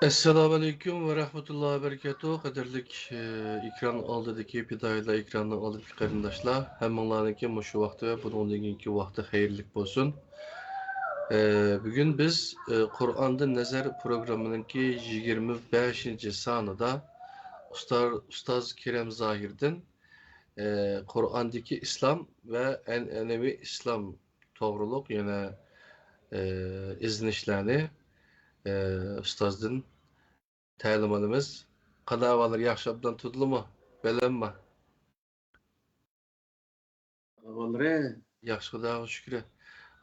Assalamu alaikum ve rahmetullahi ve berekatuhu. Qadirlik ekran oldidagi bidayda ekranning oldidagi qarindoshlar, hammalarniki mushu vaqti va bundan keyingi vaqti xayrlik bo'lsin. Bugun biz Qur'ondan nazar programmaninki 25-sonida ustoz Kerem Zohirdan Qur'ondagi islom va an'anaviy islom to'g'riliq yana izlanishlarni ustozdan ta'lim olamiz. Qadavalar yaxshi obdan tudilmi? Bilinmi? Vallahi Yaxshi Xudoga shukr.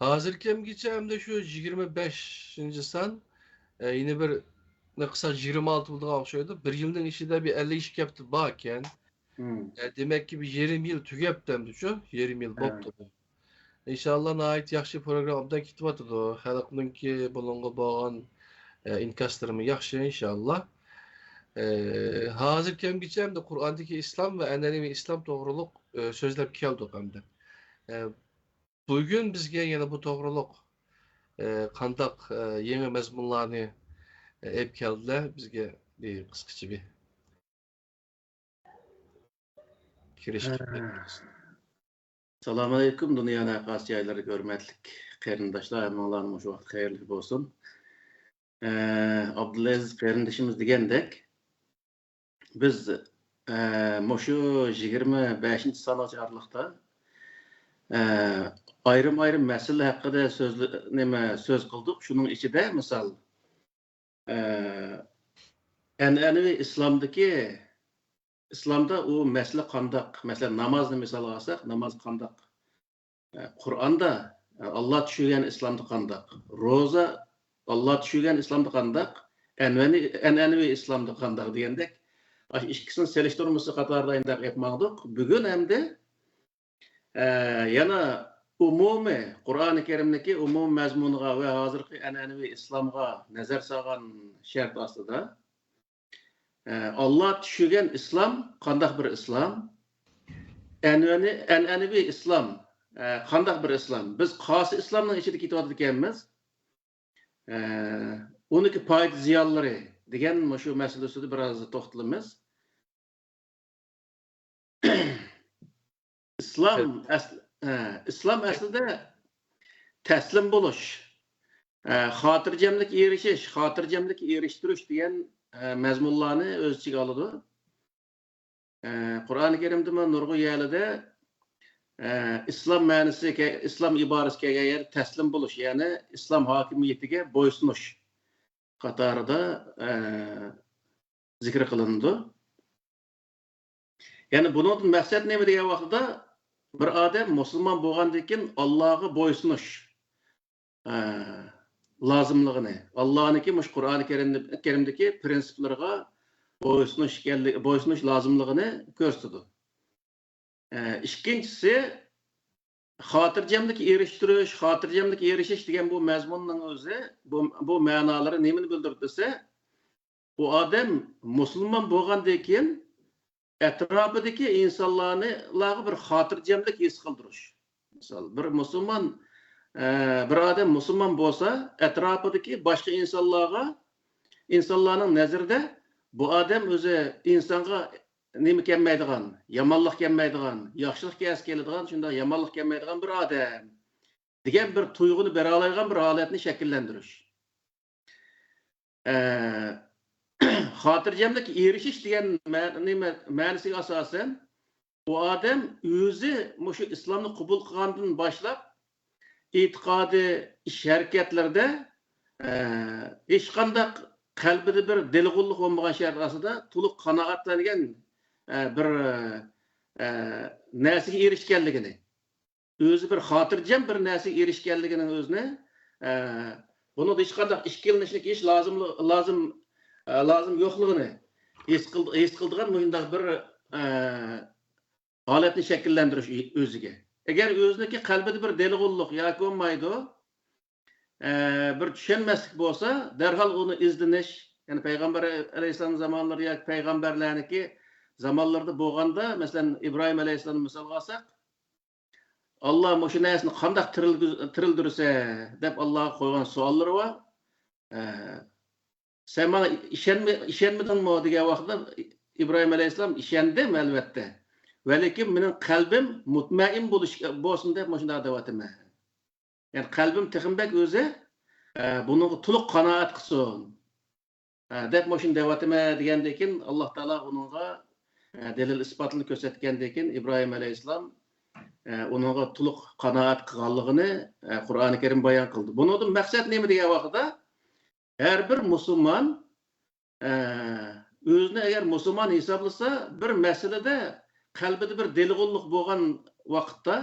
Hozirgi hamgacha hamda shu 25-son yine bir ne qilsa 26 bo'ldiga o'xshaydi. Bir yilning ichida bir 50 ish kelibdi bor ekan. Demak ki bir yarim yil tugabdi hamda shu, yarim yil bo'pti. İnşallah nəhayət yaxşı proqramdan ketibotidi. Xalqninki bununla bo'lgan inkaslarımı yaxshi inşallah. Hazır kemgiçe hem de Kur'an'daki İslam ve an'anaviy İslam to'g'riliq so'zlab keldik hamda. Bugün bizga yana bu to'g'riliq qandaq yangi mazmunlarni olib keldilar bizga qisqacha bir kirish. Assalamu alaikum dünyanın aqas yayları görmetlik qarindoshlar hammalarning shu vaqt xayrli bo'lsin. Abdulaziz qarindoshimiz degandek biz mushu 25-sonach araliqda ayrım masala haqida so'z qildik. Shuning ichida misol an'anaviy İslamda o mesele qandaq, mesela namazını misal alsak, namaz qandaq. Qur'onda Allah tushirgan İslamda qandaq. Roza Allah tushirgan İslamda qandaq. An'anaviy İslamda qandaq degandek, ikkisini selishtirmasi qatorida indaq aytmoqdik. Bugun hamda yana umumiy Qur'oni Karimdagi umumiy mazmuniga va hozirgi an'anaviy islomga nazar solgan shart ostida Allah tushirgan islom qandaq bir islom? An'anaviy islom qandaq bir islom? Biz qaysi islomning ichida ketyapti ekanmiz? Uniki foyda ziyonlari degan shu masalasida biroz to'xtalamiz. İslam aslida taslim bo'lish, xotirjamlik erishish, xotirjamlik erishtirish degan mazmunlarni o'z ichiga oladi. Qur'oni Karimda nurg'u yerlarda islom ma'nosi, islom iborasi kelgan yer taslim bo'lish, ya'ni islom hokimiyatiga bo'ysunish qatorida zikr qilindi. Ya'ni bundan maqsad nima degan vaqtda bir odam musulmon bo'lgandan keyin Allohga bo'ysunish lazımlığını, Allah'ınki muş Kur'an-ı Kerim'deki prensiplerine boysunuş lazımlığını gösterdi. İkincisi, xotirjamlik erishish degan bu mazmunning o'zi, bu ma'nolari nimani bildirib desa, bu odam musulmon bo'lgandan keyin atrofidagi insonlarga bir xotirjamlik his qildirish. Misol, bir musulmon bir adam musulmon bo'lsa, atrofidagi boshqa insonlarning nazarida bu odam o'zi insonga nima kelmaydigan, yomonlik kelmaydigan, yaxshilik keladigan, shunday yomonlik kelmaydigan bir odam degan bir tuyg'uni bera oladigan bir holatni shakllantirish. Xotirjamlik erishish degan ma'nosiga asosan bu odam o'zi shu islomni qabul qilgandan boshlab e'tiqodi ish harakatlarda hech qanday qalbida bir dilg'ullik bo'lmagan shart ostida to'liq qanoatlangan bir narsaga erishganligini, o'zi bir xotirjam bir narsaga erishganligining o'zini buni hech qanday ishkilanishlik hech lozim yo'qligini his qildigan bunday bir holatni shakllantirish o'ziga. Eğer özneki kalbide bir delig'ulluq yoki olmaydi, bir tushunmaslik bo'lsa, derhal onu izlanish, yani Peygamber Aleyhisselam zamanları yoki peygamberlarniki zamanlarda bo'lganda, masalan İbrahim Aleyhisselam misol olsak, Allah shu narsani qanday tirildirsa deb Allohga qo'ygan savollari bor. sen bana işenmedin mi degan vaqtda İbrahim Aleyhisselam işendim elbette. Velakin mening qalbim mutmain bo'lsin deb mana shunday deyapman. Yani qalbim texinbek o'zi bunga to'liq qanoat qilsin. Deb mana shunday deyapman degandan keyin Alloh taolo uningga delil isbotini ko'rsatgandan keyin İbrahim Aleyhisselam uningga to'liq qanoat qilganligini Qur'oni Karim bayon qildi. Buningdan maqsad nima degan vaqtda her bir musulmon o'zini agar musulmon hisoblasa bir masalada qalbida bir delig'unlik bo'lgan vaqtda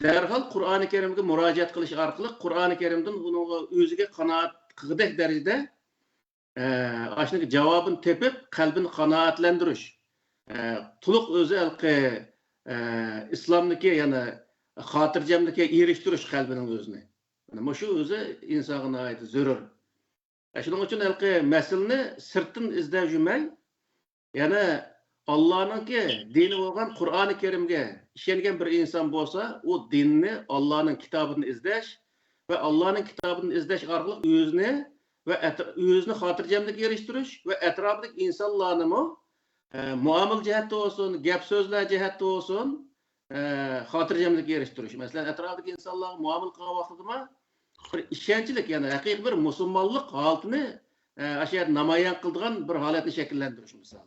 darhol Qur'oni Karimga murojaat qilish orqali Qur'oni Karimdan uningga o'ziga qanoat qilgudek darajada ashunga javobini tepib qalbini qanoatlantirish to'liq o'zi islomniki ya'ni xotirjamlikka erishtirish qalbining o'zini. Mana shu o'zi insonga oid zarur. Shuning uchun masalani sirtdan izlab yurmay, yana Allah'nınki dini olan Kur'an-ı Kerim'e işengen bir insan olsa, o dinini Allah'ın kitabını izleş ve Allah'ın kitabını izleş arkalı özünü hatırcamlık yarıştırış ve etrafındaki insanlarını muamel cihette olsun, gap sözler cihette olsun hatırcamlık yarıştırış. Mesela etrafındaki insanlarla muamel kılan vaxtıma bir işençilik yani hakiki bir musulmanlık haltını aşağıda namayan kıldığın bir haletini şekillendiriş mesela.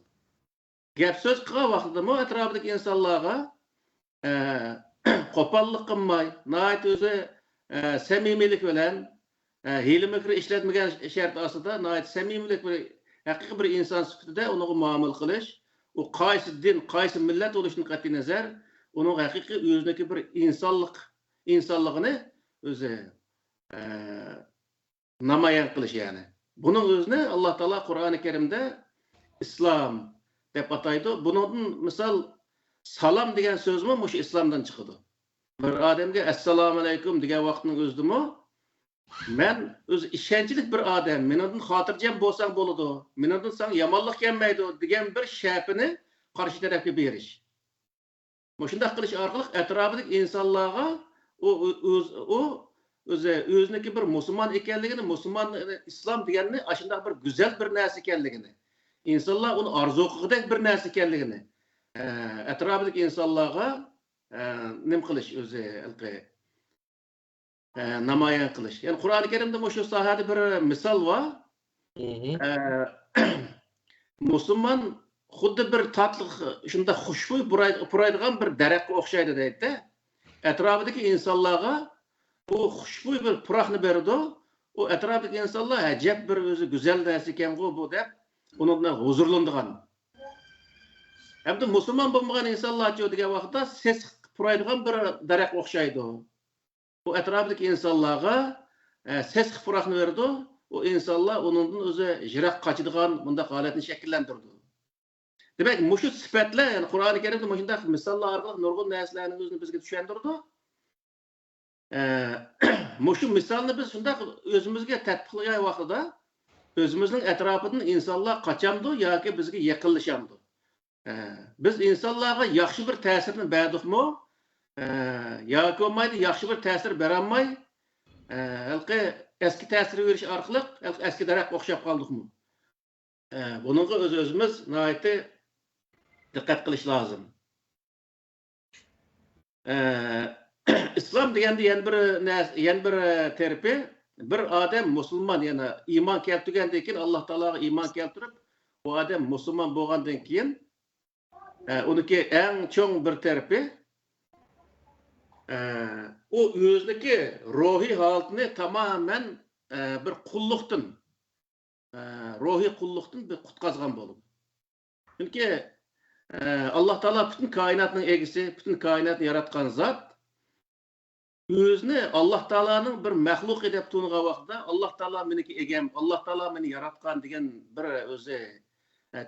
Gap söz qilgan vaqtida mu atrofidagi insonlarga qo'pollik qilmay, nihoyat o'zi samimiylik bilan hiyla-mikr ishlatmagan shart ostida nihoyat samimiylik bir haqiqiy bir inson sifatida unga muomala qilish, u qaysi din, qaysi millat bo'lishidan qat'iy nazar, uning haqiqiy o'ziniki bir insonligini o'zi namoyon qilish yani. Buning o'zini Alloh taolo Qur'oni Karimda islom deb ataydı. Bunun misal salam degan so'zmi mush islomdan chiqadi. Bir odamga assalomu alaykum degan vaqtning o'zidimi men o'zi ishonchli bir odam, mendan xotirjam bo'lsang bo'ladi, mendan sen yomonlik kelmaydi degan bir shapini qarshi tarafga berish. Shunday qilish orqali atrofidagi insonlarga o'ziniki bir musulmon ekanligini, musulmon islom deganni ashunday bir go'zal bir narsa ekanligini İnsanlar onu arzu qilgudek bir narsa ekanligini atrofidagi insonlarga nim qilish o'zi namoyon qilish. Ya'ni Qur'oni Karimda shu sohada bir misol bor. Musulmon xuddi bir tatlı shunda xushbo'y puraydigan bir daraxtga o'xshaydi deydi. Atrofidagi insonlarga bu xushbo'y bir puroqni berdi. O atrofidagi insonlar ajab bir o'zi go'zal narsa ekan bu deb onunla huzurlandıgan. Hem de Müslüman bulmayan insanlar degan vaqtda ses puraydigan bir daraxt o'xshaydi. Bu etrafdagi insonlarga ses puroqni berdi. O insonlar onundan o'zi jiroq qochadigan bunda holatni shakllantirdi. Demak, mushu sifatlar, yani Qur'oni Karimda shunday misollar orqali nurg'un narsalarni o'zini bizga tushuntirdi. Mushu misolni biz shunday o'zimizga tatbiqlagan vaqtda özümüzün etrafından insanlar kaçamdı ya ki bizge yakınlaşamdı. Biz insanlara yaxşı bir təsirini verdik mi? Ya ki olmaydı, yaxşı bir təsir veremey, eski təsiri veriş arqılıq, eski darak oxşap qaldık mı? Bununla özümüz nəhayəti dikkat qilish lazım. İslam degende yan bir terpi, bir adam Müslüman yani iman keltirgandan keyin Alloh taologa iman keltirib, bu adam Müslüman bo'lgandan keyin uniki eng cho'ng bir tarafi o o'ziniki ruhiy holatini tamamen bir qulluqdan ruhiy qulluqdan bir qutqazgan bo'ladi. Chunki Alloh taolo bütün koinotning egisi, bütün koinotni yaratgan zot özünü Allah Taala'nın bir məxluq edib tuğuğa vaxtda Allah Taala meniki egem, Allah Taala meni yaratgan degan bir o'zi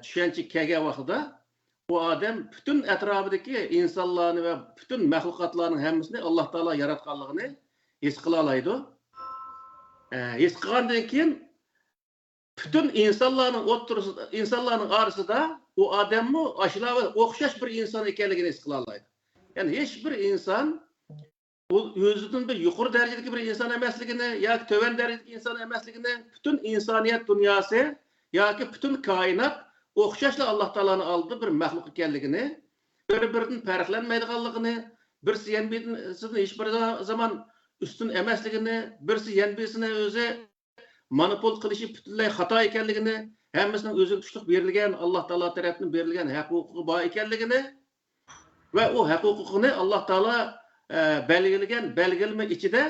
tushuncha kelgan vaxtda bu adam bütün etrafidagi insonlarni va bütün məxluqatlarning hammasini Allah Taala yaratganligini his qila oladi. His qilgandan keyin bütün insanlarning orasida o odamni ashulaba o'xshash bir inson ekanligini his qila oladi. Ya'ni hech bir inson bu özünün bir yukarı derecedeki bir insan emasligini ya töven derecedeki insan emasligini bütün insaniyet dünyası yoki butun koinot o'xshashla Alloh taoloni oldida bir maxluq ekanligini, bir-biridan farqlanmaydiganligini, birisi yanbirisidan hech bir zaman ustun emasligini, birisi yanbirisini o'zi monopol qilishi butunlay xato ekanligini, hammasining o'ziga tushliq berilgan Alloh taolo tomonidan berilgan huquqi bor ekanligini va u huquqini Alloh taolo belgilagan belgilma ichida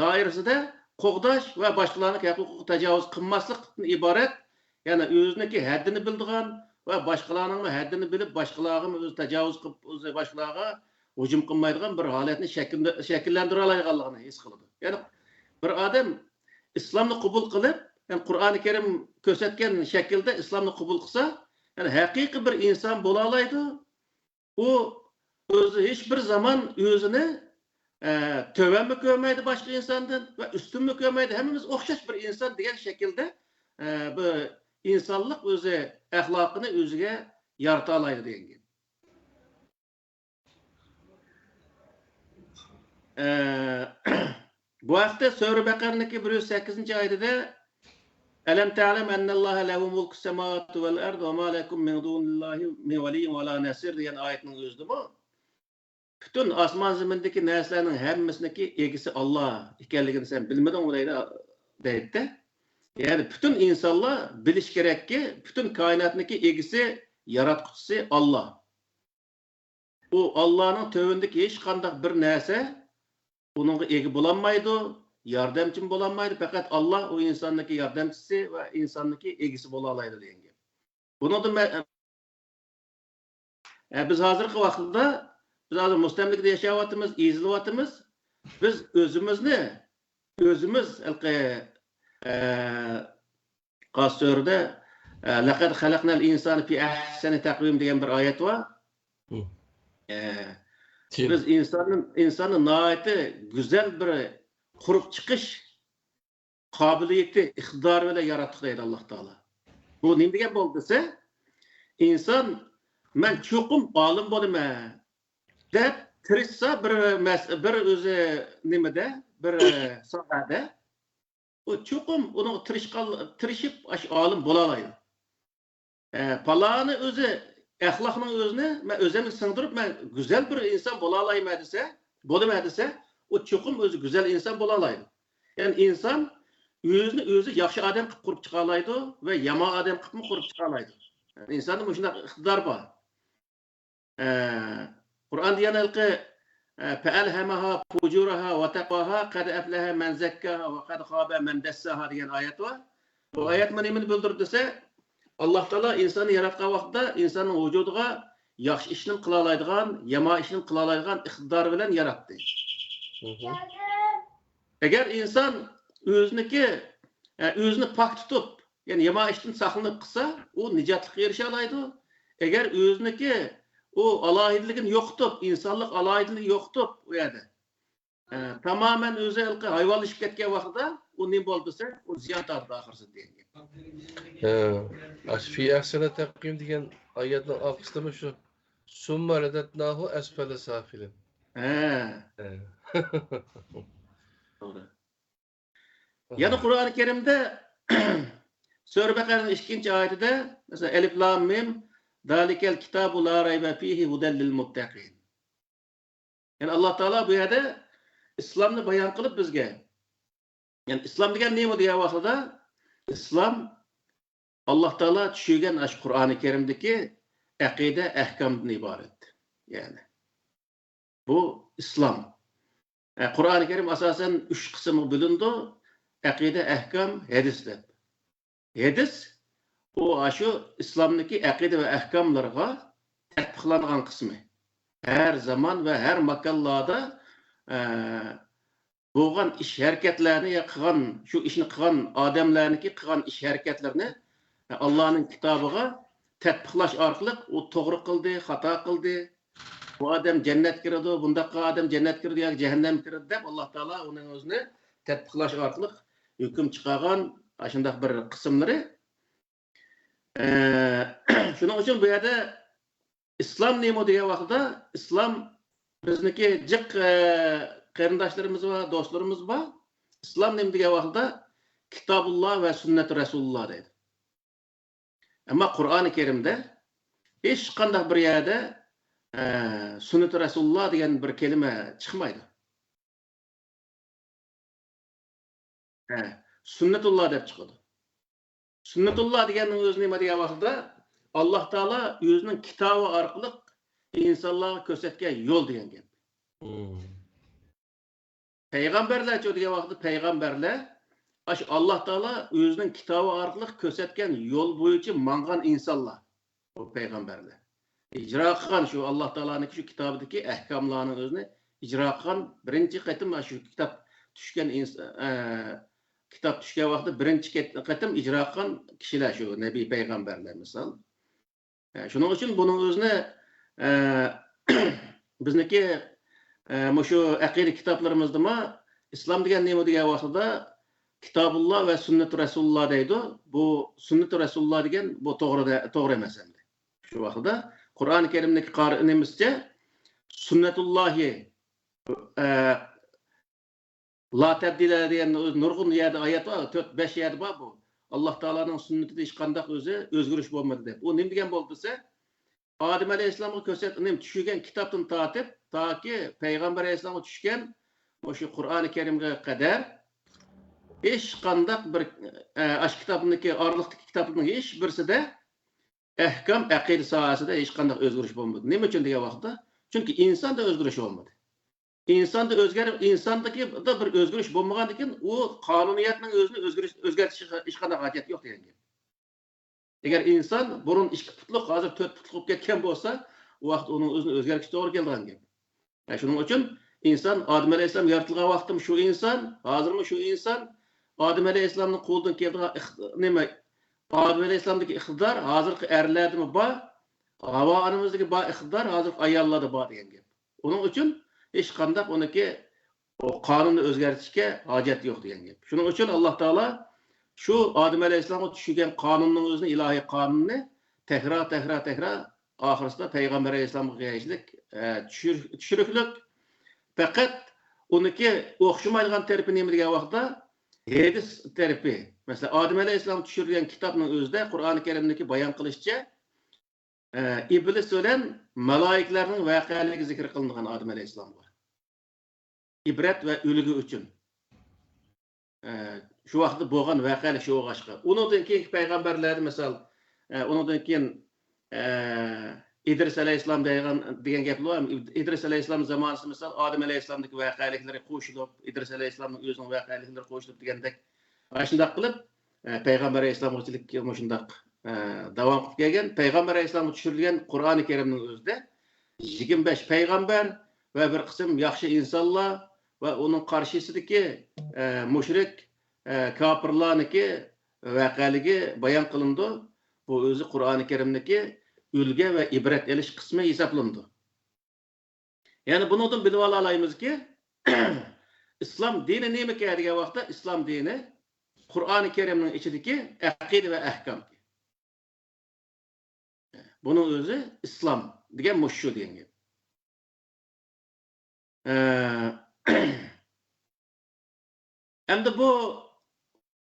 doirasida qo'g'dash va boshqalarning huquqiga tajovuz qilmaslikdan iborat, ya'ni o'ziniki haddini bildigan va boshqalarning haddini bilib boshqalarga o'zi tajovuz qilib o'zi boshqalarga hujum qilmaydigan bir holatni shakllantira oladiganligini his qiladi. Ya'ni bir odam islomni qabul qilib, ya'ni Qur'oni Karim ko'rsatgan shaklda islomni qabul qilsa, ya'ni haqiqiy bir inson bo'la oladi. U o'zi hech bir zaman o'zini tövenmi ko'rmaydi boshqa insondan va ustunmi ko'rmaydi. Hammamiz o'xshash bir inson degan shaklda bu insonlik o'zi axloqini o'ziga yarata oladi degan gap. Bu haqda Sura Baqara'niki 108-oyatida Alam ta'lam annallaha lahu mulku semawati vel ardi ve ma lekum min dunillahi min veliyyin ve la nasir degan oyatning o'zida bu bütün osmon zimindagi narsalarning hammasiniki egisi Allah ekanligini sen bilmadingmi deydi. Yani bütün insanlar bilish kerakki, bütün koinotniki egisi, yaratquchisi Allah. Bu Allah'ning tövündeki hech qanday bir narsa bununla egi bulanmaydı, yardımcı bulanmaydı. Fakat Allah o insandaki yardımcısı ve insandaki egisi bulalaydı degan gap. Bunu da biz hozirgi vaqtda biz hozir mustamlikda yashayapmiz, izlayapmiz. Biz o'zimiz Qasırda laqad xalaqnal insani fi ahsani taqvim degan bir oyat var. Biz insanı nayeti güzel bir qurup çıkış kabiliyeti, iqtidarı ile yarattık deydi Allah Teala. Bu ne degan bo'ldi desa, inson men cho'qim olim bo'laman deb tirishsa bir o'zi nimada, bir sohada o çokum onu tirishib olim bo'la oladi. Palani o'zi axloqning o'zini men o'zimga singdirib men go'zal bir inson bo'la olayman desa, o çokum o'zi go'zal inson bo'la oladi. Ya'ni inson o'zi yaxshi odam qilib qurib chiqa oladi va yomon odam qilib qurib chiqa oladi. Insonning shunday iqtidor bor. Qur'on deganki فَأَلْهَمَهَا فُجُورَهَا وَتَقْوَاهَا قَدْ أَفْلَحَ مَنْ زَكَّاهَا وَقَدْ خَابَ مَنْ دَسَّاهَا degan oyat var. Bu oyat nimani bildirdi desa, Alloh taolo insonni yaratgan vaqtda insonning vujudiga yaxshi ishni qila oladigan, yomon ishni qila oladigan iqtidor bilan yaratdi. Agar inson o'zini pok tutib, ya'ni yomon ishdan saqlanib qilsa, u nijotlikka erisha oladi. Agar o'ziniki o alayidligini yo'qotib, insonlik alayidligini yo'qotib u yerda tamamen o'zi hayvonlashib ketgan vaqtda u ne bo'ldi desa, u ziyon tortdi oxirisi degan. Fi ahsani taqvim degan oyatning oxirida shu summa radatnahu asfala safilin. To'g'ri. Yana Qur'oni Karimda Sura Baqaraning 2-oyatida mesela Elif Lam Mim Dalikel kitabu la raybe fihi hudel lil muttaqin. Yani Allah Teala bu yerde İslam'ı bayan kılıp bizge. Yani İslam degan nima degan vaqtida İslam Allah Teala tushirgan ash Qur'oni Karimdagi aqida ahkamdan iborat. Yani bu İslam. Qur'oni Karim asosan 3 qismga bo'lindi. Aqida, ahkam, hadis deb. Hadis o aşı İslam'daki akide ve ahkamlarga tatbiqlangan kısmı. Her zaman ve her makallada bo'lgan ish harakatlarni qilgan, shu ishni qilgan odamlarniki qilgan ish harakatlarini Allohning kitobiga tatbiqlash orqali u to'g'ri qildi, xato qildi. Bu odam jannat kiradi, bundaqa odam jannat kiradi yoki jahannam kiradi deb Alloh taolo uning o'zini tatbiqlash orqali hukm chiqargan shunday bir qismlari. Shuning uchun bu yerda islom nima degan vaqtda islom bizniki jiq qarindoshlarimiz va do'stlarimiz bor. Islom nima degan vaqtda kitobulloh va sunnat rasululloh deydi. Ama Kur'an-ı Kerim'de hiç qandaq bir yerde sünnet-i Resulullah degan bir kelime çıkmaydı. Sünnetullah deb çıkıdı. Sünnetullah deganning o'zi nima degan vaqtda Alloh taolo o'zining kitobi orqali insonlarga ko'rsatgan yo'l degan gap. Peygamberler degan vaqtda peygamberler Alloh taolo o'zining kitobi orqali ko'rsatgan yo'l bo'yicha mangan insonlar. O peygamberler. İcra qilgan shu Alloh taoloning shu kitobidagi ahkomlarning o'zini ijro qilgan birinchi qatim shu kitob tushgan kitap tushgan vaqtda birinchi qatim ijro qilgan kishilar shu nabiy payg'ambarlar misol. Shuning uchun buning o'zini bizniki shu aqida kitoblarimizda islom degan nima degan vaqtda kitobulloh va sunnat rasululloh deydi. Bu sunnat rasululloh degan bu to'g'ri emas endi. Shu vaqtda Qur'oni Karimdagi qarinimizcha sunnatullohi La tabdila degan nurg'un yerda oyat bor, 4-5 yerda bor bu. Alloh taolaning sunnatida hech qanday o'zgarish bo'lmadi deb. U nima degan bo'ldi desa, Odam alayhissalomga ko'rsatilgan tushgan kitobdan tortib, toki payg'ambar alayhissalomga tushgan o'sha Qur'oni Karimga qadar hech qanday bir ash kitobniki orliqdagi kitobning hech birisida ahkam aqida sohasida hech qanday o'zgarish bo'lmadi. Nima uchun degan vaqtda? Chunki insonda o'zgarish bo'lmadi. İnsanda insandaki da bir özgürlük bulmagan için o kanuniyatının özünü özgertiş işkana hacet yok diyen gibi. Eğer insan bunun iki putluk, hazır 4 putluk ketken olsa o vakit onun özünü özgertiş doğru geldiğin gibi. Yani şunun için insan Adem Aleyhisselam yaratılgan vaktim şu insan, hazır mı şu insan Adem Aleyhisselam'ın kuldan geldiği neme Adem Aleyhisselam'daki iktidar hazırki erlerdi mi ba Hava anımızdaki ba iktidar hazırki ayarladı ba diyen gibi. Onun için hech qanday uniki qonunni o'zgartirishga hojat yo'q degan gap. Shuning uchun Alloh taolo shu Odam alayhissalomga tushgan qonunning o'zini ilohiy qonunni tekrar oxirisida payg'ambar alayhissalomga qo'yishlik tushiriklik. Faqat uniki o'xshamaydigan tarafi nima degan vaqtda hadis tarafi. Masalan, Odam alayhissalom tushirgan kitobning o'zida Qur'oni Karimdagi bayon qilishicha iblis bilan malaiklarning voqealigi zikr qilingan Odam alayhissalomga. İbret ve ölgü üçün. Şu vaqtda bo'lgan voqealik shu o'g'ashqa. Undan keyin payg'ambarlar misol, undan keyin İdris alayhissalom degan gaplar var. İdris alayhissalom zamonasida misol Odam alayhissalomdagi voqealiklari qo'shilib, İdris alayhissalomning o'zining voqealiklari qo'shilib degandek, ana shunday qilib payg'ambar alayhissalomchilik shunday davom qilib kelgan. Payg'ambar alayhissalomga tushirilgan Qur'oni Karimning o'zida 25 payg'ambar ve bir kısım yaxshi insonlar ve onun karşısındaki müşrik kafirlarniki voqealigi bayon qilindi. Bu o'zi Qur'oni Karimdagi ulga ve ibret elish qismi hisoblandi. Yani bundan bilib olamizki İslam dini nima degan vaqtda İslam dini Qur'oni Karimning ichidagi aqida ve ahkam. Bunun o'zi İslam degan mushu degan gap. Hem de bu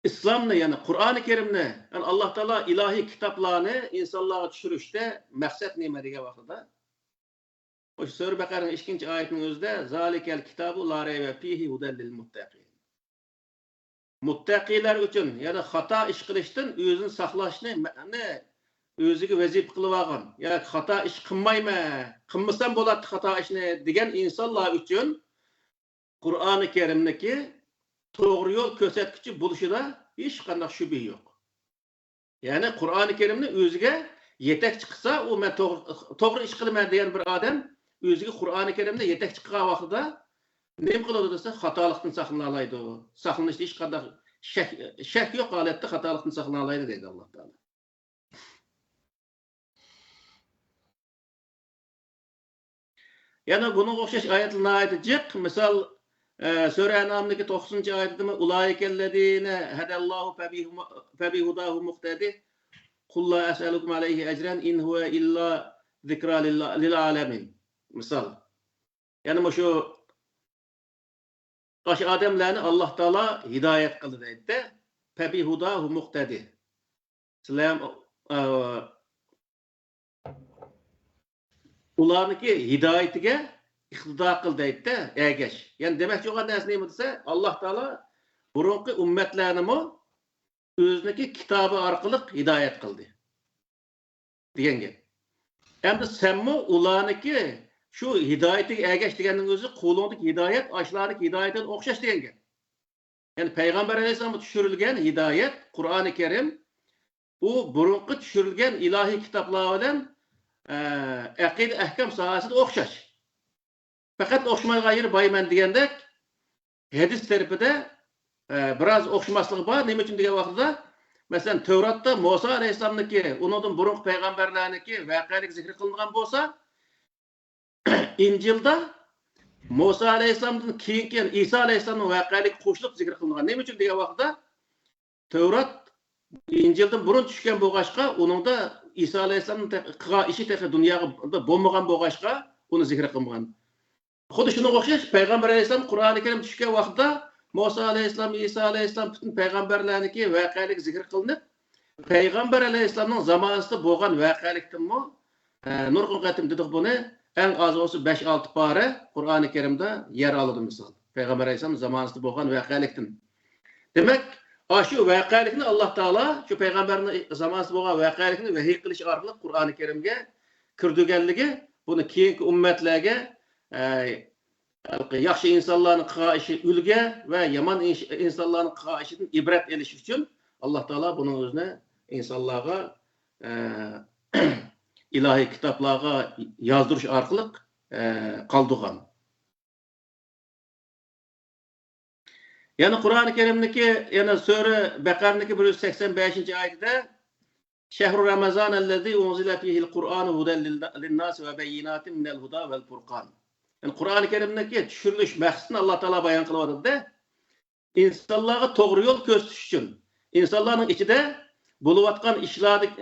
İslam'ını yani Kur'an-ı Kerim'ni yani Allah Teala ilahi kitaplarını insanlara düşürüşte maksat neyme diye vakıda. O Sure Bakara'nın 2. ayetinin özde zalikel kitabu la reybe fihi huden lil muttaqin. Muttaqiler için yani hata iş kılıştın özün saxlaşını özüge vazip kılıp algan. Ya hata iş kılmayma, kılmasan bolat hata işini degen insanlar için Kur'an-ı Kerim'deki doğru yol körsatkichi buluşida hech qanday şübhe yok. Yani Kur'an-ı Kerim'ni özüge yetekçi kılsa o men doğru iş kılmayman degan bir adam özüge Kur'an-ı Kerim'de yetekçi kılgan vaqtida nima qiladi desa xatolikdan saqlanalaydi. Saqlanishda hech qanday shak yo'q holatda xatolikdan saqlanalaydi deydi Alloh taolo. Yani bunun o'xshash oyatlarni aytib, misol Sure En'am'daki 9. ayetinde ulaikellezine hedallahu febihudahu muhtedi kul la es'elukum aleyhi ecren in huve illa zikra lil alemin. Misal. Yani bu şu adamlarını Allah Teala hidayet kıldı deydi. Febihudahu muhtedi. Sizler ularniki hidoyatiga iqtido qil deydi-da, ergash. Ya'ni demakchi bo'lgan narsa nima desa, Alloh taolo burunqi ummatlarni o'ziniki kitobi orqali hidoyat qildi degan gap. Endi senmi ularniki shu hidoyatiga ergash deganning o'zi qo'lingdagi hidoyat ashlarniki hidoyatdan o'xshash degan gap. Ya'ni payg'ambar alayhisolamga tushirilgan hidoyat, Qur'oni Karim u burunqi tushirilgan ilohiy kitoblar bilan aqida ahkam sohasida o'xshash. Faqat o'xshamaydigan yeri boyman degandek, hadis tarafida biroz o'xshamasligi bor. Nima uchun degan vaqtda, masalan, Tavratda Musa alayhisolamniki, uningdan burunqi payg'ambarlarniki voqealik zikr qilingan bo'lsa, Injilda Musa alayhisolamdan keyin İsa alayhisolamning voqealik qo'shilib zikr qilingan. Nima uchun degan vaqtda, Tavrat İncil'den burun tushgan bo'lg'achqa, uningda İsa alayhisolamning qilgan ishi tehi dunyoga bo'lmagan bo'lg'achqa, uni zikr qilmagan. Xuddi shunga o'xshash payg'ambar alayhisolam Qur'oni Karim tushgan vaqtda Musa alayhisolam, İsa alayhisolam butun payg'ambarlarniki voqealik zikr qilinib, payg'ambar alayhisolamning zamonasida bo'lgan voqealikdanmi nurg'un qatim dedik buni eng az olsa 5-6 pora Qur'oni Karimda yer oladi misol. Payg'ambar alayhisolam zamonasida bo'lgan voqealikdan. Demak, şu voqealikni Alloh taolo shu payg'ambarning zamonasida bo'lgan voqealikni vahiy qilish orqali Qur'oni Karimga kirdirganligi buni keyingi ummatlarga yaxshi insonlarning qilgan ishi ulga va yomon insonlarning qilgan ishidan ibrat olish uchun Alloh taolo buni o'zini insonlarga ilohiy kitoblarga yozdirish orqali qoldirgan. Yani Kur'an-ı Kerim'deki, yani Sure Bekar'daki 185. ayette Şehru Ramazan ellezî unzile fîhil Kur'an huden linnâs ve beyinâtin minel huda vel furqan. Yani Kur'an-ı Kerim'deki düşürülüş məqsədini Allah Teala bayan qılıb da, insanlara doğru yol göstəriş üçün, insanların içinde buluvatqan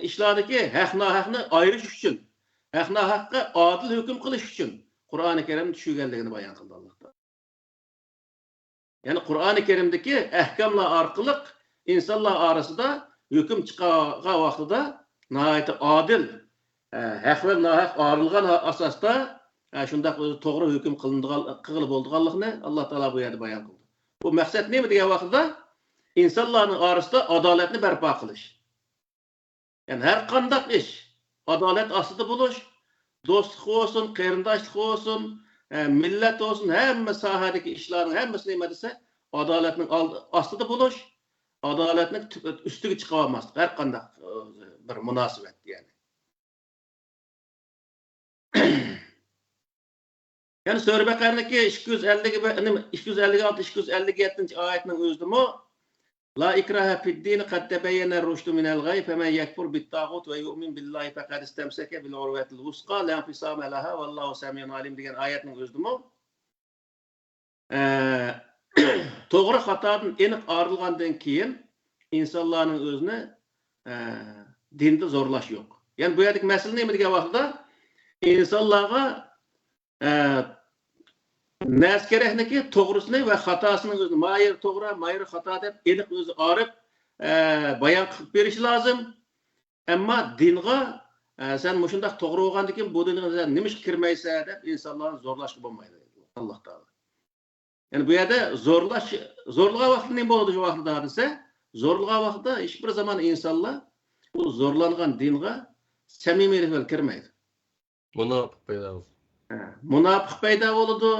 işlardaki haq-nahaqni ayırış üçün, haq-nahaqqa adil hüküm qilish üçün Kur'an-ı Kerim'in düşürgənligini bayan qıldı Allah Teala. Yani Kur'an-ı Kerim'deki ehkamlar arqılıq insanlar arasında hüküm çıqağa vaxtıda nəhayət adil, haq və nahaq ayrılğan asasda şundaq doğru hüküm qılınıb olduğanlığını Allah Teala bu yerdə bayan qıldı. Bu məqsəd nə degan vaxtda insanların arasında adaletni bərpa qilish. Yani hər qandaq iş adalet asıda buluş, dostluq olsun, qarindoshlik olsun, millet olsun, hem sahadaki işlerin hemmesi neyme dese, adaletinin astıda buluş, adaletinin üstüge çıkamaz. Her kandak bir münasebet yani. Yani Sure Bekar'daki 256-257. ayetinin özü mü? La ikraha fid-din qad tebayyana ar-rushdu minel ghay femen yekfur bit-tağut ve yu'min billahi faqad istemseke bil urvetil vusqa la infisama laha vallahu semiyyun alim degan ayetning o'zidimi to'g'ri xatodan aniq ayrılgandan keyin insonlarning o'zini dinda zo'rlash yo'q. Ya'ni bu yerdagi masala nima degan vaqtda insonlarga Nəs kerakniki to'g'risini va xatosini o'zini mayir to'g'ri, mayir xato deb aniq o'zi orib bayon qilib berish lozim. Ammo dinga sen mushundaq to'g'ri bo'lgandan keyin bu dinga nima ish kirmaysa deb insonlarni zo'rlashga bo'lmaydi. Alloh taolo. Ya'ni bu yerda zo'rlagan vaqtda nima bo'ladi shu vaqtda desa, zo'rlagan vaqtda hech bir zaman insonlar bu zo'rlangan dinga samimiylik bilan kirmaydi. Munofiq paydo bo'ladi. Munofiq paydo bo'ladi.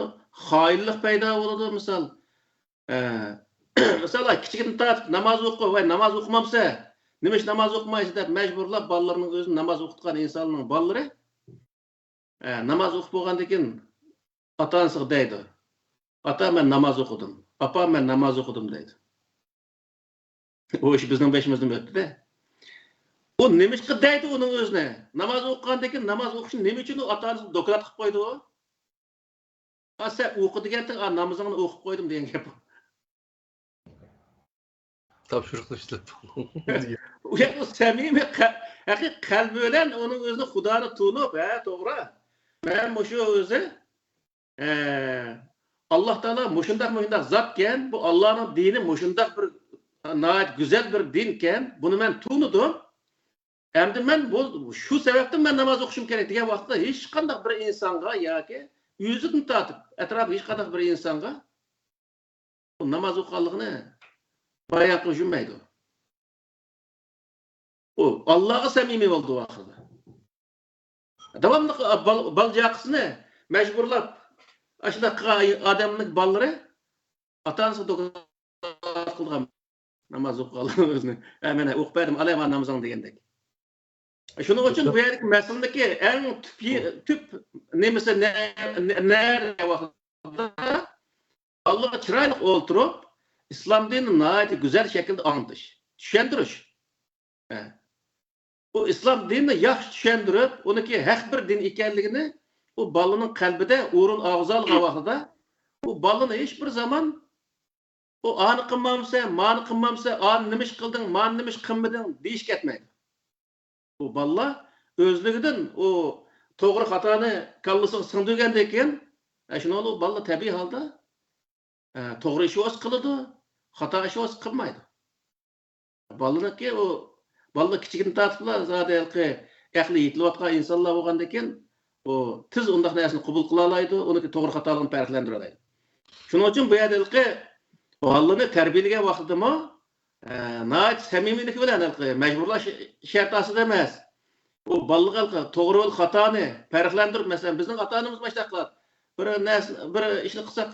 Xoinlik paydo bo'ladi misol. Mesela kichikdan tortib namoz o'qi va namoz o'qimamsa, nima ish namoz o'qimaysiz deb majburlab bolalarning o'zini namoz o'qitgan insonning bolalari namoz o'qib bo'lgandan keyin ota-onasiga deydi. Ota men namoz o'qidim. Apa men namoz o'qidim deydi. O ish bizning beshimizdan o'tdi-da. O nima ish deydi uning o'zini? Namoz o'qigandan keyin namoz o'qishni nima uchun ota-onasi doklad qilib qo'ydi o? Sen o'qi degandan namozingni o'qib qo'ydim degan gap. Topshiriqni ishlab. O samimiy haqiqiy qalbi bilan uning o'zini Xudoni tunib, to'g'ri. Men shu o'zi Alloh taolo mushundaq zotken, bu Allohning dini mushundaq bir nəhayət güzel bir dinken, bunu men tunudim. Endi men bu şu sebepten ben namaz okuşum gerek degan vaqtda hech qanday bir insonga yoki yüzünü tatib atrofda hech qanday bir insonga namoz o'qiganligini bayon qilib yurmaydi. O Allohga samimiy bo'ldi vaqtida. Davamlı balcaqısını mecburlap aşıda adamlık balları atansı dokuz kılgan namaz okualım özünü. Hemen okuyayım alayım namazını degендek. Şunun için bu yerdeki meselindeki en tüp nemesi ne vakıda Allah'a çıraylık oturup İslam dinini nayet güzel şekilde anlatış, düşündürüş. Bu İslam dinini yaxşı düşündürüp, onunki haq bir din ekanligini bu balının kalbide uğrun ağzı algan vaqtida bu balını hiçbir zaman o anı kılmamsa, manı kılmamsa, anı nimiş kıldın, manı nimiş kılmadın deyiş ketmeydi. Bu balla özlüğüden o doğru hatanı kallısını sındırgendeyken şunu olu balla tabii halda doğru işi öz kılıdı, hata işi öz kılmaydı. Ballını ki o balla kichigini tartiblar zaten aqli yetilayotgan insonlar bo'lgandan keyin o tiz undaq narsani qabul qila oladi, uniki to'g'ri xatoligini farqlantira oladi. Shuning uchun bu yerda ballani tarbiyalagan vaqtidami nayt samimiylik bilan majburlash shart asida emas. O ballaga to'g'ri yo'l xatoni farqlantirib, masalan, bizning ota-onamiz boshqa qiladi. Bir ishni qilsak,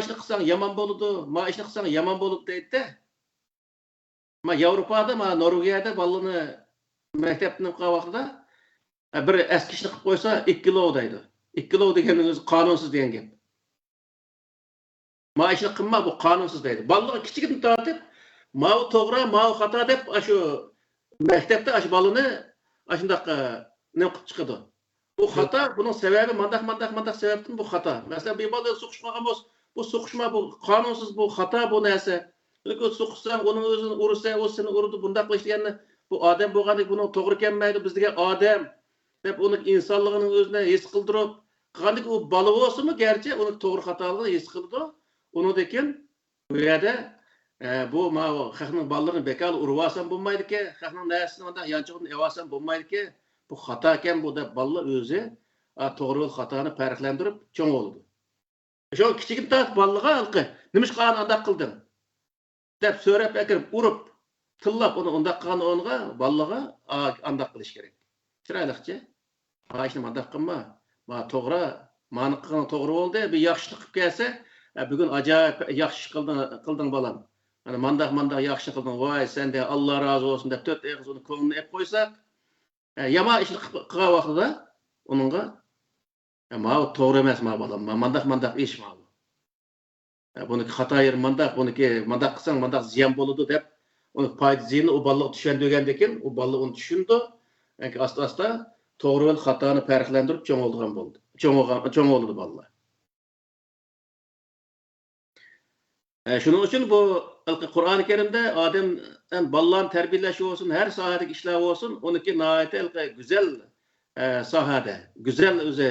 ishni qilsang yomon bo'ladi, ma ishni qilsang yomon bo'ladi deydi. Ma Avrupa'da, ma Norvegiyada ballını mektepten okuyan vaqtida bir eski ishni qilib qo'ysa 2 kilo deydi. 2 kilo deganing o'zi qonunsuz degan gap. Ma ishni qilma bu qonunsuz deydi. Ballını kichigini tortib, ma to'g'ri, ma xato deb shu mektepda shu ballını shundaq nima qilib chiqadi. Bu xato, buning sababi mandaq sababdan bu xato. Masalan, bir bola so'qishmagan bo'lsa, bu so'qishma bu qonunsuz, bu xato bu narsa. Çünkü so'qishsang, onun o'zini ursa, o seni urdi, bundaq qilish degani bu odam bo'lganda buni to'g'ri kelmaydi, biz degan odam deb uni insonligini o'zine his qildirib, qanday u bola bo'lsa-mu, garchi uni to'g'ri xatoligini his qildi. Uni dekin bu yerda bu xalqning bolalarini bekor urib olsam bo'lmaydi-ki, xalqning narsasini unda yanchig'ini evasan bo'lmaydi-ki, bu xato ekan bu deb bolalar o'zi to'g'ri yo'l xatoni farqlantirib cho'ng bo'ldi. Shu kichigini tortib bolalarga halqi, nima ish qilgan undaq qilding? deb so'rab akirib urib tillab uni undaq qilgan o'nga bolaga andaq qilish kerak. Chiroyliqcha. Ishni mandaq qilma. Ma to'g'ri, mani qilgan to'g'ri bo'ldi. Bir yaxshilik qilib kelsa, bugun ajoyib yaxshi qilding bolam. Mana mandaq yaxshi qilding. Voy, sende Alloh rozi bo'lsin deb 4 og'iz uni ko'nglini ep qo'ysak, yomon ishni qilgan vaqtida uningga ma to'g'ri emas ma bolam. Mandaq ish ma. Bunu xato yer buniki mandaq qilsang mandaq ziyon bo'ladi deb uni foydasini u bolaga tushundirgandan keyin u bola uni tushundi. Asta to'g'ri yo'l xatoni farqlantirib cho'ng olgan bo'ldi. Cho'ng oldi bolalar. Shuning uchun bu Qur'oni Karimda odam bolalarni tarbiyalash olsun, her sohadagi ishlar olsun, uniki nihoyatda güzel sohada, güzel o'zi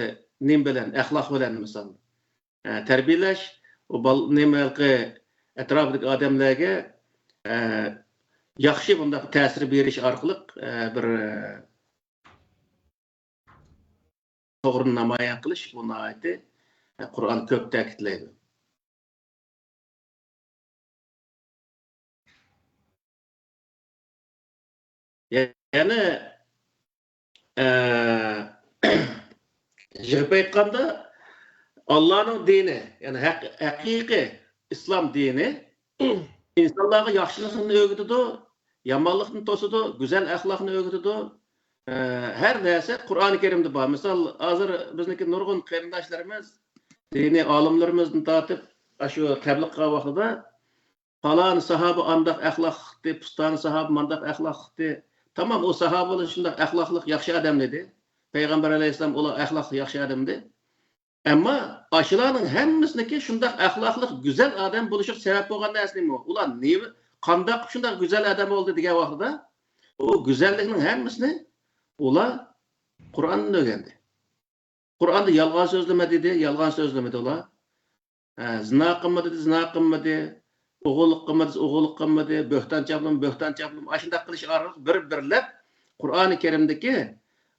nim bilan, axloq bilan misol tarbiyalash o nimalqi etrafdagi odamlarga yaxshi bundaq ta'sir berish orqali bir to'g'rini namoyon qilish bu nihoyatda Qur'on ko'p ta'kidlaydi. Yani jilib aytganda Allah'ın dini, yani hakiki İslam dini insanlara yaxşılıqını öğütüdü, yamanlıqını tosudu, güzel ahlakını öğütüdü. Her neyse Kur'an-ı Kerim'de var. Misal hazır bizdeki nurgun qarindoshlarimiz, dini alimlerimizden tatip şu tebliğ vaqtida falan sahabe andaq ahlaklı, pustan sahabe mandaq ahlaklı. Tamam o sahabeler şundaq ahlaklı, yaxşı adam dedi. Peygamber Aleyhisselam ola ahlaklı, yaxşı adamdı. Ama aşılarının hemmisindeki şundaq ahlaklı, güzel adam buluşup sebep olgan narsa nima? Ular nima qandaq şundaq güzel adam oldu degan vaqtida o güzellikning hemmisini ular Qur'ondan o'rgandi. Qur'onda yolg'on so'zlama dedi, yolg'on so'zlamadi ular. Zina qilmadi, zina qilmadi, o'g'illik qilmadi, o'g'illik qilmadi, bo'hton chaplum, ashundaq qilish orqali bir-birlab Qur'oni Kerimdeki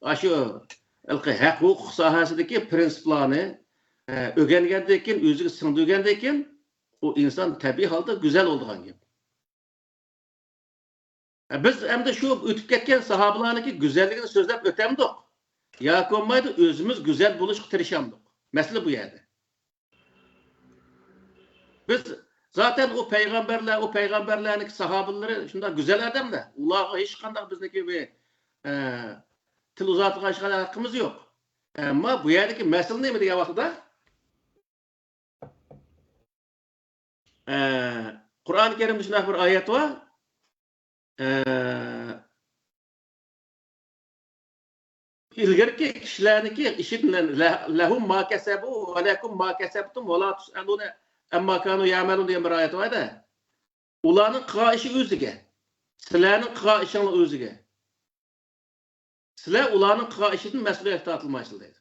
aşı haq hukuk sohasidagi prinsiplarni o'rgangandan keyin o'ziga singdirgandan keyin u inson tabiiy holda go'zal bo'lgan gap. Biz endi shu o'tib ketgan sahobalarniki go'zalligini so'zlab o'tamdik. Yoki bo'lmaydi o'zimiz go'zal bo'lishga tirishamdik. Masala bu yerda. Biz zaten o peygamberlerin sahabeleri şunda güzel adamlar. Ularga hiç qanday bizniki bir til uzatırga hech qanday haqqimiz yo'q. Ammo bu yerdagi masala nima degan vaqtda Qur'oni Karimda shunday bir oyat bor. İlgirki kishilarniki ishi bilan lahum ma kasabu va lakum ma kasabtum va la tusaluna amma kanu ya'malun degan bir oyat bor-da. Ularning qilgan ishi o'ziga, sizlarning qilgan ishinglar o'ziga. Sizlar ularning qilgan ishidan mas'uliyat tortilmaysizlar deydi.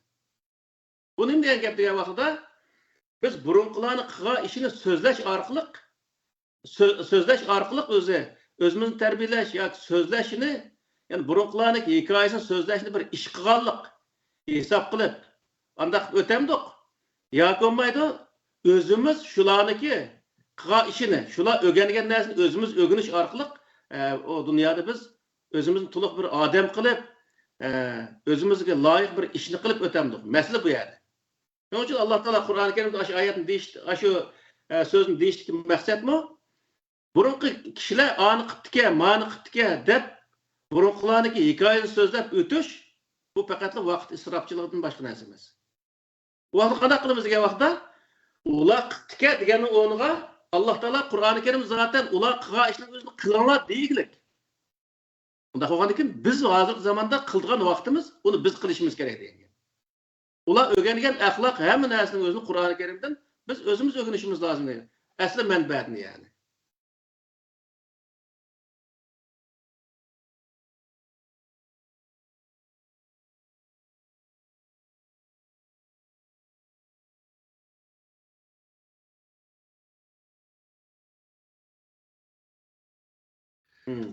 Bu nima degan gap degan vaqtda biz burunqilarning qilgan ishini so'zlash orqali o'zimizni tarbiyalash yoki so'zlashni, ya'ni burunqilarning hikoyasini so'zlashni bir ish qilganlik hisob qilib, andaq o'tamdik. Yoki bo'lmaydi o'zimiz shularniki qilgan ishini, shular o'rgangan narsani o'zimiz o'rganish orqali o dunyoda biz o'zimizni to'liq bir odam qilib, o'zimizga loyiq bir ishni qilib o'tamdik. Masala bu yerda. Shuning uchun Alloh taolo Qur'oni Karimda shu oyatni deyishdi, shu so'zni deyishdiki maqsadmi? Burunqi kishilar ani qiptike, mani qiptike deb burunqilarniki hikoyani so'zlab o'tish bu faqat vaqt isrofchiligidan boshqa narsa emas. Bu vaqtda qanday qilamiz degan vaqtda ular qiptike deganning o'rniga Alloh taolo Qur'oni Karim zaten ular qilgan ishni o'zini qilinglar deylik. Unda qolgandan keyin biz hozirgi zamonda qilgan vaqtimiz uni biz qilishimiz kerak degan. Ular o'rgangan axloq hamma narsaning o'zini Qur'oni Karimdan biz o'zimiz o'rganishimiz lozim degan. Asli manbaatni ya'ni.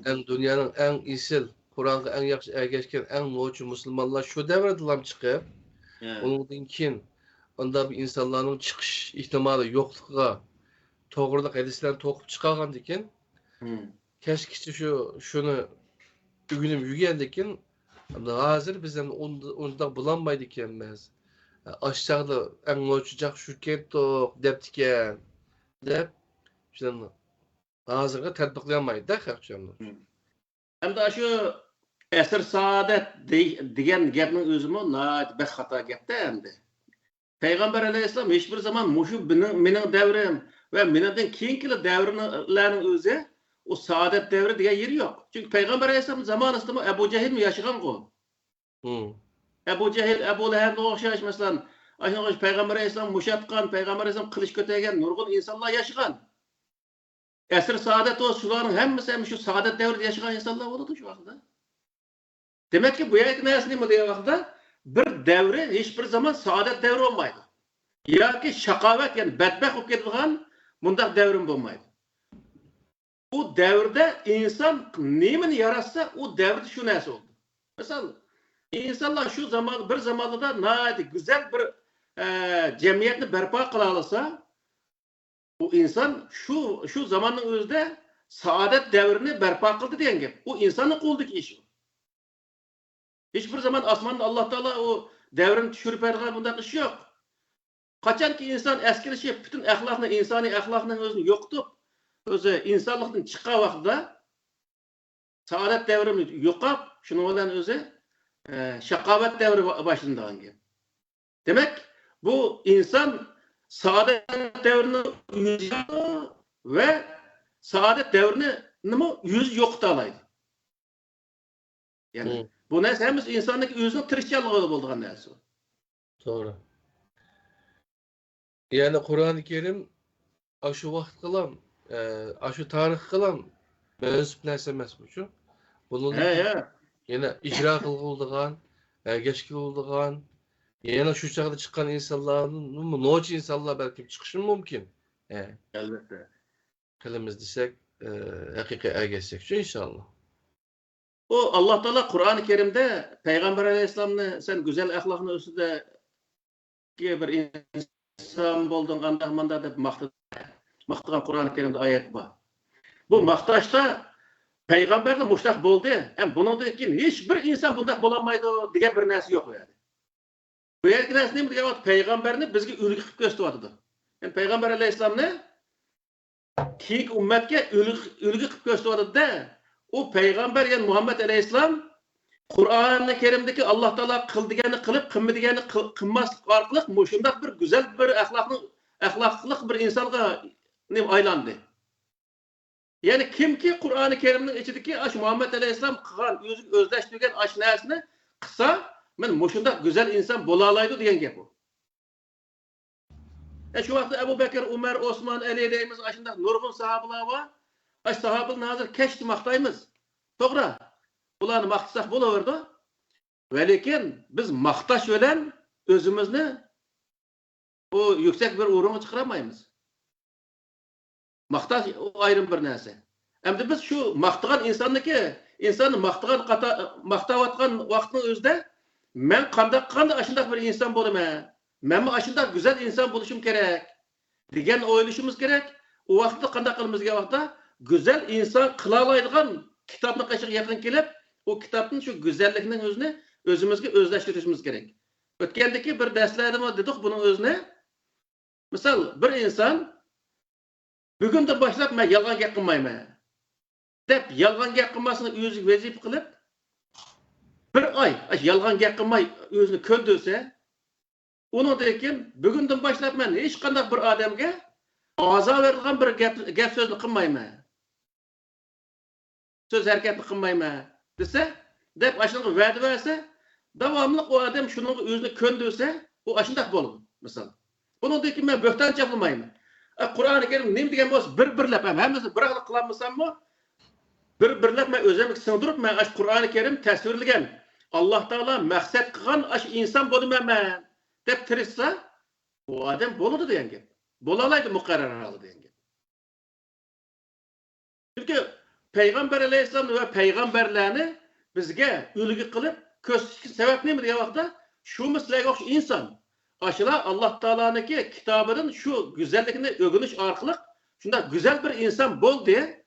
En dünyanın en isil, Kur'an'a en yaxşı ergeçken en noçu Müslümanlar şu devredilam çıkıp, onun keyin onda bir insanların çıkış ihtimali yokluğa, doğruluk hadislerini tokup çıkargandan keyin, keşke şunu bugünüm yügendikin, hazır bizden onda bulanmaydı kenmez. Aşağıda en noçucak şu kentok deptiken, dep, şundan hazırga tatbiqlayamaydı da hakçamlar. Hem de şu esir saadet degan gapning o'zimi nayt bir xato gapda endi. Peygamber Aleyhisselam hiçbir zaman muşu mening davrim ve meningdan keyingi davrlarning o'zi o saadet devri degan yeri yo'q. Çünkü Peygamber Aleyhisselam zamanında Ebu Cehil mi yaşagan go? Ebu Cehil, Ebu Leheb'e o'xshash masalan, aşağı Peygamber Aleyhisselam muşatgan, Peygamber Aleyhisselam kılıç ko'targan nurg'un insonlar yaşagan. Esir saadet o şuların hemmisi şu saadet devrinde yaşayan insanlar oldu şu vaqtda. Demek ki bu yerdeki neresi nima degan vaqtda bir devri hiçbir zaman saadet devri olmaydı. Yoki shaqovat, yani badbaxt bo'lib ketadigan bundaq devrim bo'lmaydi. Bu devrde inson nimani yaratsa o devrde şu narsa oldu. Mesela insanlar şu zaman bir zamanda naydi güzel bir cemiyetni barpo qila olsa, bu insan şu zamanın özde saadet devrini berpa kıldı diyen gap. O insanın qo'lidagi iş. Hiçbir zaman asmanda Allah Teala o devrini tushirib bergan bunday ish yo'q. Qachonki inson eskirishib, bütün axloqni, insoniy axloqning o'zini yo'qotib, o'zi insonlikdan chiqqan vaqtida saadet devrini yo'qab, shuning bilan o'zi shaqovat devri boshlangan gap. Demek bu inson saadet devrini yüzü ve saadet devrini yüz yoktu alaydı. Yani bu neresi hemiz insandaki yüzünün tirişçalığı olduğu neresi. Doğru. Yani Kur'an-ı Kerim aşı vaqt kılam, aşı tarih kılam mensup nerse emas bu şu. Bunun yine icra kılgıldığan, geç kılgıldığan, yana şu çağda çıkan insanların, noç insanlar belki çıkışı mümkün. Elbette. Kılımız desek, hakika ergeçsek şu inşallah. O Allah Teala Kur'an-ı Kerim'de Peygamber Aleyhisselam'ını sen güzel ahlakını üstünde bir insan buldun anlamında da maqtagan Kur'an-ı Kerim'de ayet var. Bu maqtaşta Peygamber de muştaq buldu. Hem bundan keyin hiçbir insan bundaq bolamaydı degan bir narsa yok yani. Bu yerki narsa nima degan Peygamberni bizga ulgu qilib ko'rsatyapti. Yani Peygamber Aleyhisselam'ni keyingi ummatga ulgu qilib ko'rsatyapti-da. O Peygamber yani Muhammed Aleyhisselam Kur'an-ı Kerim'deki Allah Teala kıldıganı kılıp kılmadıganı kılmaslık arkalık şundaq bir güzel bir ahlaklık bir insanga aylandı. Yani kim ki Kur'an-ı Kerim'in içindeki aş Muhammed Aleyhisselam kılgan özleştirgen aş narsini kısa men şundaq güzel insan bolalaydı degan gap bu. Şu vaqtda Ebu Bekir, Ömer, Osman, Ali deymiz aşındaq nurgun sahabalar var. Aş sahabalarni hazır keşti maqtaymiz. To'g'ri. Bularni maqtasak bo'laverdi. Va lekin biz maqtash bilan o'zimizni o yüksek bir o'ringa chiqaramaymiz. Maqtash ayrım bir narsa. Endi biz shu maqtagan insonni maqtayotgan vaqtning o'zida men qanday ashundaq bir inson bo'laman. Men ashundaq güzel inson bo'lishim kerak degan o'ylashimiz kerak. O vaqtda qanday qilmizga vaqtda güzel inson qila oladigan kitobni qashiq yaqin kelib, o kitobning shu go'zallikning o'zini o'zimizga o'zlashtirishimiz kerak. O'tgandagi bir darslarda dedik buning o'zini. Misol bir inson bugundan boshlab men yolg'on gap qilmayman deb yolg'on gap qilmasini o'zi vazifa qilib bir oy yolg'on gap qilmay o'zini ko'ndirsa, undan keyin bugundan boshlab men hech qanday bir odamga azob beradigan bir gap so'zni qilmayman. Söz hareketini qilmayman desa, deb ashunga va'da bersa, davomli o odam shunga o'zini ko'ndirsa, u ashundaq bo'ladi. Misol. Bundan keyin men bo'xton chaqilmayman. Qur'oni Karim nima degan bo'lsa, bir-birlab hammasi bir xil qilmasammi, bir-birlab men o'zimga singdirib, men ash Qur'oni Karim tasvirlagan Alloh taolo maqsad qilgan ash inson bo'laman men deb tirishsa, bu odam bo'ladi degan gap. Bo'la oladi muqarrar holda degan gap. Chunki Peygamber Aleyhisselam ve peygamberlerini bizge ulgu qilib ko'rsatishga sabab nima degan vaqtda shu mislarga o'xshash inson aşıla Allah Teala'nınki kitabının şu güzellikini öğreniş arkalık şunda güzel bir insan bol diye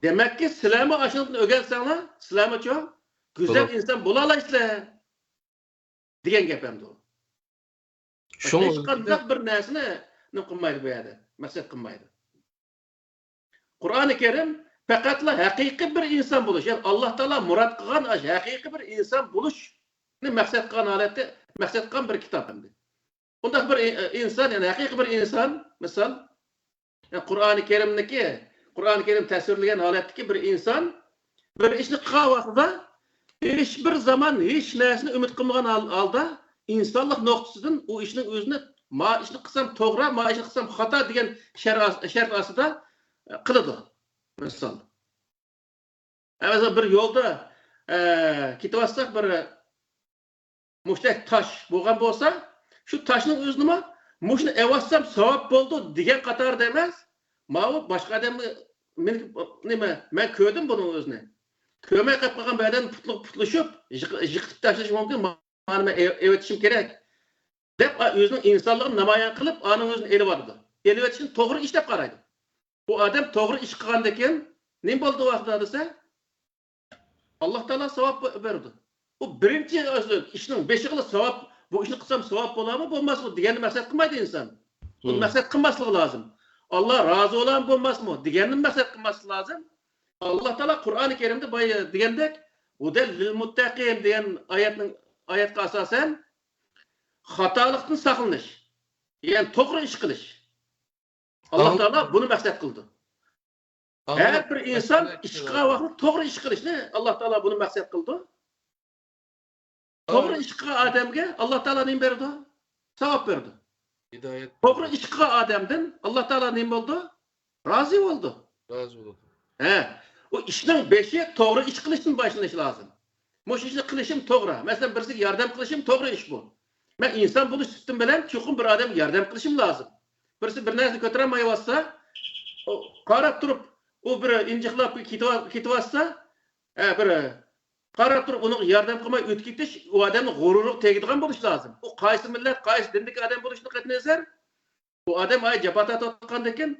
demek ki silahı aşıldığını öğrensene silahı çok güzel insan bulalaysa diyen gepemdi o. Hiç kandak bir nesne ne kılmaydı bu yerde. Maksat kılmaydı. Kur'an-ı Kerim fakatla hakiki bir insan buluş. Yani Allah Teala murat kılan hakiki bir insan buluş. Ne maksat kılan alette, maksat kılan bir kitap hem de. Ondak bir insan yani hakiki bir insan misal yani Kur'an-ı Kerim tasvirleyen aletteki bir insan bir işini kılan vaxtida hiçbir zaman hiç nesini ümit kılmagan halda insanlık noktasından o işinin özüne ma işini kısam toğra, ma işini kısam hata diyen şart asıda kılıdı. Misal. Mesela bir yolda kitapsak bir muştak taş bulgan bolsa, şu taşın özünü muşunu evassam sevap buldu diyen katar demez. Ma başka adam men kördüm bunun özüne. Köme kapkagan bir adam putluşup yıkıp taşlaş mümkün. Bana evetişim gerek. Dep özünün insanlığını namayan kılıp anın özünü eli vardı. Eli evetişin doğru işlep karaydı. Bu adam doğru iş kılgandayken ne buldu vaqtda desa Allah Teala sevap verdi. O birinci işinin beşiği sevap bu işini kılsam sevap bolar mı bolmaz mı diyen maksat kılmaydı insan. Bu maksat kılmaslığı lazım. Allah razı olan bolmaz mı diyenin maksat kılması lazım. Allah Teala Kur'an-ı Kerim'de diyendek udel lil muttaqin diyen ayetga asasen hatalıktan saklanış. Yani doğru iş kılış. Allah Teala bunu maksat kıldı. Her bir insan işqa vaqt doğru iş qilishni Allah Teala bunu maksat kıldı. Doğru işqa adamga Allah Teala nima berdi? Savab berdi. Hidayet. Doğru işqa adamdan Allah Teala nima oldu? Razı oldu. Razı oldu. O işning beşi doğru iş qilishdan boshlanishi lazım. Mush ishni qilishim to'g'ri. Masalan, birisiga yordam qilishim to'g'ri ish bu. Men inson bo'lish sifatim bilan chuqur bir odamga yordam qilishim lazım. Birisi bir narsani ko'tarolmayotsa, qarab turib o bir injiqlab ketib olsa, bir qarab turib uning yordam qilmay o'tib ketish u odamning g'ururiga tegadigan bo'lishi lozim. U qaysi millat, qaysi dindagi odam bo'lishini qat'iy nazar bu odam ay jabhat atayotgan ekan,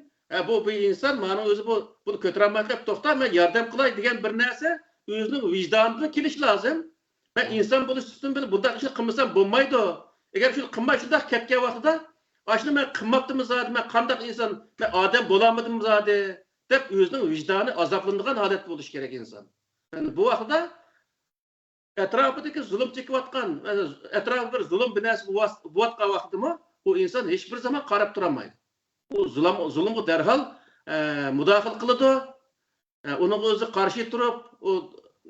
bu bir inson mana o'zi buni ko'tarolmay qolib to'xta, men yordam qilay degan bir narsa o'zining vijdonidan kelish lozim. Ben inson bo'lish uchun bunday ishni qilmasam bo'lmaydi. Agar shuni qilmay shunday ketgan vaqtida ashuni men qilmabdimmi zodi, men qanday inson, men odam bo'lolmadim zodi deb o'zining vijdoni azoblanadigan holat bo'lishi kerak inson. Yani bu vaqtda etrafidagi zulm chekayotgan, etrafida bir zulm binasi bo'layotgan vaqtimi u inson hech bir zaman qarab turolmaydi. U zulmga darhol mudofaat qiladi. Uning o'zi qarshi turib, u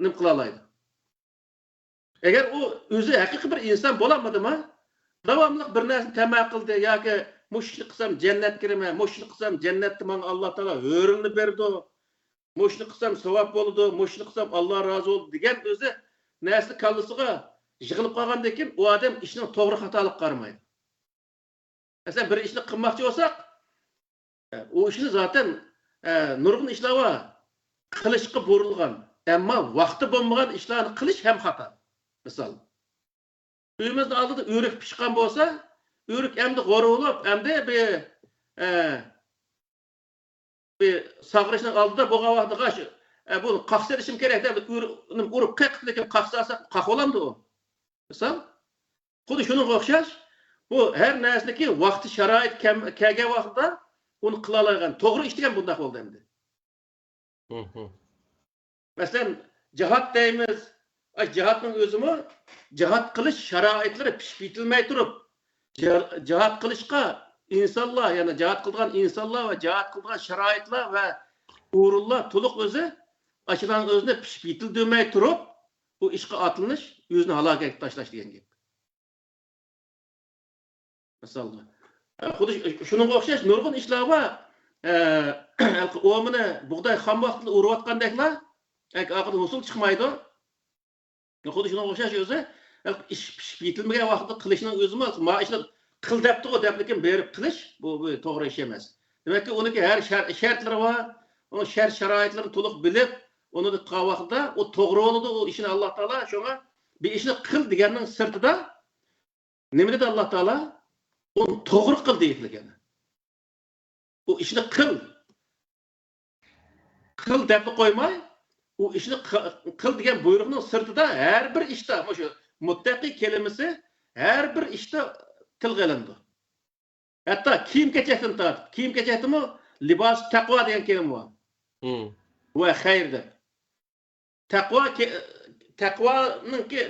nima qila oladi? Eğer o özü haqiqiy bir inson bo'lamadimi, davomli bir narsani tamak qildi yoki mushni qilsam jannat kiraman, mushni qilsam jannatda menga Alloh taolo hurrini berdi, mushni qilsam savob bo'ladi, mushni qilsam Alloh rozi bo'ldi degan o'zi narsa kallasiga yig'ilib qolgandan keyin u odam ishning to'g'ri xatolik qaramaydi. Masalan bir ishni qilmoqchi bo'lsak, u ishni zaten nurg'un ishlarga qilishga burilgan, ammo vaqti bo'lmagan ishlarni qilish ham xato. Misal, uyimizde aldıda örük pişkan bolsa, örük hem de qorulup, hem de bir sağırışın aldıda boğa vaxtı qaşı, bunu qaqsa edişim gerek de, uruk qaqsa qaqsasa qaq olamdı o. Misal, xuddi şunun oxşaş, bu her närsniki vaqti şarait kelgen vaqtida onu qila oladigan, to'g'ri ish degan bundaq bo'ldi endi. Masalan, jihad deymiz. Cihatın özümü, cihat kılış şaraitleri pişip bitilmey durup, cihat kılışka insanlar, yani cihat kılgan insanlar ve cihat kılgan şaraitler ve uğurlar, tuluk özü, açılan özüne pişip bitilmey durup, bu işe atılmış, yüzünü halaka taşlaş diyen gibi. Mesela, şunun okşaş, nurgun işler var, o mene buğday ham vaxtında uğruvatqandaklar, akıda husul çıkmaydı. Xuddi shunga o'xshash o'zi ish pishib yetilmagan vaqtda qilishning o'zi emas, ma ishni qil debdi o deb lekin berib qilish bu to'g'ri ish emas. Demakki uniki har shartlari bor, o shart sharoitlarni to'liq bilib, uni qilgan vaqtda o to'g'ri bo'ladi, o ishni Alloh taolo shunga bir ishni qil deganning sirtida nima dedi Alloh taolo? Uni to'g'ri qil deyilgan. O ishni qil deb qo'ymay o işini kıl diyen buyruğunun sırtında her bir işte, şu muttaki kelimesi her bir işte tilgelendi. Hatta kim geçeceksin tart, kim geçecekti mi? Libas takva diyen kelime var. Ve hayırdır.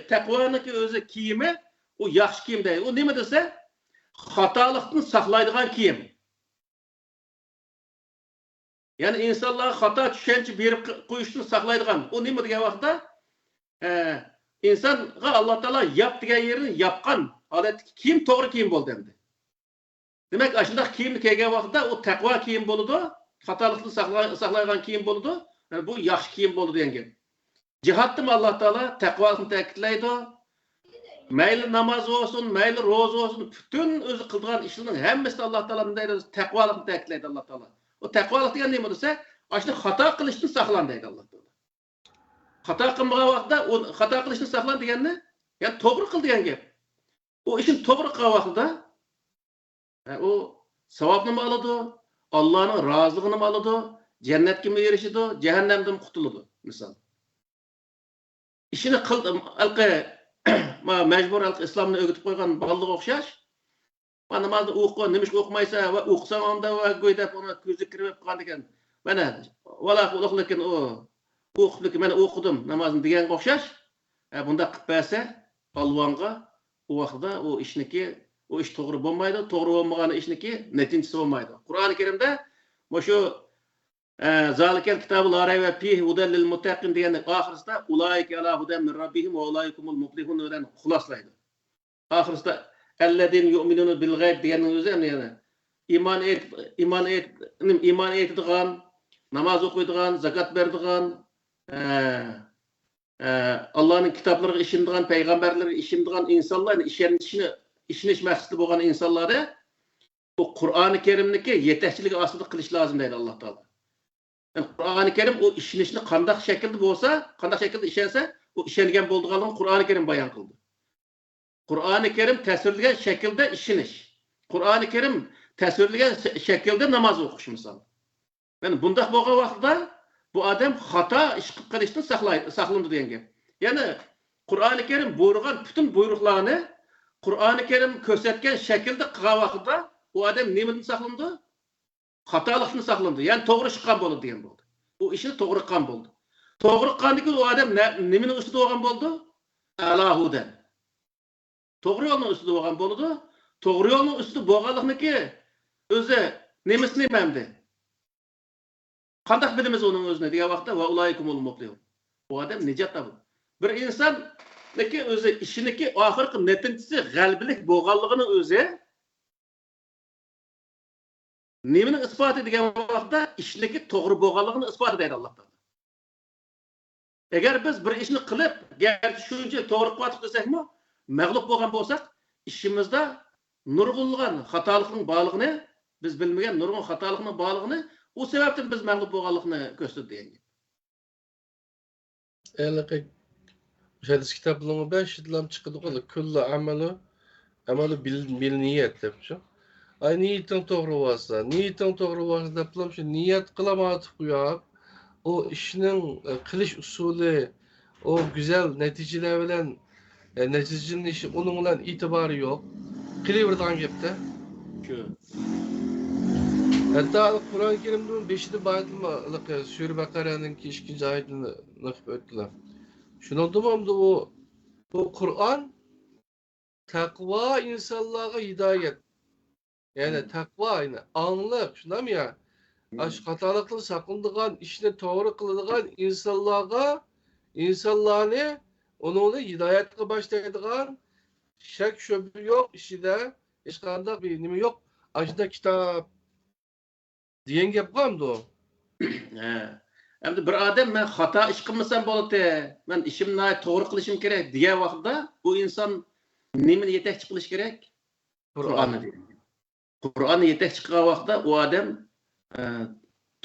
Takvanın ki özü kiyimi, o yaxşı kiyim değil. O ne mi dese? Hatalıktan saklaydıgan kiyim. Yani insanlar hata düşençi berip qo'yishni saqlaydigan. O nima degan vaqtda insonga Alloh taolo yap degan yerini yapgan holatdagi kiyim to'g'ri kiyim bo'ldi endi. Demak, shunday kiyimni kiygan vaqtda o taqvo kiyim bo'ladi, xatolikni saqlaydigan kiyim bo'ladi. Yani bu yaxshi kiyim bo'ldi degan gap. Jihatda Alloh taolo taqvolikni ta'kidlaydi. Mayli namoz olsun, mayli ro'za olsun, bütün o'zi qilgan ishlarning hammasida Alloh taolo bunday taqvolikni ta'kidlaydi Alloh taolo. O taqvolik degan nima desa, ashuni xato qilishdan saqlan deydi Alloh taolo. Xato qilmagan vaqtda o xato qilishdan saqlan deganni, ya'ni to'g'ri qil degan gap. O ishni to'g'ri qilgan vaqtda o savobni oladi, Allohning roziligini oladi, jannatga erishadi, jahannamdan qutuladi, misol. Ishini qildi, majbur islomni o'rgatib qo'ygan bolaga o'xshash. Namozni o'qi, nima o'qimaysa va o'qisam onda va go'ydab uni ko'zi kirib qolgan ekan. Mana vallahi lekin o o'qib, men o'qidim namozni degan o'xshash. Bunda qilib bersa, Allohga u vaqtda o ishniki, o ish to'g'ri bo'lmaydi, to'g'ri bo'lmagan ishniki natijasi bo'lmaydi. Qur'oni Karimda shu zalikal kitabul la rayba fihi hudal lil muttaqin degan oxirisida ulayka ala hudan min rabbihim va ulaykumul muflihun degan xuloslaydi. Oxirisida ellezine yu'minuna bil gayb deganning o'zi ham yana iymon etadigan, namoz o'qiydigan, zakot beradigan, Allohning kitoblariga ishonadigan, payg'ambarlarga ishonadigan insonlarni ishonish maqsadi bo'lgan insonlarga bu Qur'oni Karimniki yetakchilik ostida qilish lozim deydi Alloh taolo. Yani Kur'an-ı Kerim o işinişini qandaq şekilde bolsa, qandaq şekilde işense, o işengen bolduğanlığını Kur'an-ı Kerim bayan kıldı. Kur'an-ı Kerim təsvirləyən şəkildə işiniş. Kur'an-ı Kerim təsvirləyən şəkildə namaz oxuş misal. Yani bundaq bolğan vaqtda bu adam xata iş qılıb qalışdan saqlandı degan gap. Yani Kur'an-ı Kerim buyurgan bütün buyruqlarını Kur'an-ı Kerim körsətgan şəkildə qılğan vaqtda o adam nemidən saqlandı? Xatalıqdan saqlandı. Yani to'g'ri chiqqan bo'ldi degan bo'ldi. O işini to'g'ri qilgan bo'ldi. To'g'ri qilgandan keyin o adam nimaning ustida bo'lgan bo'ldi? Alahudan. To'g'ri yo'lning ustida bo'lgan bo'ldi. To'g'ri yo'lning ustida bo'lganlikniki o'zi nemisini memdi. Qandaq bilimiz onun özüne degan vaqtda va ulaykumul muflihun. Bu adam nijat tabi. Bir inson neki o'zi ishiniki oxirgi netinchisi g'albilik bo'lganligini o'zi nimaning isboti degan vaqtda ishniki to'g'ri bo'lganligini isbot etadi Alloh taolo. Agar biz bir ishni qilib, garchi shuncha to'g'ri qilyapti desakmi, mag'lub bo'lgan bo'lsak, ishimizda nurg'unlagan xatolikning borligini, biz bilmagan nurg'un xatolikning borligini, o sebepten biz mag'lub bo'lganlikni ko'rsatdi degan. Eğer hadis kitaplarının 5 yıllam çıkıdı kolu kullu amalu bil niyet depçi. Ay niyetin doğru varsa, niyetin doğru varsa deplam şu niyet kılamadı kuyap. O işinin kılış usulü, o güzel neticeler bilen neticenin işi onunla itibarı yok. Kılıverdan gepte. Şu. Hatta Kur'an-ı Kerim'de 5'te bayatılma Sure Bakara'nın ki 2. ayetini nakip ettiler. Şunu dumamdı o Kur'an takva insanlığa hidayet. Yani takva aynı anlık şuna mı ya? Aşk hatalıklı sakındığın işine doğru kıldığın insanlığa onu hidayetle başlaydığı şek şöbü yok işi de işkanda bir nimi yok. Aşında kitap diyen gap qamdı o. Endi bir adam men xato ish qilmasam bo'ladi, men ishimni to'g'ri qilishim kerak degan vaqtda bu inson nimani yetakchi qilish kerak? Qur'onni. Qur'onni yetakchi qilgan vaqtda u odam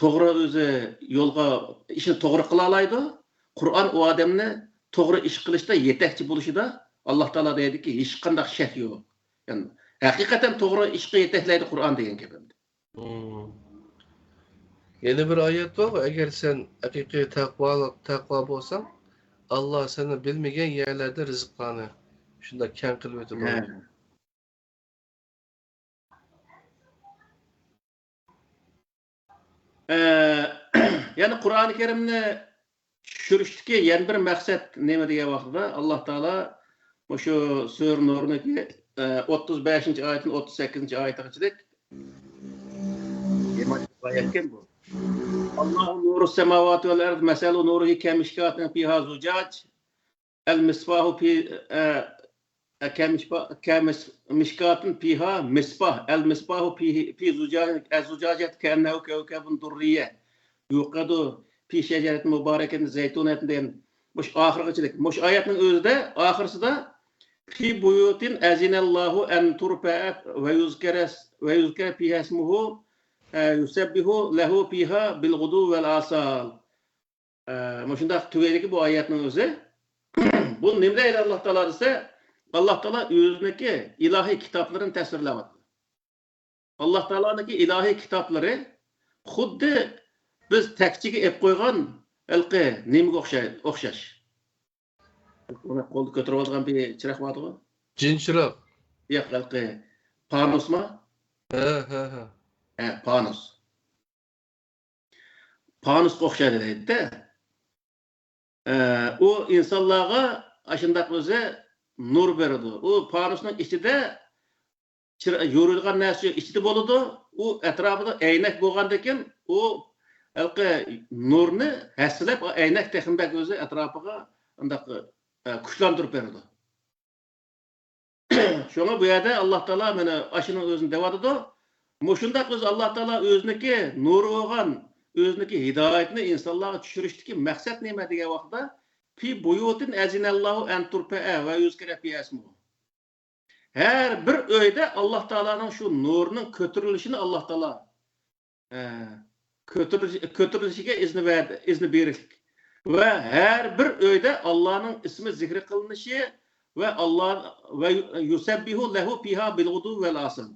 to'g'ri o'zi yo'lga ishni to'g'ri qila oladi. Qur'on u odamni to'g'ri ish qilishda yetakchi bo'lishida Alloh taolo deydiki, hech qanday shak yo'q. Ya'ni haqiqatan to'g'ri ishga yetaklaydi Qur'on degan gap. Yeni bir ayet var. Eğer sen hakiki takva olsan Allah seni bilmegen yerlerde rızıklarını şunda ken kılıp ötüyor. Yani Kur'an-ı Kerim'ni tushirishki yana bir maqsad nima degan vaqtda Alloh taolo şu Sure Nur'niki 35. oyatin 38. oyatigacha ayetken bu. Allahu nuru semavati vel ard mesalu nuruhi kemişkatin fiha zucac el misbahu fi kemişkatin fiha misbah el misbahu fi zucacet kennehu kevkebun durriye yuqadu fi şeceretin mübareketin zeytunetin deyen muş ahirgıçılık. Muş ayetin özde ahirsida fi buyutin ezinallahu en turfa'at ve yuzkere fiha ismuhu yusebbihu lehu fiha bil gudu vel asal. Şundaq tüveydeki bu ayetinin özü. Bu nimdeydi Allah Teala ise Allah Teala özündeki ilahi kitapların təsvirləmədi. Allah Teala'nınki ilahi kitapları xuddi biz təkçigi ep qoyğan elqi nimga oxşaş. Ona qolda götürüp alğan bir çıraq vardı o? Cin çıraq. Yo'q, elqi panus mu? Ha. Panus. Panus oxşadı deydi. O insanlarga aşındaq özü nur berdi. O panusning içinde yo'rilgan narsa içinde boludu. O etrafında eynek bo'lgandan keyin o elqi nurni haslab eynek texinbek özü etrafıga undaq kuchlantirib berdi. Şoňa bu ýerde Allah Taala meni aşının özüni dewadydy. Moşundaq biz Allah Taala özüniki nuru bolgan, özüniki hidayetini insanlarga düşürüşdiki maksat nima degan vaqtda fi buyutin azinallahu an turfa'a ve yuzkara fi ismuhu. Her bir öyde Allah Taala'nın şu nurunun kötürülüşünü Allah Taala kötürülüşüge izni verirlik. Ve her bir öyde Allah'ın ismi zikri kılınışı ve Allah ve yusebbihu lehu fiha bil gudu vel asal.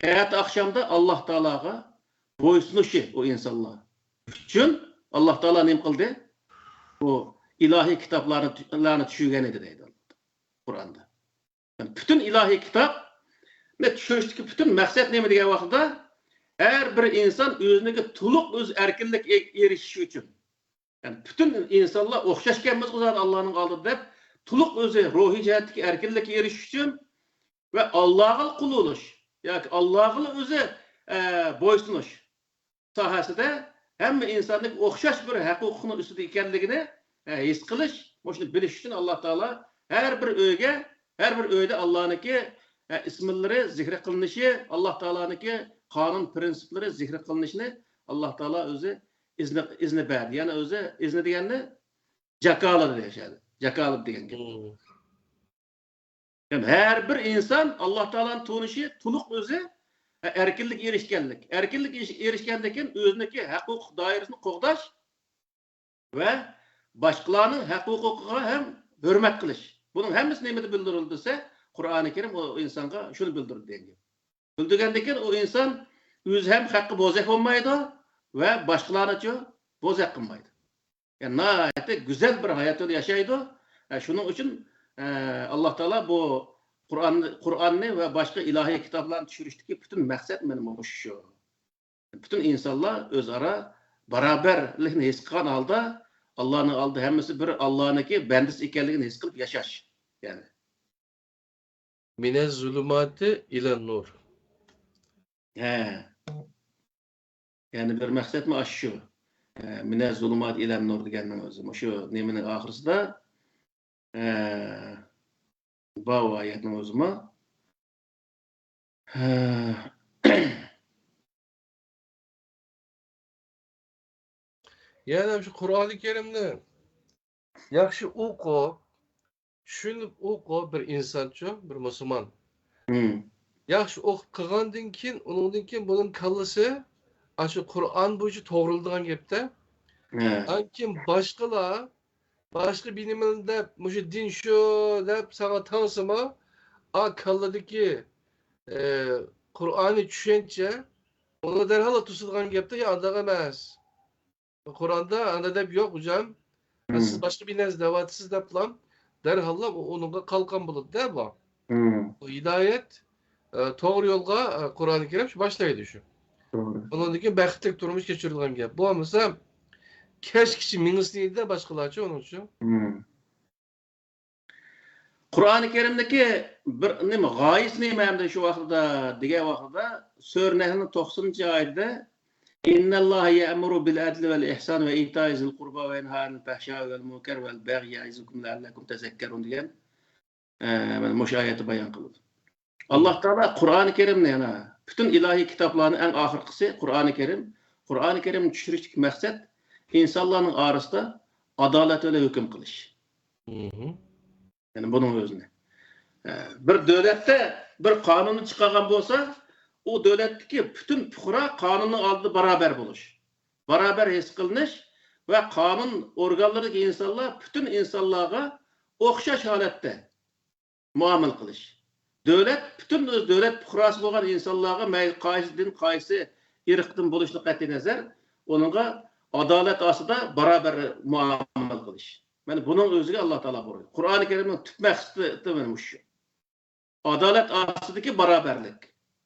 Hayat akşamda Allah Teala'ga boysunuşu o insanlar. Üçün Allah Teala ne kıldı? O ilahi kitaplarını düşürgenidir deydi Kur'an'da. Yani bütün ilahi kitap ne düşürüşteki bütün maksat ne mi diye vaxtda her bir insan özündeki tuluk öz erkinlik erişişi için. Yani bütün insanlar okşaş gelmez Allah'ın aldığında hep tuluk özü ruhi cihetteki erkinlik erişiş için ve Allah'a kul oluş. Yani Allah'a özü boysunuş sahasında hem insanlık okşaş bir hukukunu üstünde ikenligini his kılış, boşuna biliş için Allah Teala her bir öyde Allah'ınki ismilleri zikre kılınışı, Allah Teala'nınki kanun prensipleri zikre kılınışını Allah Teala özü izni verdi. Yani özü izni diyenle cakalı yaşadı. Cakalı diyen gibi. Yani her bir insan Allah Teala'nın tunuşu, tuluk özü erkinlik erişkenlik. Erkinlik erişkenlikin özündeki hukuk dairesini qoğdaş ve başkalarının hukukuğa hem hürmet kılış. Bunun hemmesi nemeti bildirildiyse Kur'an-ı Kerim o insana şunu bildirir diyen. Bildirgendeki o insan öz hem hakkı bozak olmaydı ve başkalarına bozak kılmaydı. Yani nihayette güzel bir hayatı yaşaydı. Şunun için Allah Teala bu Kur'an'ı ve başka ilahi kitaplarını düşürüşteki bütün maksat benim şu. Bütün insanlar özara beraberliğini his kılan halde Allah'ın aldığı hemmesi bir Allah'ınki bendisi ikenliğini his kılıp yaşaş. Yani. Minez zulümati ile nur. He. Yani bir maksat mı aşı? Minez zulümati ile nur diyenler özüm. Şu neminin ahırsı da bu ayetin özümü. Yani şu Kur'an-ı Kerim'de yaxşı oku, şunu oku bir insançı, bir Müslüman. Yaxşı okup kılgandan keyin, onundan keyin bunun kallası aşı Kur'an boyunca toğrulduğun gepte. Ankin başka biliminde muşu din şu dep sana tansıma kalladaki Kur'an'ı düşünce onu derhal tutulgan gepte ya andağı emas. Kur'an'da anda dep yok hocam. Siz başka bir nez devatsız deplam derhal onunla kalkan bulur der bu. O hidayet doğru yolga Kur'an-ı Kerim başlaydı şu. Onundaki bəxtlik durmuş geçirilgan gep. Bu amasa keşkişi mingisliği de başkalarca onun için. Kur'an-ı Kerim'deki bir nime gayis nime hem de şu vaxtda dige vaxtda Sure Nehl'in 90. ayette İnnallâhe ye'muru bil adli vel ihsan ve ita'i zil kurba ve yenhâ'anil fahşâ'i vel münker vel bagyi ya'izukum leallekum tezekkerun diyen muş ayeti bayan kıldı. Allah Teala Kur'an-ı Kerim'le yani bütün ilahi kitapların en ahırkısı Kur'an-ı Kerim. Kur'an-ı Kerim'in düşürüştük maksat insanların arasında adalet ile hüküm kılış. Yani bunun özüne. Bir devlette bir kanunu çıkargan olsa o devletteki bütün fuqara kanunun aldığı beraber buluş. Beraber his kılınış ve kanun organlarındaki insanlar bütün insanlığa okşaş halette muamele kılış. Devlet bütün öz devlet fuqarası olan insanlığa qaysı din, qaysı irqdan buluşluq qat'i nazar onunla adalet asıda beraber muamele kılış. Yani bunun özüge Allah Teala buyuruyor. Kur'an-ı Kerim'in tüp məqsədi benim şu. Adalet asıdaki beraberlik.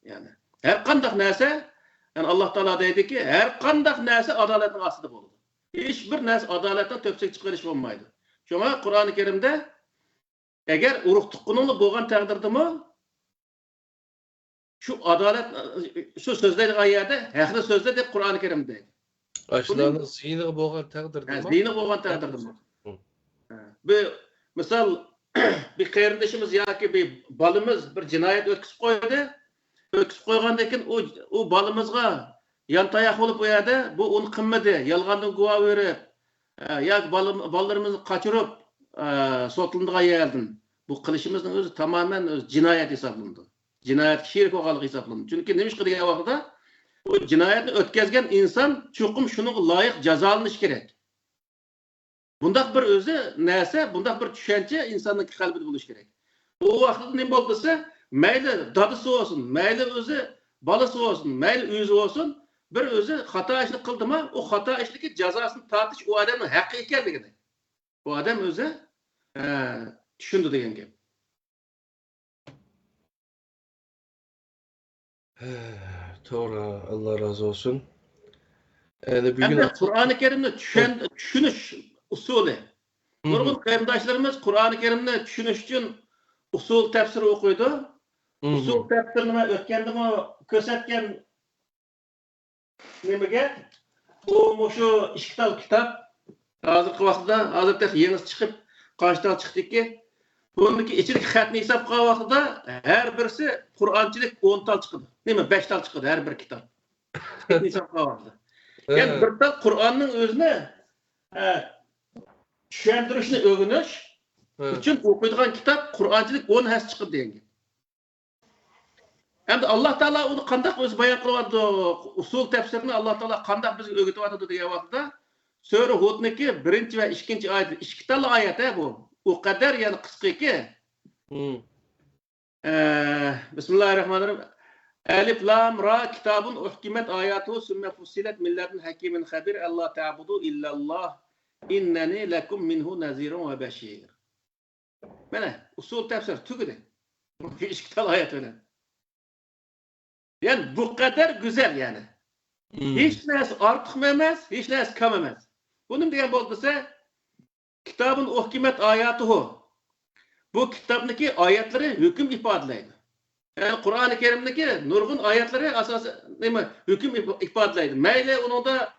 Yani her kandak neyse yani Allah Teala dedi ki her kandak neyse adaletin asıdı bulur. Hiçbir neyse adaletten töpsek çıkarış olmaydı. Şuna Kur'an-ı Kerim'de eğer uruk tuqqunulu boğan təqdirdi mi şu adalet şu sözleri ayette haqlı sözler de Kur'an-ı Kerim'de. Aşılarının zihni boğan təqdirdi mi? Zihni boğan təqdirdi mi? Bir misal bir kardeşimiz ya ki bir balımız bir cinayet ötküsüp koydu. Ötküsüp koygandakin o balımızga yan tayak olup koydu. Bu onu kımmedi. Yalgandan guva verip ya ballarımızı kaçırıp sotlunduğuna geldin. Bu kılışımızın özü tamamen cinayet hesaplandı. Cinayet şirk oğalık hesaplandı. Çünkü neymiş ki diye vaxtda bu cinayetni ötkazgan inson chuqum shunga loyiq jazolanishi kerak. Bundaq bir o'zi narsa, bundaq bir tushuncha insonning qalbida bo'lishi kerak. O vaqtda nima bo'ldisa, mayli dadisi olsun, mayli o'zi balasi olsun, mayli o'zi olsun, bir o'zi xato ishni qildimi, o xato ishligi jazosini tortish o odamning haqqi ekanligini. Bu odam o'zi tushundi degan gap. To'g'ri, Alloh razı olsun. Endi bugun Qur'oni Karimni tushunish usuli. Nurg'un qarindoshlarimiz Qur'oni Karimni tushunish uchun usul tafsir o'qiydi. Usul tafsir nima o'tgandimi ko'rsatgan nimaga? Bu shu ishqital kitob hozirgi vaqtda hozirda yangi chiqib, qarshıdan chiqdiki, buniki ichidagi xatni hisob qilgan vaqtida har birisi Qur'onchilik 10 tal chiqdi. Nima 5 tal chiqdi har bir kitob. Hisob qilgan vaqtida. Yani bir tal Qur'onning o'zini tushuntirishni o'rganish uchun o'qiydigan kitob Qur'onchilik 10 has chiqdi degan. Endi Alloh taolo uni qanday o'zi bayon qilyapti, usul tafsirini Alloh taolo qanday bizga o'rgatyapti degan vaqtda Sura Hudniki 1 va 2 oyat, 2 tal oyat bu. O kadar yani qisqaki. Bismillahirrahmanirrahim. Alif lam ra kitabun uhkimat ayatuhu sümme fussilet milladun hakimin habir Allah ta'budu illallah inneni lekum minhu nazirun ve beşir. Mana usul tafsir tugudi. Bu 2 tal ayet öyle. Yani bu kadar güzel yani. Hiç nesi artık memez, hiç nesi kamemez. Bunun diyen bolduysa kitabın uhkimet ayatuhu. Bu kitaptaki ayetleri hüküm ifadeleydi. Yani Kur'an-ı Kerim'deki nurgun ayetleri asası neymi hüküm ifadeleydi. Meyle onun da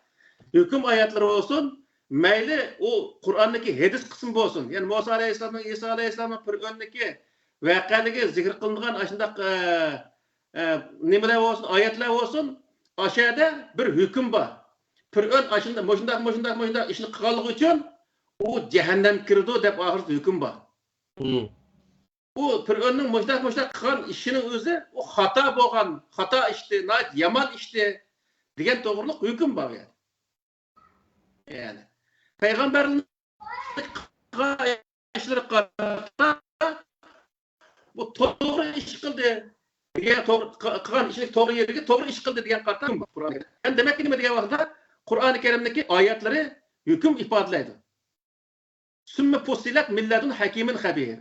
hüküm ayetleri olsun, meyle o Kur'an'daki hadis kısmı olsun. Yani Musa Aleyhisselam'ın, İsa Aleyhisselam'ın bir öndeki vakaligi zikir kılıngan aşındak nimeler olsun, ayetler olsun, aşağıda bir hüküm var. Bir ön aşında moşundak işini kıkallığı için o cehennem kirdi dep ahirde hüküm var. O Fir'önün moşdak kılan işinin özü o hata bolgan, hata işti, yaman işti degan to'g'riliq hüküm var yani. Yani Peygamberlik qilgan ishlari qarata bu to'g'ri ish qildi degan qilgan ishlik to'g'ri yerga to'g'ri ish qildi degan qarata Qur'on. Yani demek ki nima degan vaqtda Qur'oni Karimdagi oyatlari hüküm ifodalaydi. Sümme fussilat milladun hakimin habir.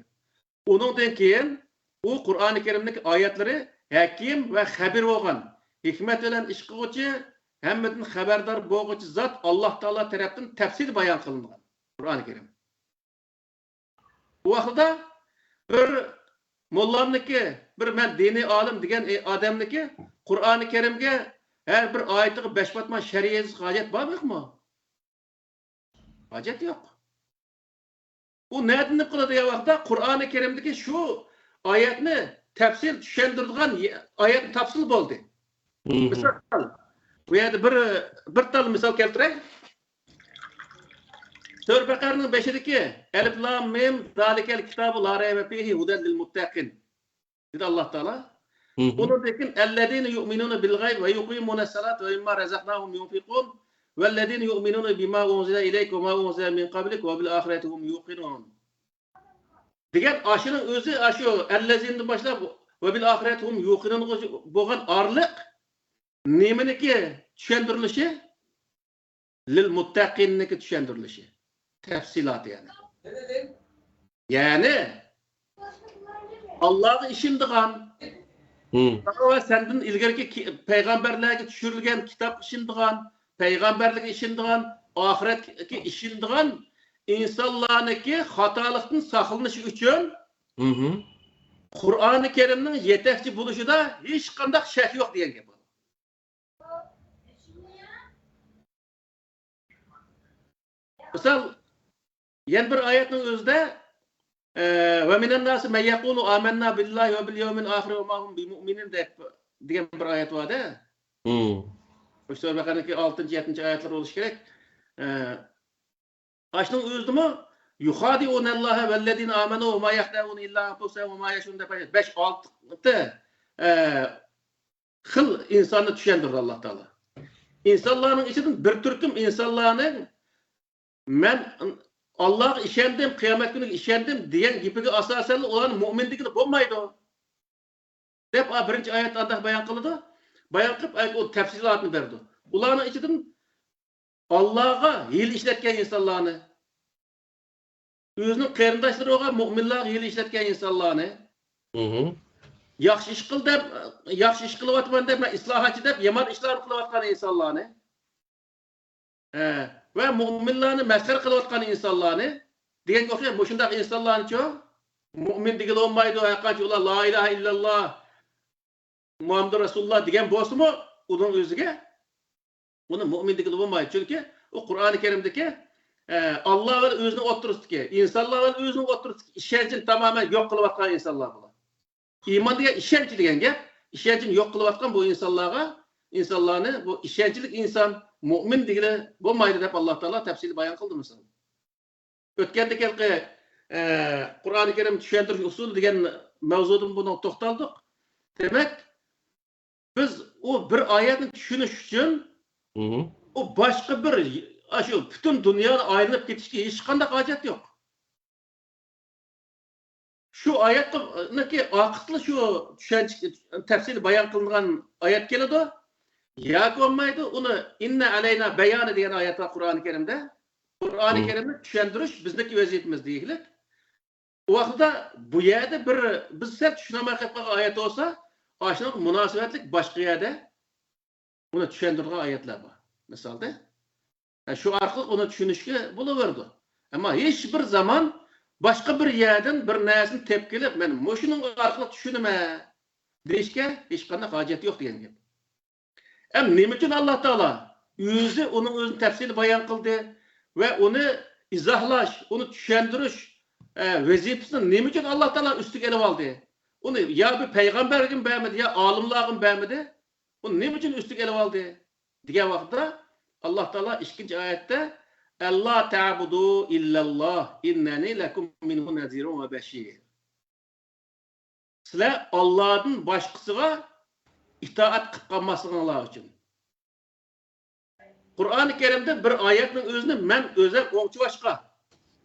Onundan keyin o Qur'oni Karimdagi oyatlari hakim va xabir bo'lgan, hikmat bilan ish qiluvchi, hammadan xabardor bo'luvchi zot Alloh taolo tarafdan tafsil bayon qilingan Qur'oni Karim. Bu vaqtda bir mollamniki, bir men diniy olim degan odamniki Qur'oni Karimga her bir oyatiga 5 batman shariat hojat bormi? Hojat yo'q. O nereden qiladi degan vaqtda Qur'oni Karimdagi shu oyatni tafsil tushuntiradigan oyat tafsil bo'ldi. Misol, bu yerda bir tal misol keltiray. Sura Baqaraning 5'deki Alif lam mim zalikel kitabu la raybe fihi huden lil muttaqin. Dedi Allah Teala. Bunundakin ellezine yu'minuna bil gayb ve yuqimuna salat ve mimma razaqnahum yunfiqun. وَالَّذِينَ يُؤْمِنُونَ بِمَا أُنْزِلَ إِلَيْكَ وَمَا أُنْزِلَ مِنْ قَبْلِكَ وَبِالْآخِرَةِ هُمْ يُوقِنُونَ. Degan aşının özü aşu ellezinde başlap وَبِالْآخِرَةِ هُمْ يُوقِنُونَ bo'lgan arliq nemeniki tushuntirilişi lil muttaqinniki tushuntirilişi. Tafsilat yani. Yani Allah'ı işindigan ve senden ilgeriki peygamberlerge düşürülgen kitap işindigan Peygamberlik işindiğen, ahiretki işindiğen insanlarınki hatalıktan saklanışı için Kur'an-ı Kerim'nin yetekçi buluşu da hiç kandak şek yok diyen gibi. Misal, yani bir ayetin özde ve minen nasi men yekulu amennâ billahi ve bil yevmil ahire ve mahum bi mu'minin diyen bir ayet var da. Sura Bakara'daki 6. 7. ayetler oluş gerek. Aşının üzdümü yuhadi'un Allah'a vellezine amenu ve ma yahda'un illa anfusahum ve ma yeşun de 5-6 xil insonni tushundirdi Alloh taolo. İnsanların içinden bir türküm insanların men Allah'a işendim, kıyamet günü işendim diyen gibi asasen olan müminlikte olmaydı. Dep birinci ayet Allah bayan kıldı. Bayan kılıp ayet o tefsilatını verdi. Ulanın içinden Allah'a hil işletken insanlarını, özünün kıyırdaşları oğa müminler hil işletken insanlarını, yaxşı iş kıl dep, yaxşı iş kılıvatman dep, islahatçı dep, yaman işler kılıvatkan insanlarını, ve müminlerini mesler kılıvatkan insanlarını, diyen ki bu şundak insanların çoğu, mümin digil olmaydı, hakkacı ola, la ilahe illallah, Muhammed Resulullah diyen bosu mu, onun özüge, onun mümin digil olmaydı. Çünkü o Kur'an-ı Kerim'deki Allah ve özünü otururuz ki, insanlar ve özünü otururuz ki, işencini tamamen yok kılıvatkan insanlar bu. İman diye işenci diyen gep, işencini yok kılıvatkan bu insanlarını, bu işencilik insan, mümin digili olmaydı dep Allah Teala tefsili bayan kıldı mesela. Ötkendeki Kur'an-ı Kerim düşendiriş usulü diyen mevzudun bunu toxtaldık. Demek biz o bir ayetin düşünüş için o başka bir şu bütün dünyanın ayrılıp gitişki hiç kandak hacet yok. Şu ayetteki akıtlı şu tefsiri bayan kılınan ayet geldi. Ya olmaydı onu inne aleyna beyanı diyen ayet var Kur'an-ı Kerim'de. Kur'an-ı Kerim'i düşündürüş bizdeki vaziyetimiz değil. O vakitte bu yerde biz sen düşünemek ayet olsa aşırı münasebetlik başka yerde onu düşündürülen ayetler var. Mesela şu arkalık onu düşünüşke buluverdi. Ama hiçbir zaman başka bir yerden bir nesin tepkilip benim şunun arkalık düşünme deyişke hiç kandak hacet yok diyen gibi. Hem ne için Allah Teala onun özünün tefsirini bayan kıldı ve onu izahlaş, onu düşündürüş vazifesini ne için Allah Teala üstü elip aldı. Onu ya bir peygamberin beğenmedi ya alimlerin beğenmedi. Onu ne için üstü elip aldı diye vakitte Allah Teala ikinci ayette Allah ta'budu illallah inneni lekum minhu nezirun ve beşir. Sizler Allah'ın başkasına itaat kılıp kalmasınlar için. Kur'an-ı Kerim'de bir ayetin özünü men özel oңçu başka.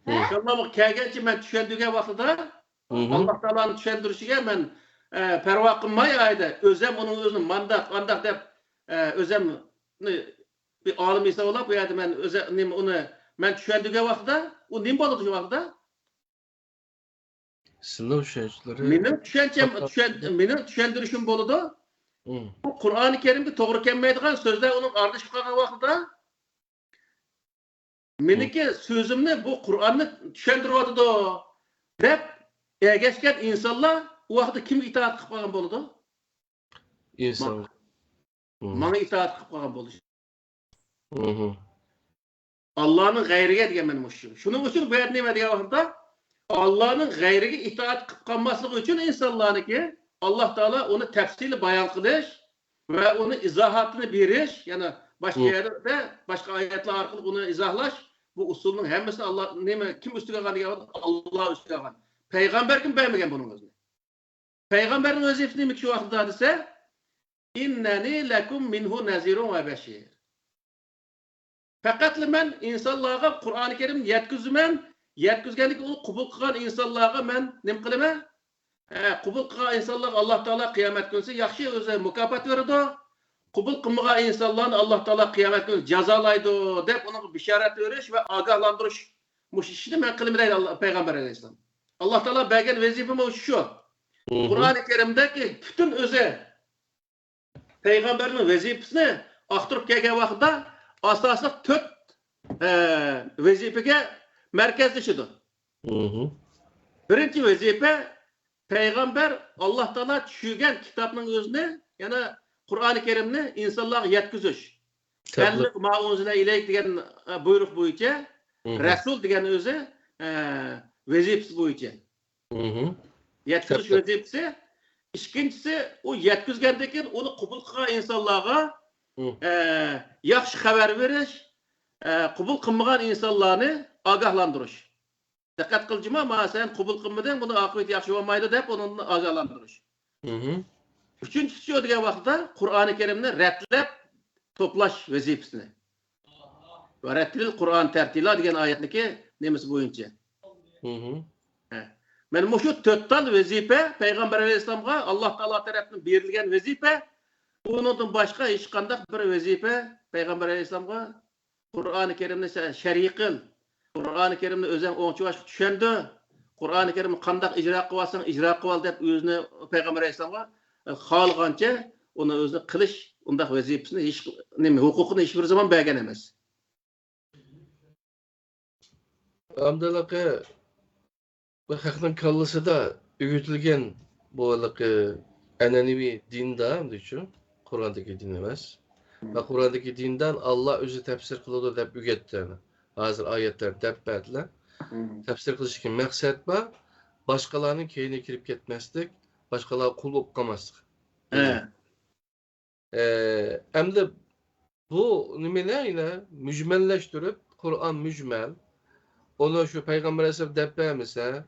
İnşallah bu kelgençi men düşündüğü vakitte Allah Teala'nın düşündürüşüge men perva kılmay ayda özem onun özünü mandak dep özem bir alim ise olap bu yerde men özem onu men düşündüğü vakitte o nim bolup şu vakitte Sınav düşünceleri Benim düşündürüşüm boludu. Bu Kur'an-ı Kerim'de doğru kelmeydiğin sözler onun ardışıp kalgan vakitte meniki sözümni bu Kur'an'ı düşündürüyordu dep geçken insanlar o vakitte kim itaat kılıp kalgan boludu? İnsan. Bana itaat kılıp kalgan boludu. Allah'ın gayrige diyen benim hoşum. Şunun için bu yer nime diye vakitte Allah'ın gayrige itaat kılıp kalması için insanlarını ki Allah Teala onu tefsili bayan kılış ve onu izahatını biriş, yani başka yerde başka ayetler arkalık onu izahlaş. Bu usulün hemmesini Allah kim üstüne kalıyor? Allah üstüne kalıyor. Peygamber kim beğenmegen bunun özünü? Peygamberin vazifesi mi şu vakitte ise inneni lekum minhu nezirun ve beşir. Fakat men insanlara Kur'an-ı Kerim yetkizgenlik onu kubul kılan insanlara men nim kılma? Kubul kılgan insanlar Allah Teala kıyamet günü yaxşı öze mükafat verdi. Kubul kılmagan insanlarni Allah Teala kıyamet günü cazalaydı dep onun bişaret veriş ve agahlandırış. Muş işini men kılmaydı Allah Peygamber Aleyhisselam. Allah Teala bergen vazifem şu. Kur'an-ı Kerim'deki bütün öze Peygamberin vazifesini aktarıp kelgen vakitte asaslı 4 vazifege merkezleşidir. Birinci vazife Peygamber Allah Teala düşürgen kitabının özüne yani Kur'an-ı Kerim'ni insanlara yetkizüş. Bellik ma'unzile ileyk diyen buyruk boyunca Resul diyen özü vazifesi boyunca. Yetkizüş vazifesi. İkincisi o yetkizgendeki onu kubul kılgan insanlara yaxşı haber veriş, kubul kılmagan insanlarını agahlandırış. Dikkat kılcıma ama sen kubul kılmadın bunu akıbeti yaxşı olmaydı deyip onu agahlandırış. Üçüncüsü o degan vaqtda Qur'oni Karimni ratlab to'plash vazifasini. Va rattil Qur'on tartila degan oyatniki nemisi bo'yicha. Mana shu to'rttal vazifa Payg'ambar alayhisolamga Alloh taolo tarafdan berilgan vazifa, undan boshqa hech qanday bir vazifa Payg'ambar alayhisolamga Qur'oni Karimni shar'iy qil, Qur'oni Karimni o'zing o'ngchivash tushundi, Qur'oni Karimni qanday ijro qilasang ijro qil deb o'zini Payg'ambar alayhisolamga xohlagancha uni o'zini qilish undaq vazifasini hech nima huquqini hech bir zaman bergan emas. Amdalaqa bu haqning kallasida öğütülgen bu annenevi dinde diyor. Kur'an'daki din emas. Ve Kur'an'daki dinden Allah özü tefsir kılıdı dep ügettiğini. Hazır ayetler dep berdiler. Tefsir kılış için maksat var. Başkalarının keyine girip ketmezdik. Başkaları kul okkamazdık. Hem de bu nimelerle mücmelleştirip Kur'an mücmel. Onu şu Peygamber Aleyhisselam dep vermese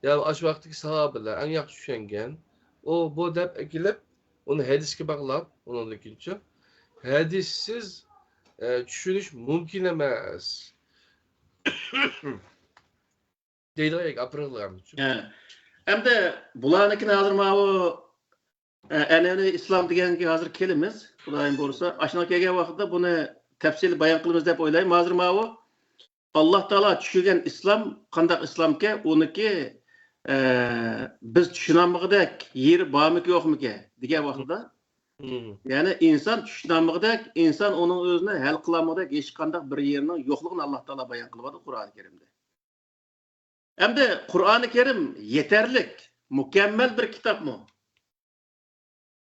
ya aş vaktiki sahabeler en yaxşı düşüngen o bu dep ekilip onu hadisке bağlap onun ikinci hadissiz düşünüş mümkün emas. Deydiler apırırlar. Hem de bularnikini hazır o annenevi İslam degan ki hazır kelimiz. Xudoyim bo'lsa, aşına kelgan vaqtda buni tafsil bayon qilamiz deb o'ylayman. Hazır o Allah Taala tushirgan islom qanday islomga uniki biz tushunamig'idek yeri bormiki yo'qmiki degan vaqtda ya'ni inson tushunamig'idek inson uning o'zini hal qilamig'idek hech qanday bir yerning yo'qligini Alloh Taolo bayon qilyapti Qur'oni Karimda. Hamda Qur'oni Karim yetarlik, mukammal bir kitobmi?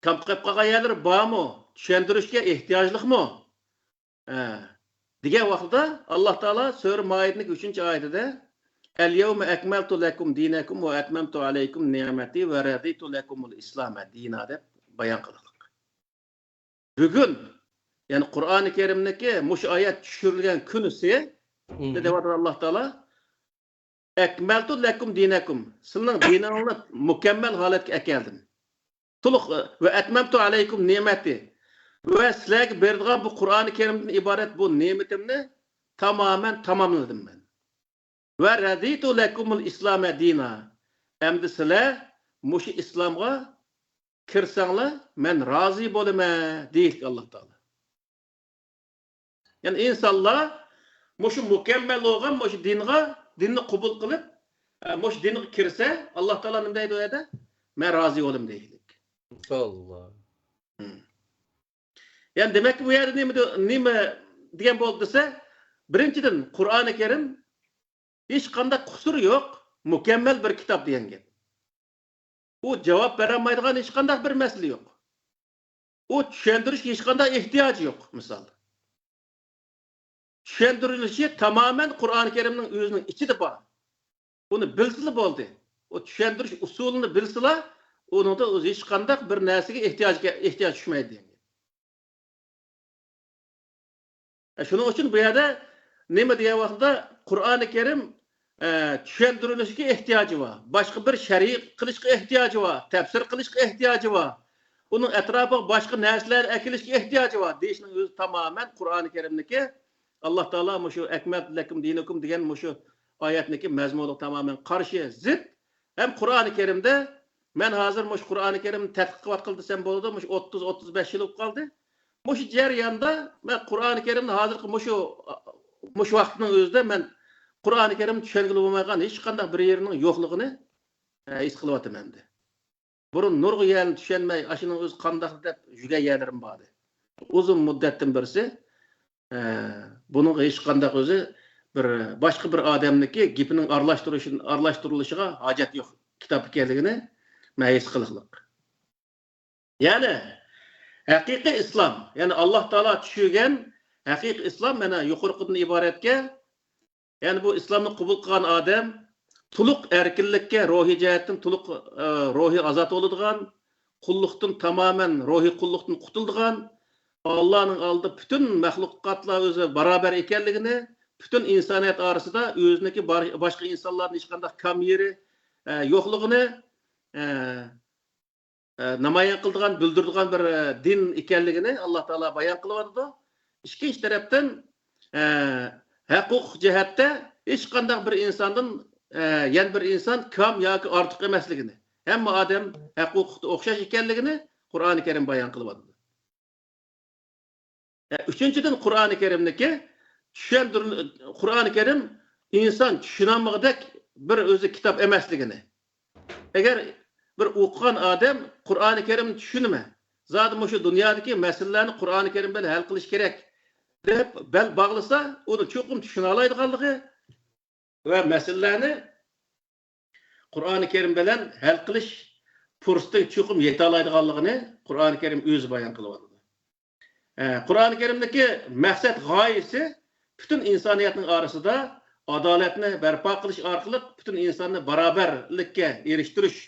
Kamqib qolgan yerlari bormi? Tushuntirishga ehtiyojliqmi? Diğer vaqtda Allah Taala Sure Maidning 3-oyatida "El-yevme ekmeltu lekum dinakum ve etmemtu aleykum ni'meti ve raditu lekumul İslam'e dina" deb bayon qildik. Bugun, ya'ni Qur'oni Karimdagi mush oyat tushirilgan kunisi deyapti Allah Taala "Ekmeltu lekum dinakum" sizning diningni mukammal holatga keldim. To'liq ve etmemtu aleykum ni'meti ve sizlerge berdiğim bu Kur'an-ı Kerim'den ibaret bu nimetimni tamamen tamamladım ben. Ve raditu lekumul İslam'e dina. Emdi sizler muşu İslam'a kirsanlar men razı bolime deyil Allah Teala. Yani insanlar muşu mükemmel olan muşu dinni kubul kılıp muşu dinni kirse Allah Teala ne deydi o yerde? Men razı olim deyil. Allah. Yani demek ki bu yerde nime diyen bu dese birinciden Kur'an-ı Kerim hiç qanday kusuru yok, mükemmel bir kitap diyen gel. O cevap veremaydigan hiç qanday bir mesele yok. O tushundirish hiç qanday ihtiyacı yok misal. Tushundirilishi tamamen Kur'an-ı Kerim'nin özünün içide bor. Bunu bilsili bo'ldi. O tushundirish usulini bilsila, onun da hiç qanday bir narsaga ihtiyoç tushmaydi. Şunun için bu yerde nima degan vaqtda Qur'oni Karim tushuntirilishga ehtiyojı var. Başka bir şer'iy qilishga ehtiyojı var. Tafsir qilishga ehtiyojı var. Onun etrafı başka narsalar ekilishga ehtiyojı var. Deyishning o'zi tamamen Qur'oni Karimniki Allah Taala şu ekmet lekum dinukum degan şu oyatniki mazmuni tamamen qarshi zid. Hem Qur'oni Karimda men hozir Qur'oni Karimni tadqiqot qildi desam bo'ladi. 30-35 yil bo'lib qoldi. Muş jarayonda men Qur'oni Karimni hozirgi mush vaqtning o'zida men Qur'oni Karimni tushungili bo'lmagan hech qanday bir yerining yo'qligini his qilyapman endi. Burun nurg'a yerni tushunmay, ashuning o'zi qanday deb juda yerlarim bor. Uzun muddatdan birisi buning hech qanday o'zi bir boshqa bir odamniki gapining aralashtirishiga hojat yo'q kitob ekanligini men his qiliqliq. Ya'ni haqiqiy islom, yani Allah Taala tushirgan haqiqiy islom mana yuqoriqidan iboratga, yani bu islomni qabul qilgan odam to'liq erkinlikka, ruhiy jihatdan to'liq ruhiy ozod bo'ladigan, qulluqdan tamamen ruhiy qulluqdan qutuladigan, Allah'ning oldida butun maxluqotlar o'zi barobar ekanligini, butun insoniyat orasida o'ziniki boshqa insonlarning hech qanday kam yeri yo'qligini namoyon qildigan, bildirdigan bir din ekanligini Alloh taolo bayon qilyapti. Ikkinchi tarafdan huquq jihatda hech qanday bir insondan yana bir inson kam yoki ortiq emasligini, hamma odam huquqda o'xshash ekanligini Qur'oni Karim bayon qilyapti. Üçüncüden Qur'oni Karimniki Qur'oni Karim inson tushunolmag'idek bir o'zi kitob emasligini. Agar bir o'qigan odam Qur'oni Karimni tushunma, zaten shu dunyodagi masalalarni Qur'oni Karim bilan hal qilish kerak deb bel bog'lasa, uni cho'qim tushuna oladiganligi va masalalarni Qur'oni Karim bilan hal qilish fursatiga cho'qim yeta oladiganligini Qur'oni Karim o'zi bayon qilyapti. Qur'oni Karimdagi maqsad g'oyasi bütün insoniyatning orasida adolatni barpo qilish orqali bütün insonni barobarlikka erishtirish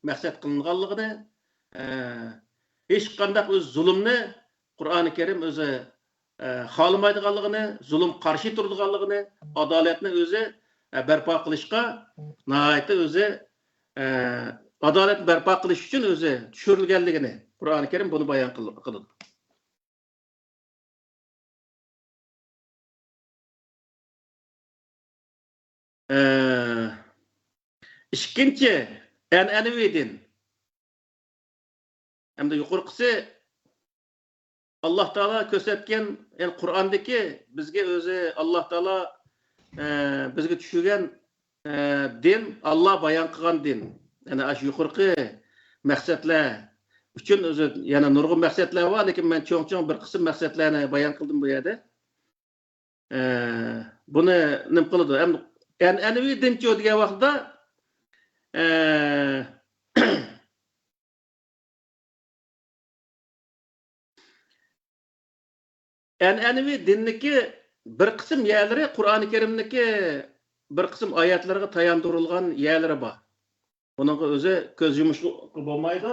maqsad qilinganligini, hech qanday o'z zulmni Qur'oni Karim o'zi xohlamaydiganligini, zulm qarshi turadiganligini, adolatni o'zi barpo qilishga nihoyatda o'zi adolat barpo qilish uchun o'zi tushirilganligini Qur'oni Karim buni bayon qiladi. İkinci an'anaviy din. Hem de yuqorqisi Allah Taala ko'rsatgan, yani Qur'ondagi bizga o'zi Allah Taala bizga tushirgan din, Allah bayon qilgan din. Yani shu yuqorqi maqsadlar uchun o'zi yana nurg'un maqsadlar bor, lekin men cho'ng-cho'ng bir qism maqsadlarni bayon qildim bu yerda. Buni nim qiladi? An'anaviy din degan vaqtda an'anaviy dinniki bir qism yerlari Qur'oni Karimniki bir qism oyatlarga tayandirilgan yerlari bor. Buning o'zi ko'z yumish bo'lmaydi.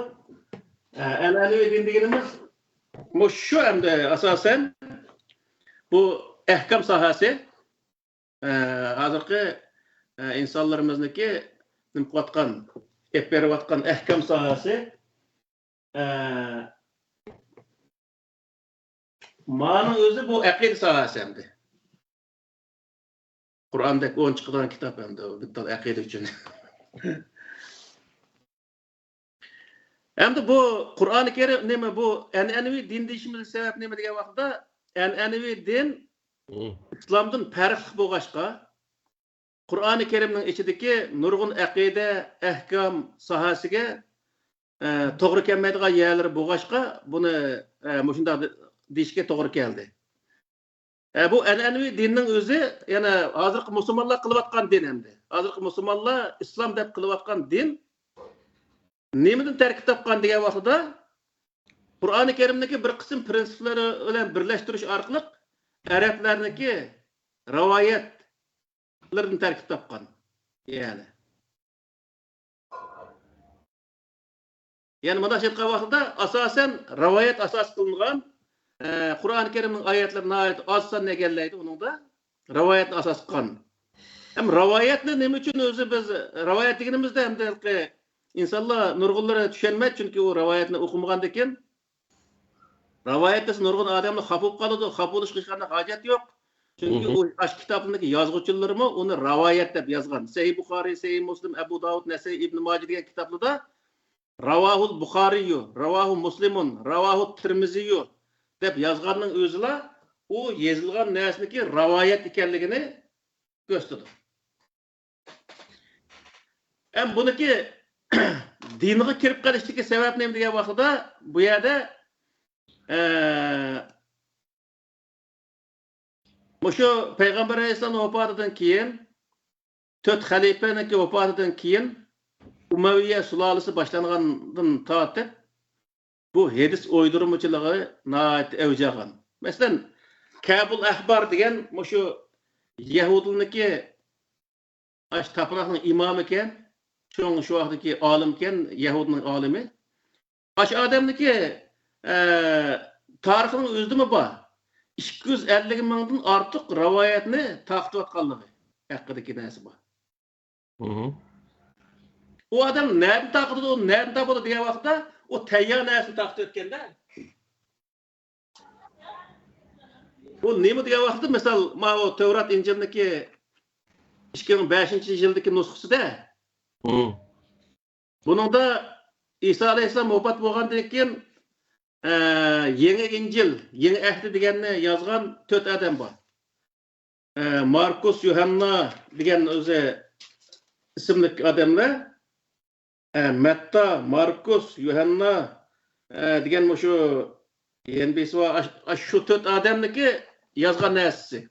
An'anaviy din deganimiz shu hamda asosan bu ahkam sohasi hozirgi insonlarimizniki nim qilayotgan, ep berayotgan ahkam sohasi ma'ni o'zi bu aqida sohasi hamda. Qur'ondagi 10 chiqadigan kitob hamda bitta aqida uchun. Hamda bu Qur'oni Karim nima bu an'anaviy din deyishimiz sabab nima degan vaqtda an'anaviy din İslamdan farqli bo'lg'ashqa Qur'oni Karimning ichidagi nurg'un aqida, ahkam sohasiga to'g'ri kelmaydigan yerlar bo'lg'ashqa buni shunday deyishga to'g'ri keldi. Bu an'anaviy dinning o'zi yana hozirgi musulmonlar qilayotgan din hamda. Hozirgi musulmonlar islom deb qilayotgan din nimadan tarkib topgan degan vaqtda Qur'oni Karimdagi bir qism prinsiplari bilan birlashtirish orqali Araplarniki rivoyatlardan tarkib topgan. Yani mana shu vaqtda asosan rivoyat asos qilingan Qur'oni Karimning oyatlari nihoyat oz sonda egallaydi uningda rivoyatni asos qilgan. Ham rivoyatni nima uchun o'zi biz rivoyat deganimizda hamda insonlar nurg'unlari tushunmaydi, chunki u rivoyatni o'qimagandan keyin rivoyatda nurg'un odamlar xafa bo'lib qoladi, xafa bo'lishga hech qanday hojat yo'q. Chunki u ash kitoblardagi yozuvchilarimi uni rivoyat deb yozgan. Sahih Buxoriy, Sahih Muslim, Abu Davud, Nasai, Ibn Majah degan kitoblarda Ravahul Buxoriy, Ravahu Muslimun, Ravahu Tirmiziy deb yozganning o'zila u yozilgan narsaniki rivoyat ekanligini ko'rsatadi. Ham buniki dinga kirib qolishdagi sabab nima degan vaqtda bu yerda Muşu Peygamber Aleyhisselam vafatından keyin 4 xalifanın vafatından keyin Umayye sulalisi başlanğandan tartib bu hadis uydurmachılığı nəhayət əvcəğan. Məsələn, Kabul Ahbar degan muşu Yahudilniki aş tapınaqның imamı ekan, şu vaqtdagi olim ekan, Yahudning olimi. Aş adamniki tarixining o'zida bor. 250 mingdan ortiq rivoyatni taqdivatganligi haqidagi narsa bor. U odam nereden taqidi, nereden tapadi degan vaqtda o tayyor narsani taqib o'tganda. Bu nima degan vaqtda misol ma o Tevrat Injilniki 2005-yildagi nusxasida buningda İsa alayhissalom vafot bo'lgandan keyin yangi Injil, yangi ahd deganni yozgan 4 odam bor. Markus, Yuhanna degan o'zi ismli odamlar, Matta, Markus, Yuhanna degan shu endi shu 4 odamniki yozgan narsasi.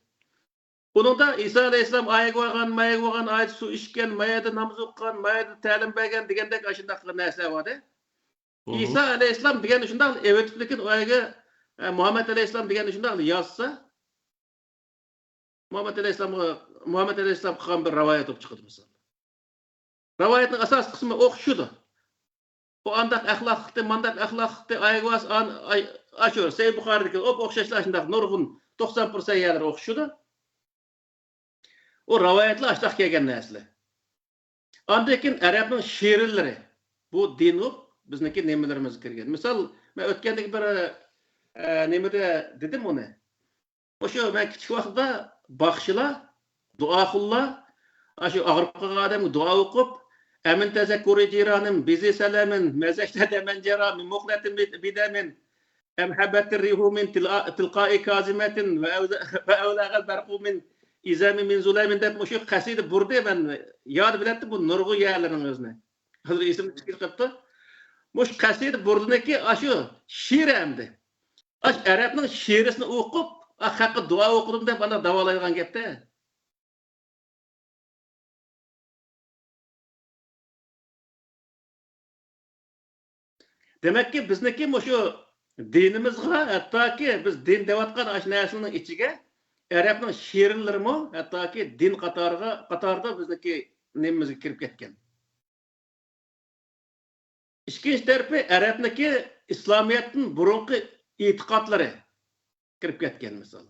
Buningda İsa alayhissalom ayga olgan, mayga olgan, ayt suv ichgan, mayada namoz o'qigan, mayada ta'lim bergan degandek ashundaq narsa bor-da. İsa alayhissalom degan shundaq evetiblekin oyga Muhammad alayhissalom degan shundaq yozsa, Muhammad alayhissalom qilgan bir rivoyat olib chiqdi misol. Rivoyatning asosiy qismi o'qishudir. Bu andaq axloqli, mandaq axloqli ayg'as ashur, Sahih Buxoridagi o'xshashlar shundaq nurg'un 90% yerlar o'qishudir. O rivoyatlar ashtaq kelgan narsalar. Ondan keyin arabning she'rlari bu din o'q bizniki nimalarimiz kirgan. Misol, men o'tgandagi bir nimada dedim uni. O'sha men kichik vaqtda baxshilar, duoxullar, shu og'rib qolgan odamga duo o'qib, amin tazakkuri jiranim, bizi salamin, mazakta manjara, min muqlatin bidamin, amhabatir rihu min tilqa'i kazimatin va awlagal barqu min izami min zulamin deb o'sha qasida burdi men yod bilatdi bu nurg'u yerlarning o'zini. Hozir esimga chiqibdi. Mush qasida burdiniki shu she'r hamdi. Arabning she'risini o'qib, haqqi duo o'qidim deb ana davolaydigan gapda. Demakki bizniki shu dinimizga hattoki biz din deyotgan ash narsaning ichiga Arabning she'rlarimi hattoki din qatorida bizniki nimamizga kirib ketgan. İkinci tarafı Arabniki İslamiyatning burunqi e'tiqodlari kirib ketgan misol.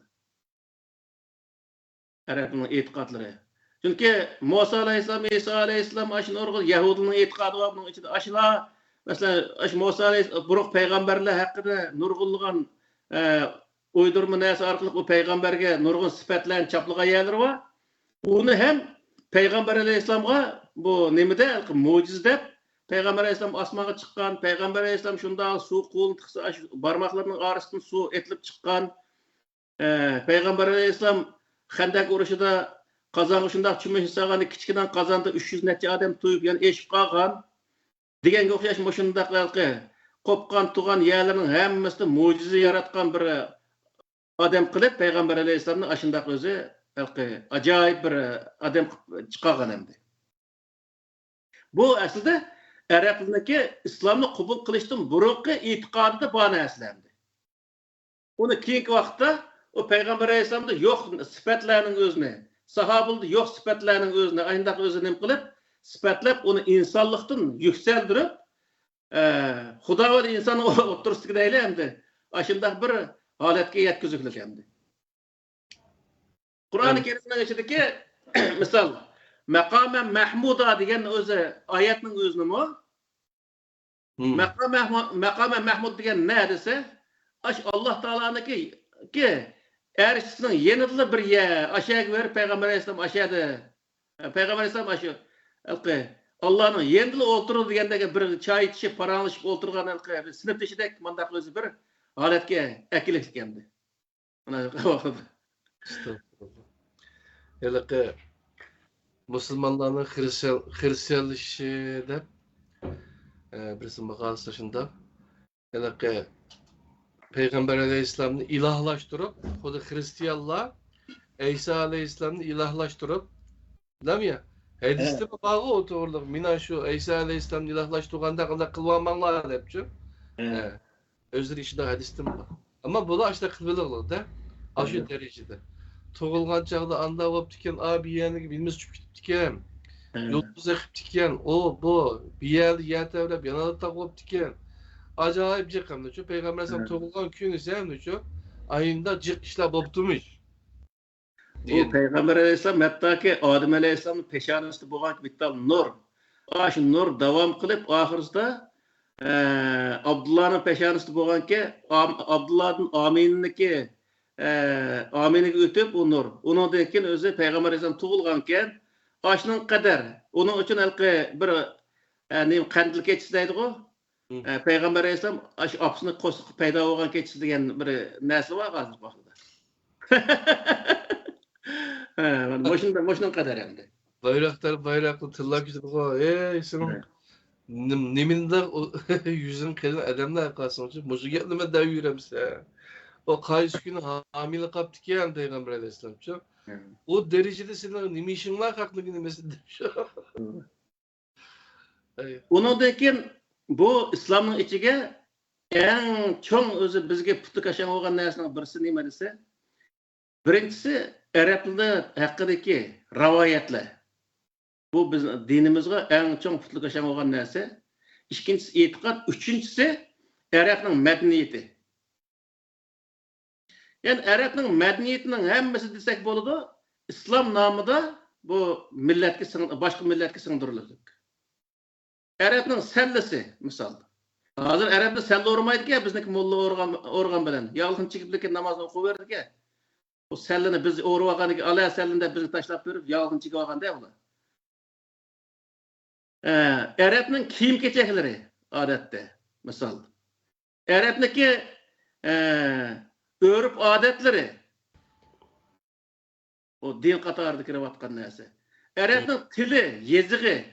Arabning e'tiqodlari. Chunki Musa alayhissalom, İsa alayhissalom ash nurg'un Yahudining e'tiqodi bor buning ichida. Ashlar masalan ash Musa alayhissalom buruq payg'ambarlar haqida nurg'unlagan uydurma narsa orqali o payg'ambarga nurg'un sifatlarni chaplagan yerlar bor. Uni ham payg'ambar alayhissalomga bu nimada mo'jiz deb Peygamber Aleyhisselam asmağa çıkan, Peygamber Aleyhisselam şunda su kolunu tıksa, parmaklarının arasından su etilip çıkan, Peygamber Aleyhisselam Xandaq uruşuda kazanı şunda çümeş sağanı kiçkiden kazandı 300 neçe adam tuyup yani eşip kalkan, degenge okşaş şunda kopkan tuğan yerlerinin hemmesinde mucize yaratkan bir adam kılıp Peygamber Aleyhisselam'ın aşındaki özü acayip bir adam çıkargan hemdi. Bu aslında Araplardaki İslam'ı kabul kılıştım burunqi etiqadı bana eslendi. Onu keyingi vaqtda o Peygamber Aleyhisselam'da yok sıfatlarının özüne, sahabılda yok sıfatlarının özüne, ayındaq özüne kılıp sıfatlap onu insanlıktan yükseldirip Xudo ve insanı oturustik değil endi. Aşındaq bir halatga yetkiziklik endi. Kur'an-ı Kerim'in içindeki misal Maqamen Mahmuda degan o'zi oyatning o'zini mi? Maqamen Mahmud degan ne desa, Allah Taola'niki erishisining yenidli bir yer, aşağı ver Peygamber Aleyhisselam aşağıda. Peygamber Aleyhisselam aşağı. Allah'ın yenidli o'ltirdi degandagi bir çay içip paranlashib o'ltirgan sinf ishidek mandaq o'zi bir holatga akilik endi. Mana vaqtida. Astagfirullah. Müslümanların Hristiyanlışı deb birisi maqalası şunda. Yani Peygamber Aleyhisselam'ı ilahlaştırıp, o da Hristiyanlar İsa Aleyhisselam'ı ilahlaştırıp, değil mi ya? Hadiste bağı otururlar. Mina şu İsa Aleyhisselam'ı ilahlaştırganda qanday qılmanlar depçi. Özür işinde hadiste var. Ama bu da işte kılılır da. Aşı derecede. Toğulgan çağda anda olup diken, abi yani bilmez çıkıp diken, yolumuz ekip diken, o bu bir yer tevlep yanalı takılıp diken, acayip cıkkam da şu Peygamber Aleyhisselam toğulgan köyünü sevim şu ayında cık işler boptumuş. O Peygamber Aleyhisselam hatta ki Adem Aleyhisselam'ın peşanesi boğan bittal nur. Aşı nur devam kılıp ahırızda Abdullah'ın peşanısı boğan ki Abdullah'ın amininiki aminiga ötüp o nur. Onundan keyin özü Peygamber Aleyhisselam tug'ilganken aşının kadar. Onun için alqi bir ne qandil keçisi deydi-ku. Peygamber Aleyhisselam aş apsını qo'shiq paydo bo'lgan keçisi degan bir narsa bor hozir vaqtida. Moşundan kadar endi. Bayraklı tırlak yüzü bu. Senin neminde yüzün kızın adamlar kalsın. Moşu getlime de yürümse. O kayış günü hamile kaptı ki yani Peygamber Aleyhisselam. O derecede senin nemi işin var haklılığını mesela. Onundan bu İslam'ın içige en çok özü bizge putu kaşan olan nersinin birisi nima dese? Birincisi Araplarda hakkındaki rivayetler. Bu bizim dinimizde en çok putu kaşan olan nerse. İkincisi itikat, üçüncüsü Arap'ın medeniyeti. Yani Arap'ın medeniyetinin hemmesi desek boludu. İslam namıda bu milletki başka milletki sığdırılacak. Arap'ın sellesi misal. Hazır Arap'da selle ormaydı ki bizdeki molla organ bilen. Yalgın çıkıp namazını okuverdi ki. O sellini biz orvaganı ki alaya sellinde bizi taşlap verip yalgın çıkıp vagan değil mi? Arap'ın kiyim keçekleri adette misal. Arap'daki örüp adetleri o din katardı kiravatkan neyse. Arap'ın tili, yeziği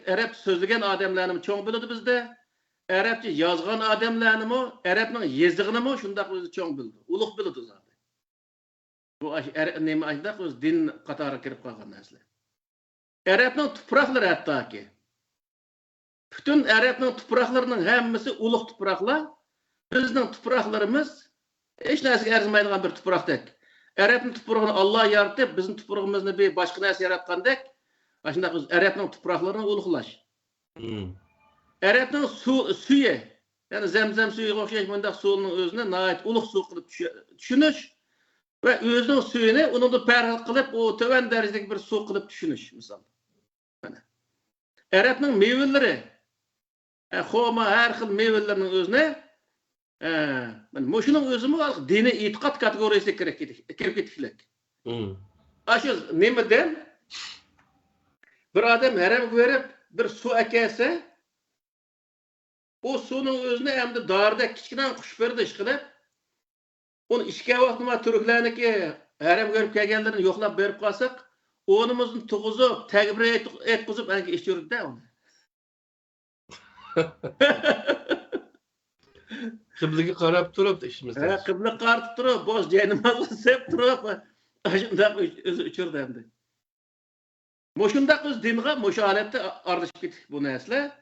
Arap sözlügen adamlarını çoğun bildi bizde. Arapça yazgan adamlarını Arap'ın yeziğini şundak özü çoğun bildi. Uluk bildi zaten. Bu neymi aşdak öz din katarı kirip kalkan nesli. Arap'ın tuprakları hatta ki. Bütün Arap'ın tupraklarının hemmisi uluk tupraklar. Bizning tupraklarımız hiç narsaga arzimaydigan bir tuprakdek. Arap'ın tuprağını Allah yaratıp bizim tuprağımızını bir başka narsa yaratgandek. Aslında biz Arap'ın tupraklarını uluklaş. Arap'ın suyu, yani zemzem suyu okşayış mındak suyunun özüne nait uluk su kılıp düşünüş ve özünün suyunu onu da perhal kılıp o töven derecedeki bir su kılıp düşünüş misal. Arap'ın meyveleri, xoma her xil meyvelerinin özüne moşunun özümü dini itikat kategorisi kirip ketiklik. Aşız nemeden bir adam herem verip bir su ekelse o suyun özüne hem de darda kiçkinen kuş verdi işkilip onu işke vaxtıma Türklerini ki herem görüp kelgenlerini yoklap verip kalsak onumuzun tuğuzup, tekbir etkuzup belki iş yürüdü de onu. Kıbligi qarab turib da işimizde. Kıbla qartib turib, boş ceynimazı sep turib, aşındaq özü uçurdu hem de. Moşundaq öz dinga, moşu aletde ardışıp gittik bu nesle.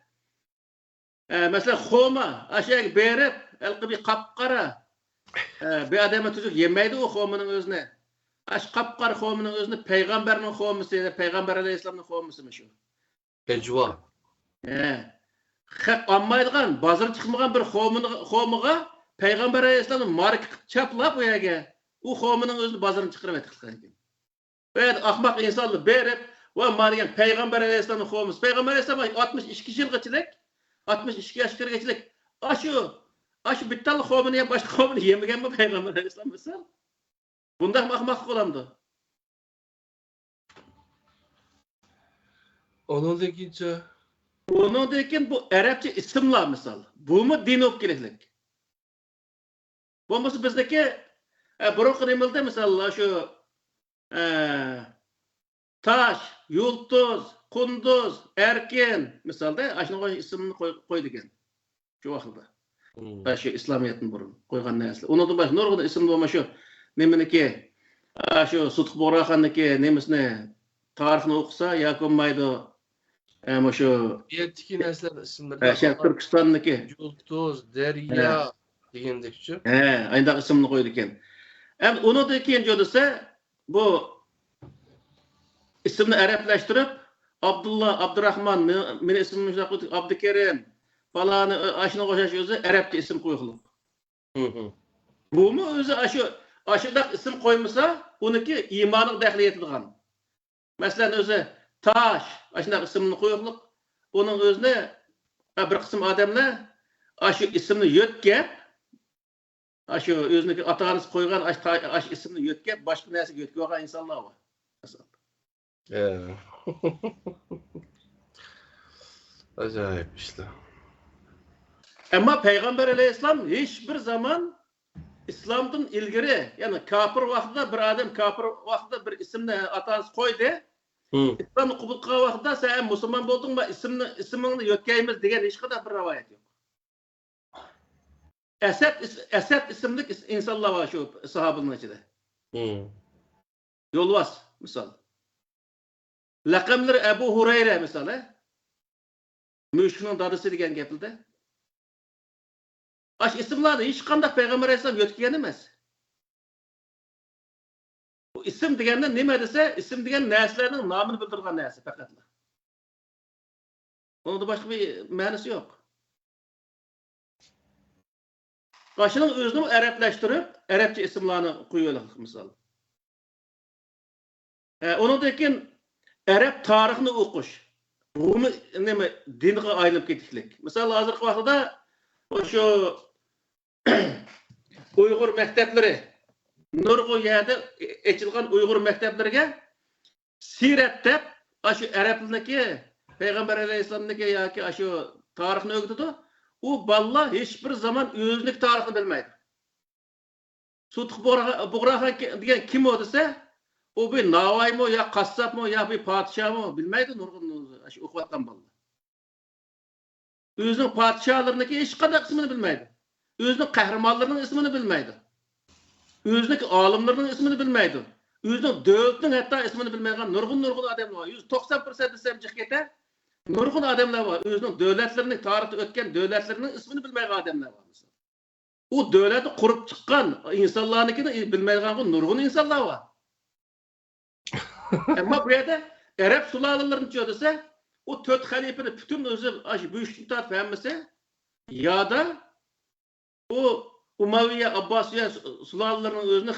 Mesela xoma, aşağı berip, elqi bir kapqara, bir adama tüzük yemeydi o xomanın özüne. Aş kapqara xomanın özüne peygamberin xomisi, Peygamber Aleyhisselam'ın xomisi mi şu? Ecva. Ammaydigan, bazır çıkmagan bir xomuga Peygamber Aleyhisselam'ın mark çaplap o yerge. O xomunun özünü bazarını çıkarıp etkiledik. Ve ahmak insanlı berip ve marigen Peygamber Aleyhisselam'ın xomusu. Peygamber Aleyhisselam 62 yıl geçilik, 62 yaş geçilik. Aşı bittal xomunu ya başka xomunu yemegen mi Peygamber Aleyhisselam misal? Bundan ahmak olamdı. Onun dekince Onun dekin bu Arapça isimler misal. Bu mu din olup gereklik? Bu mu bizdeki buruk remilde misal şu taş, yıldız, kunduz, erken misalda aşına isimini koydu gen. Şu vakıda. Şu İslamiyet'in burun koygan nesli. Onu da baş nurgun isimli olma şu neminiki şu Sutku Borakan'daki nemisine tarihini okusa yakunmaydı. Ama şu Yetki nesler isimleri. Türkistan'daki Yıldız, Derya degendekçi. Aynı isimini koydu iken. Onu da ikinci olursa bu isimini Araplaştırıp Abdullah, Abdurrahman, benim ismim Abdükerim falanı aşına koşaş özü Arapça isim koyuluk. Bu mu özü aşıdak isim koymasa onunki imanlık dahil etilgan. Mesela özü taş, aşına isimini koyuluk. Onun özüne bir kısım adamlar aşı isimni yötkep, aşı özüneki ata-anası koygan aş isimni yötkep, başka narsaga yötkep olgan insanlar var. Acayip işte. Ama Peygamber Aleyhisselam hiçbir zaman İslam'dan ilgiri, yani kafir vaxtida bir adam kafir vaxtida bir isimni ata-anası koydu. İslam'ı kubul kılgan vaxtida sen Müslüman boldun mu ismini yötkeyimiz degan hiç kadar bir rivayet yok. Esed isimlik insanlar var şu sahabenin içinde. Yolvas misal. Lakamları Ebu Hureyre misal. Müşrik'in dadısı degan gapildi. Aş isimlarni hiç kandak Peygamber Aleyhisselam yötkiyen emas. Bu isim degende nima dese, isim degen narsalarning nomini bildirgan narsa faqatla. Onda başka bir ma'nosi yok. Başının özünü Araplaştırıp, Arapça isimlerini koyuyorlar misal. Onundakin Arap tarixini okuş. Bunu nima dinga aylanıp ketishlik. Misal hozirgi vaqtda şu Uyghur maktablari nurg'un yerda echilgan Uyghur maktablariga sirat deb shu arab tilidagi Peygamber Aleyhisselam'daki yoki shu tarixni o'rgatadi. U balla hiçbir zaman o'zining tarixini bilmaydi. Sutq Bug'raxon degan kim o desa, o bir Navoiymi yo qassobmi yo bir podshohmi bilmaydi nurg'un shu o'qiyotgan balla. O'zining podshohlariniki hech qanday ismini bilmaydi. O'zining qahramonlarining ismini bilmaydi. O'zining olimlarining ismini bilmaydi. O'zining davlatining hatto ismini bilmaydigan nurg'un odamlar var. 190% desam chiqib ketar. Nurg'un odamlar var. O'zining davlatlarining tarixda o'tgan davlatlarining ismini bilmaydigan odamlar var. U davlatni qurib chiqqan insonlarnikini bilmaydigan nurg'un insonlar var. Ama bu yerda Arab sulolalarini desa, o 4 halifani bütün o'zi bu ishni tortib hammasi yoda o Umayya Abbasiya sulolalarini o'zini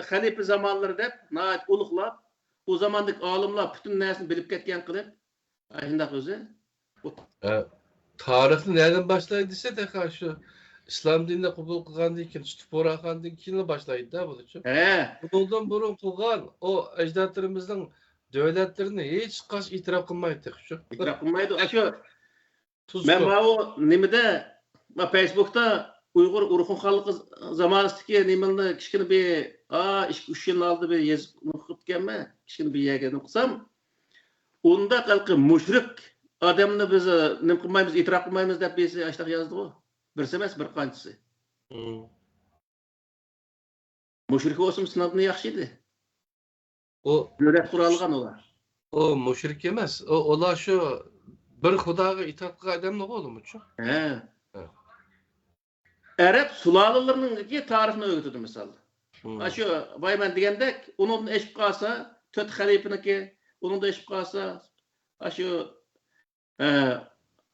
xalifa zamonlari deb nayt ulug'lab, o zamandagi olimlar bütün narsani bilib ketgan qilib, shundoq o'zi. Tarixni nereden başlaydıysa da karşı İslam dinine kabul kılgandan keyin Tutup Bug'raxondan keyin başlaydı da bu için. Bundan burun kılgan o ecdatlarımızın devletlerini hiç kaç itiraf kılmaydı şu. İtiraf kılmaydı. Ben bu nimede Facebook'ta Uyghur Urxun xalqı zamanıdaki nimelde kişinin bir 2-3 yıl aldı bir yazıp okutkenme kişinin bir yerden okusam onda kalkı müşrik adamını biz nim kılmayız itiraf kılmayız dep bizi aşağı yazdı o. Birisi emas bir qanchisi. Müşrik olsun sınavını yaxshıydı. O devlet kuralgan olar. O müşrik emas. Olar şu bir Xudoga itoat qilgan odamlar bo'limi chu? Arab sulolalarının tarixini öğütüdü misal. Şu Bayman degandek onun eşip qalsa 4 xalifaniki, onun da eşip qalsa şu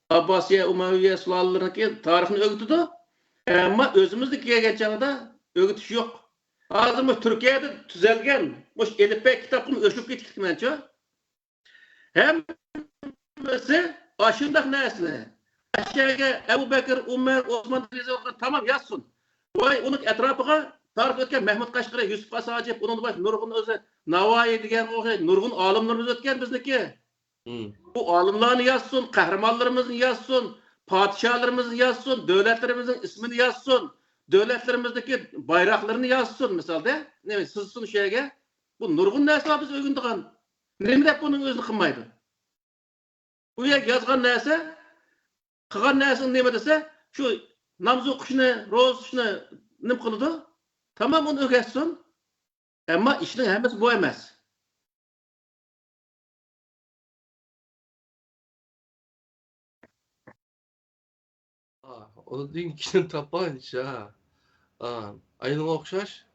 Abbasiya, Umayya sulolalarının tarixini öğütüdü. Ama özümüzdeki kelgan chog'da öğütüş yok. Hozir Türkiye'de tüzelgen bu elifbe kitapını o'chib ketibdi mencha. Hemmasi aşındak nesli. Aşağıya Ebu Bekir, Umar, Osman tamam yazsın. Vay onun etrafına tarif etken Mehmet Kaşgari, Yusuf Kasacip, onun baş Nurg'un o'zi Navoiy degan nurg'un olimlarimiz o'tgan bizniki. Bu olimlarni yazsın, qahramonlarimizni yazsın, podshohlarimizni yazsın, davlatlarimizning ismini yazsın, davlatlarimizdagi bayroqlarini yazsın misalda. Ne sizsin şu yerga. Bu nurg'un narsa biz o'rgandigan. Nima deb buning o'zini qilmaydi? Bu yerga yozgan narsa qilgan narsani nima desa, shu namoz o'qishni, ro'za tutishni nima qiladi? Tamam uni o'rgatsin. Ammo ishning hammasi bu emas. Onu deyin kişinin tapanca. Aynı okşaş.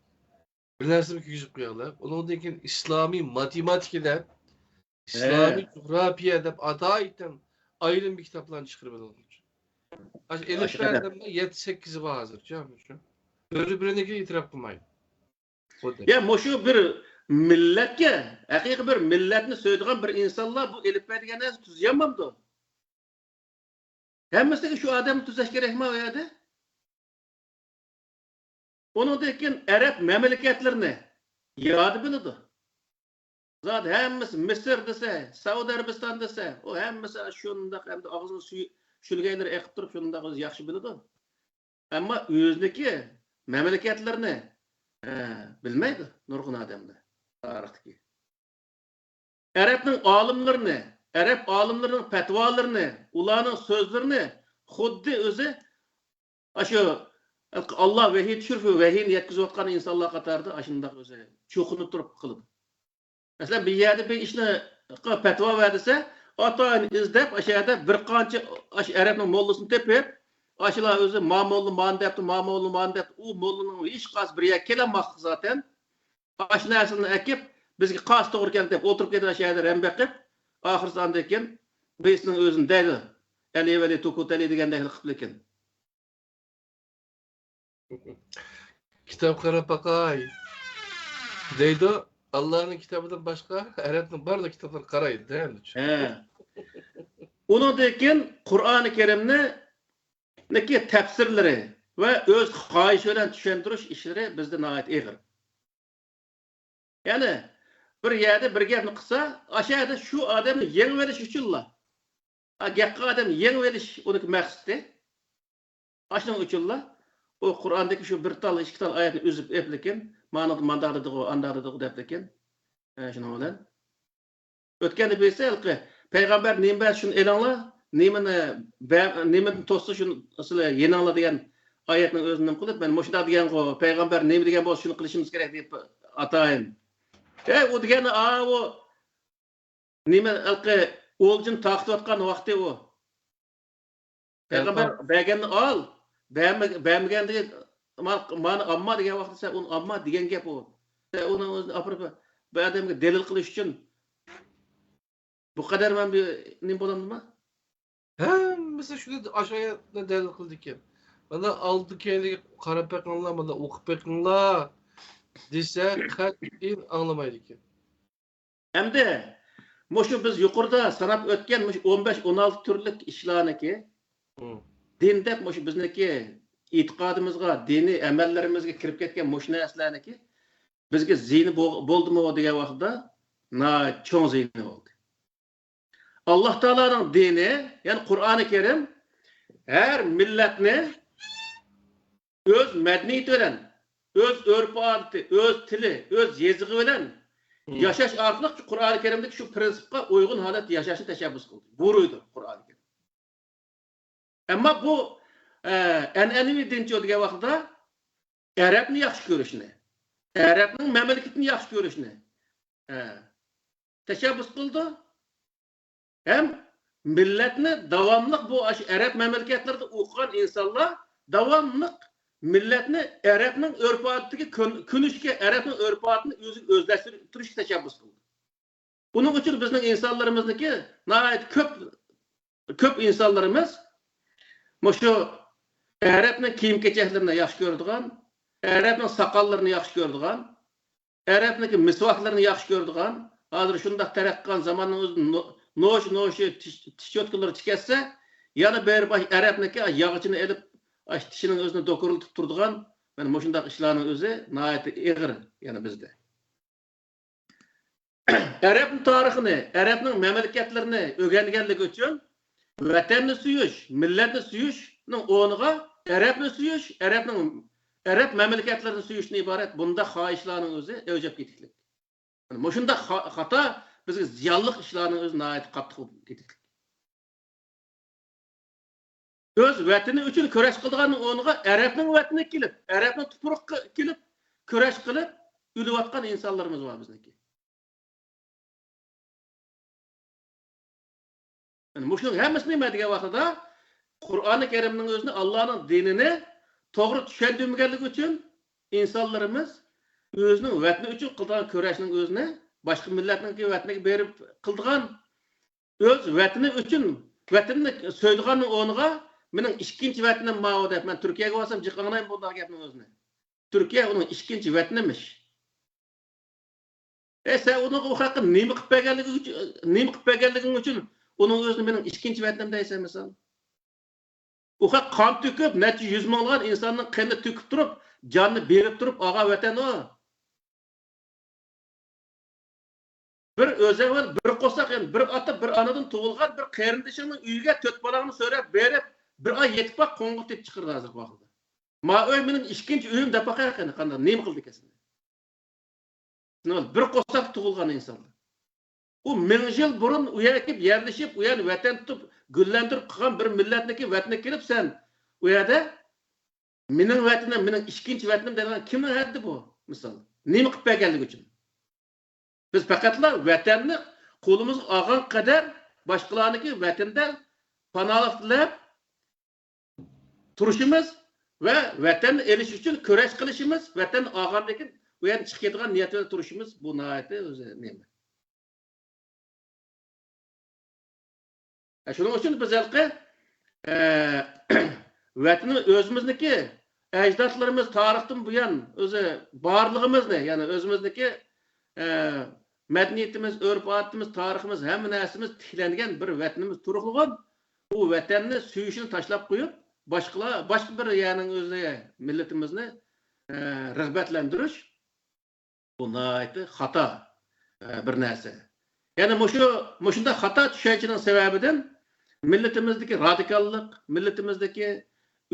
Bir nersimi küçük koyarlar. Onun deyin İslami matematik edip, İslami coğrafya edip, adayetten ayrı bir kitaplarını çıkarmalı onun için. Elif verdim de 7-8'i var hazır. Birbirine itiraf kılmayın. Ya şu bir milletke, hakiki bir milletini söylediğin bir insanlar bu elif verdiğin nasıl tuzayamamdı? Hemmesiga şu adamni tuzash kerakmi o yerda? Onundan keyin Arab mamlakatlarini yodi biladi. Zat hemmesi Mısır dese, Saudiya Arabiston dese, o hemmesi şundaq endi og'zini suyu shulgaylar eqib turib shundaq o'zi yaxshi biladi. Ammo o'zniki mamlakatlarini bilmaydi nurg'un odamlar tarixdagi. Arabning olimlarini, Arab olimlarining fatvolarini, ularning so'zlarini xuddi o'zi shu Allah vahiy tushirib, vahiyni yetkazayotgan insonlar qatorida shundaq o'zi cho'qinib turib qiladi. Mesela bir yerde bir işine petva verdiyse, atayını izlep aşağıda bir qancha Arap'ın mollusunu tepip, aşılar özü mamollu mandepti, mamollu mandepti, o mollunun hiç qas bir yer kelemezdi zaten. Aşı nersini ekip, bizge qas doğru geldi dep, oturup gedin aşağıda rembekip, ahırsanda eken, birisinin özünü deydi. Eli tukut eli degen deydi qıplı eken. Kitap qarab bakay. Deydi, Allah'ın kitabından başka Arap'ın barda kitaplar qaraydı değil mi? Onun dekin Kur'an-ı Kerim'ni neki tefsirleri ve öz xahiş bilen düşündürüş işleri bizde nayet eğir. Yani bir yerde bir gapni qilsa, aşağıda şu adamı yeng veriş üçünla. Gapqa adam yeng veriş onunki maqsadi. Aşının üçünla o Kur'an'daki şu bir tal, iki tal ayetini üzüp eplikin, mandağıdığı, andağıdığı deplekin. Şunu olan. Ötkende bilse, Peygamber neyim şunu elanla, neyimin tostu şunu asıl yenanla diyen ayetinin özünden kılıp, ben moşuna diyen o, Peygamber neyim diyen bu şunu kılışımız gerek deyip atayım. O diyen o neyim olcun taktı atkan vakti o. Peygamber beğenini al, beğenmeyen diye bana amma diyen vakti sen onu amma diyen gap o. Onu özünü apırıp bu adamı delil kılış için bu kadar ben bir neyim bulamdım mı? Mesela şurada aşağıya ne delil kıldık ya. Bana aldı kendini kara pek anlamadı, okup pek anla dese kat'in anlamaydı ki. Hem de şu biz yukarıda sanap ötken 15-16 türlük işlerini ki dinde şu bizdeki itikadımızga, dini emellerimizge kirip ketken şu neslerini ki bizge zihni boldu mu o diye vakıda çoğun zihni oldu. Allah Teala'nın dini, yani Kur'an-ı Kerim her milletini öz medeniyeti bilen, öz örf adeti, öz tili, öz yazığı bilen yaşaş arqılıq Kur'an-ı Kerim'deki şu prinsipka uygun halet yaşaşı teşebbüs kıldı. Buruydu Kur'an-ı Kerim. Ama bu en'enevi dinci olduğu vakıda Arap'ını yaxşı görüşüne, Arap'ın memleketini yaxşı görüşüne teşebbüs kıldı. Hem milletini davamlıq bu Arap memleketlerde okuyan insanlar davamlıq milletini Arap'ın örf adetindeki künüşke Arap'ın örf adetini özleştiriş teşebbüs kıldı. Bunun için bizim insanlarımızdaki nayet köp insanlarımız şu Arap'ın kiyim keçeklerini yaxşı gördüğün, Arap'ın sakallarını yaxşı gördüğün, Arap'ın misvaklarını yaxşı gördüğün, hazır şundak terakkan zamanın özünün noşu tişörtleri tiketse, yani bir baş Arap'naki yağıcını elip tişinin özüne dokurulup turduğun, ben şundak işlerin özü nayet eğir yani bizde. Arap'ın tarihini, Arap'ın memleketlerini öğrengenlik için vatanını suyuş, milletini suyuş'un onuğa Arap'ını suyuş, Arap memleketlerini suyuş'un ibaret. Bunda xahişlerin özü öcep getiklik. Yani şunda hata bizge ziyallık işlerin özü nayet qattiq getiklik. Öz vatani üçün köreş kıldığının onuğa Arap'ın vatani kilip, Arap'ın tupuruq kilip, köreş kılıp, ülüvatkan insanlarımız var bizdeki. Yani şunun hemesini mediğe vakıda Kur'an-ı Kerim'nin özünü Allah'ın dinini doğru düşündüğümüzlük için insanlarımız özünün vatani üçün kıldığın köreşinin özüne başka milletinin vatani berip kıldığın öz vatani üçün vatanini söylediğinin onuğa benim ikinci vatanim mağu deyip ben Türkiye'ye varsam çıkanayım bu da gapının özüne. Türkiye onun ikinci vatanimiş. Sen onun o hakkı neymi kıp begelliğin için onun özünü benim ikinci vatanim deysen mesela. O kan tüküp, neçe 100 minglagan insanın kanını tüküp durup, canını berip durup, ağa vatan o. Bir öze var, bir qo'saq, yani bir ata, bir anadan tug'ilgan bir qarindishingning uyiga 4 balani so'rab berib, bir oy yetib baq qo'ng'iq deb chiqirdi hozir vaqtida. Ma uy mening ikkinchi uyim deb baqa ekan, qanday nima qildi ekan? Bir qo'saq tug'ilgan inson. U 1000 yil burun u yerga kelib yerlashib, u yerni vatan tutib, gullantirib qilgan bir millatniki vatanga kelib sen u yerda mening vatanim, mening ikkinchi vatanim degan kimning haddi bu? Misol, nima qilib berganligi uchun? Biz faqatla vatanni qo'limizga olgan qadar boshqalarniki vatanda panoh tilab turishimiz va vatanni elish uchun kurash qilishimiz, vatan olgandan keyin u yerdan chiqib ketgan niyat bilan turishimiz bu nihoyatda o'zi nima? Shuning uchun biz halqa vatanni o'zimizniki ajdodlarimiz tarixdan buyon o'zi borlig'imizni, ya'ni o'zimizniki madaniyatimiz, urf-odatimiz, tariximiz, hamma narsamiz tiklangan bir vatanimiz turg'ilgan. Bu vatanni suyishini tashlab qo'yib, boshqa bir ya'ni o'zi millatimizni rag'batlantirish bu nihoyatda xato bir narsa. Ya'ni shunda xato tushunchaning sababidan millatimizdagi radikallik, millatimizdagi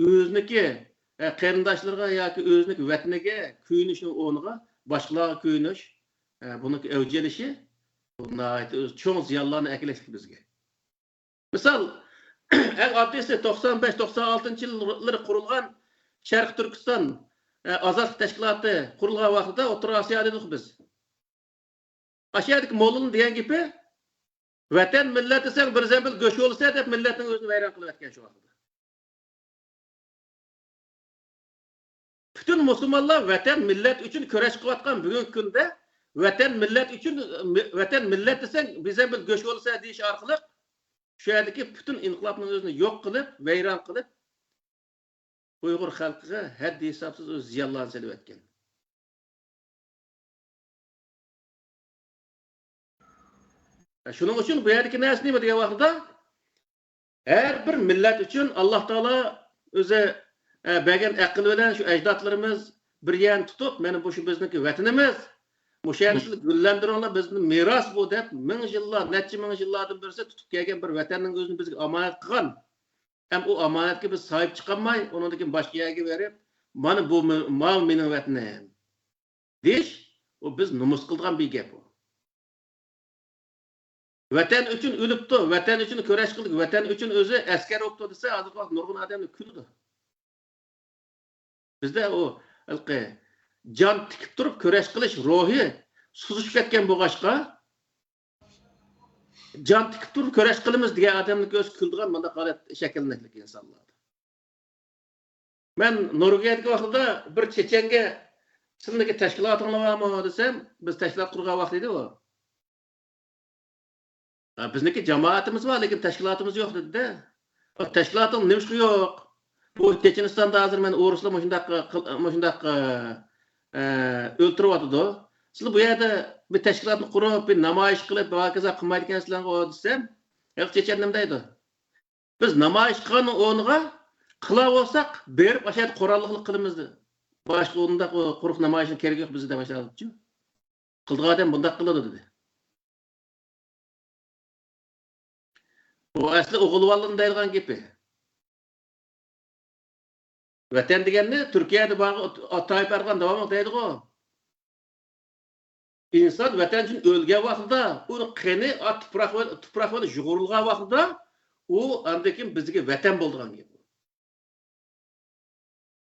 o'zniki qarindoshlarga yoki o'zniki vataniga kuyinishning o'rniga boshqalarga kuyinish, buni avjelishi nihoyat o'z cho'ng ziyonlarni akilashlik bizga. Misol, eng oddiysi 95-96 yillarda qurilgan Sharq Turkiston ozodlik tashkiloti qurilgan vaqtida O'rta Osiyoda edik biz. Aşağıdaki Moğol'un diyen gibi vatan millet desem bir zembel göçü olsa hep milletin özünü veyran kılıp etken şu vakıda. Bütün Müslümanlar vatan millet için köreş kıvatkan bugün günde vatan millet desen bir zembel göçü olsa deyiş arkalık şu yerdeki bütün inkılapın özünü yok kılıp, veyran kılıp Uygur halkıga haddi hesapsız öz ziyallarını selip etken. Şunun için bu yerdeki neresi neymi diye vakıda her bir millet için Allah Teala öze bergen akıl veren şu ecdatlarımız bir yen tutup benim bu şu bizdeki vatanımız bu şehirli güllendirenler bizim miras bu deyip 1000 yıllar, neçe 1000 yıllardan birisi tutup gelgen bir vatanın özünü bizge amanet kılan. Hem o amanetke biz sahip çıkamayız, onundaki başka yerge verip bana bu mal benim vatanım. Deyiş, o biz numus kıldıgan bir gep o. Vatan üçün ölüptü, vatan üçün köreş kıldık, vatan üçün özü asker oldu dese azıcık vakit nurgun adamı küldü. Bizde o can tikip durup köreş kılış ruhi susuşup ketken bu kaşka can tikip durup köreş kılımız diye adamlık öz küldüğün bana galet şekilleneklik insanlardı. Ben Norveç'teki vaxtda bir Çeçenge sındaki teşkilatını var mı desem biz teşkilat kurgan vaxtıydı o. Bizdeki cemaatimiz var, lekin teşkilatımız yok dedi de. O teşkilatın neymiş yok. Bu Çeçenistan'da hazır ben Uğrus'la moşundak öldürüp atıdı. Siz bu yerde bir teşkilatını kurup, bir namayiş kılıp, bir vakıza kılmaydıken sizden o desem, yok Çeçenimdeydi. Biz namayiş kılanın onuğa kılav olsak, berip aşağıda korallıklık kılımızdı. Başka onunda kuruk namayişin kerek yok bizi de başladık. Kıldığı adam bundak kıladı dedi. O aslı oğulvalının deyilgan gibi. Vatan degenni Türkiye'de Tayyip Erdoğan devam deydi o. İnsan vatan için ölge vaxtida, onun qani tuproq bilan jug'urilgan vaxtida, o andakin bizga vatan bo'lgan gibi.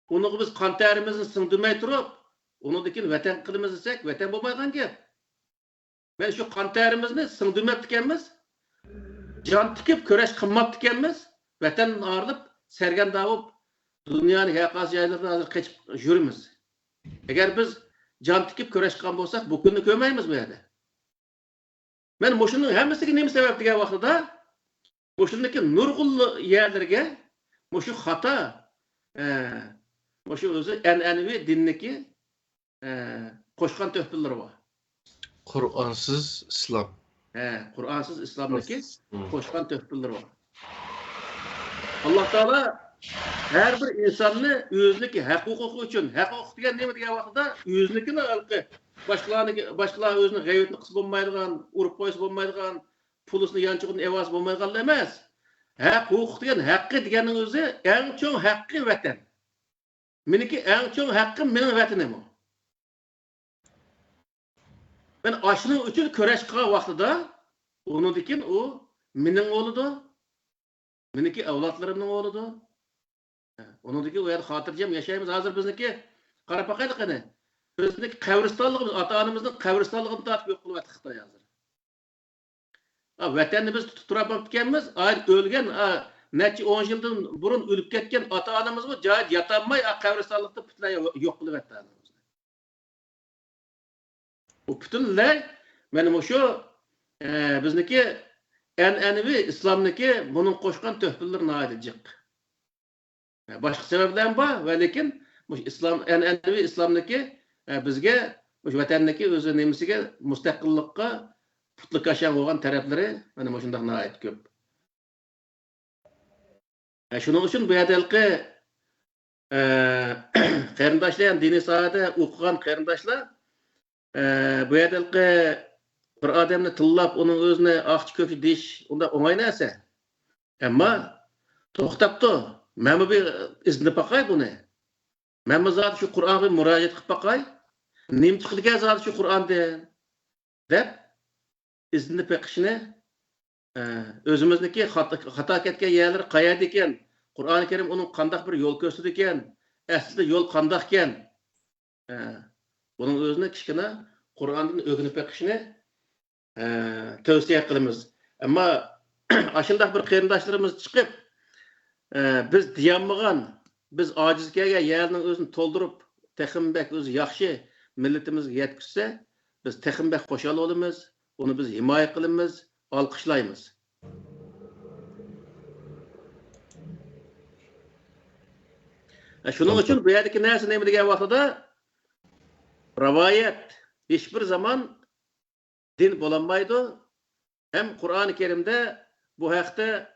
Onu biz qon terimizni singdirmay turib, undan vatan qilamiz desak, vatan bo'lmagan gap. Men shu qon terimizni singdirmabdi ekanmiz. Can tikip köreş kımmat dikenmiz, vatan ağırlıp sergen davıp dünyanın heyakası yaylarına hazır kaçıp jürümüz. Eğer biz can tikip köreş kılan olsak bu günü kömeyiz bu yerde. Ben moşunun hemisi neymi sebep diye vaxtıda moşundaki nurgullu yerlerge moşu hata moşu özü envi dinliki koşkan töhbirleri var. Kur'ansız İslam. Kur'ansız İslam'daki koşkan töhbirleri var. Allah Teala Her bir insanı özüneki hak hukuku için, hak hukuk degen neme degen vaqtda özünekini alqı başkalarına özünün gayretini qısıp olmaydigan, urup qoysa olmaydigan, pulusunu yançıqını evaz olmaydigan emas. Hak hukuk degen haqqı degenin özü en çoğ haqqı vatan. Meniki en çoğ haqqım mening vatanim o. Ben aşının üçün köreş qilgan vaqtida onu dikin o mening o'lidi. Meniki avlodlarimning o'lidi. Onundaki o yer hatırcam yaşayımız hazır bizniki qarab baqaylik qani. Bizniki qabristonligimiz, ata-onamizning qabristonligini tatib yo'q qilyapti Xitoy hazır. Vatanni biz tuturab ekanmiz, o'lgan necha 10 yildan burun o'lib ketgan ata-onamiz bu joyida yotolmay qabristonlikda butunlay yo'q qilyapti. Bu butunlay mana shu bizniki an'anaviy islomniki buning qo'shgan töhfelerini aytacak. Başka sebepler var ve lekin İslam an'anaviy islomniki bizga vatandagi o'zi nemisiga mustaqillikqa putlik aşan bo'lgan taraflari mana shunday nihoyat ko'p. Shuning uchun bu yerdagi qarindoshlar, diniy sohada o'qigan qarindoshlar bu yerdagi bir odamni tillab uning o'zini oqchi ko'pchi deyish unda o'ng'ay narsa. Ammo to'xtabdi. Men bir iznib baqay buni. Men zot shu Qur'onga murojaat qilib baqay. Nim chiqdigan zot shu Qur'ondan deb iznib baqishni o'zimizniki xato ketgan yerlar qayerda ekan, Qur'oni Karim uning qanday bir yo'l ko'rsatdi ekan, aslida yo'l qanday ekan. Buning o'zini kichkina Qur'ondan o'rganib baqishni tavsiya qilamiz. Ammo ashunday bir qarindoshlarimiz chiqib biz diyanmagan, biz acizkege yerinin özünü toldurup teximbek özü yaxşı milletimizge yetkizse, biz teximbek qo'shal olamiz, onu biz himoya qilamiz, alqishlaymiz. Shuning uchun bu yerdagi narsa nima degan vaqtida rivoyat hech bir zaman din bo'lolmaydi. Hem Qur'oni Karimda bu haqda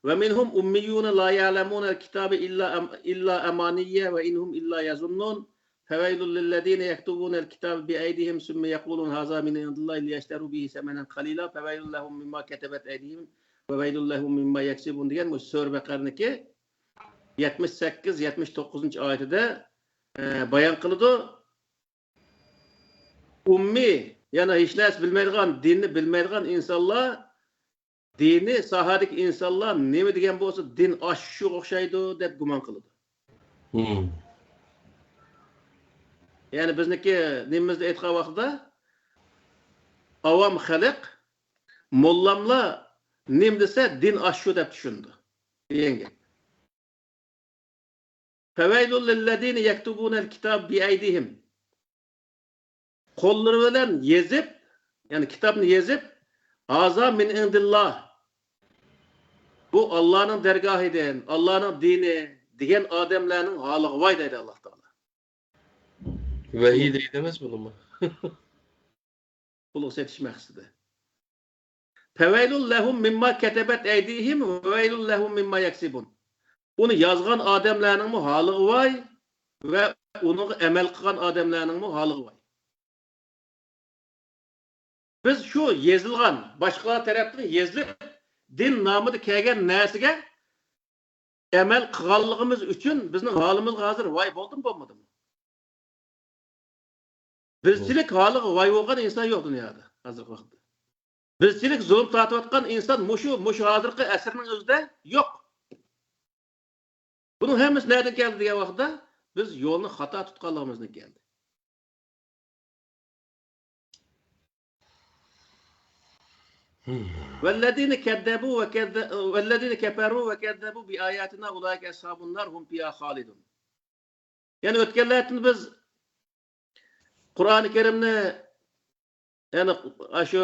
ومنهم أميون لا يعلمون الكتاب إلا أمانية وإنهم إلا يظنون فويل للذين يكتبون الكتاب بأيديهم ثم يقولون هذا من عند الله ليشتروا به ثمنا قليلا فويل لهم مما كتبت أيديهم وويل لهم مما يكسبون degan bu Sura Baqara'niki 78-79 oyatida bayon qildi. Ummi, yani hech narsa bilmaydigan, dinni bilmaydigan insonlar dini sahadagi insonlar nima degan bo'lsa din shu o'xshaydi deb gumon qiladi. Ya'ni bizniki dinimizda aytgan vaqtida avam xalq mollamlar nim desa din shu deb tushundi. Degan. Feveylul lillezine yektubunel kitab bi aydihim. Qo'llari bilan yezib, ya'ni kitobni yezib, "Haza min indillah." Bu Allah'ın dergahıdan, Allah'ın dini degan odamlarning holiga voy deydi Alloh taolo. Vahiy deydi emas bunimi? Ulug' setish maqsadi. Feveylul lehum mimma ketebet eydihim ve veylul lehum mimma yaksibun. Onu yazgan adamlarning holiga voy ve onu amel qilgan adamlarning holiga voy. Biz şu yezilgan, başkalar tarafından yezilip din namıda kelgan narsaga amel qilganligimiz uchun bizning holimiz hozir voy bo'ldimi bo'lmadimi? Bizchilik holiga voy bo'lgan inson yo'q dunyoda hozirgi vaqtda. Bizchilik zulm tortayotgan inson mushu hozirgi asrning o'zida yo'q. Buning hammasi nereden keldi degan vaqtda biz yo'lni xato tutganligimizdan keldi. والذين كذبوا والذين كفروا وكذبوا بآياتنا أولئك أصحاب النار هم فيها خالدون. Yani ötkenlerden biz Kur'an-ı Kerim'ni yani şu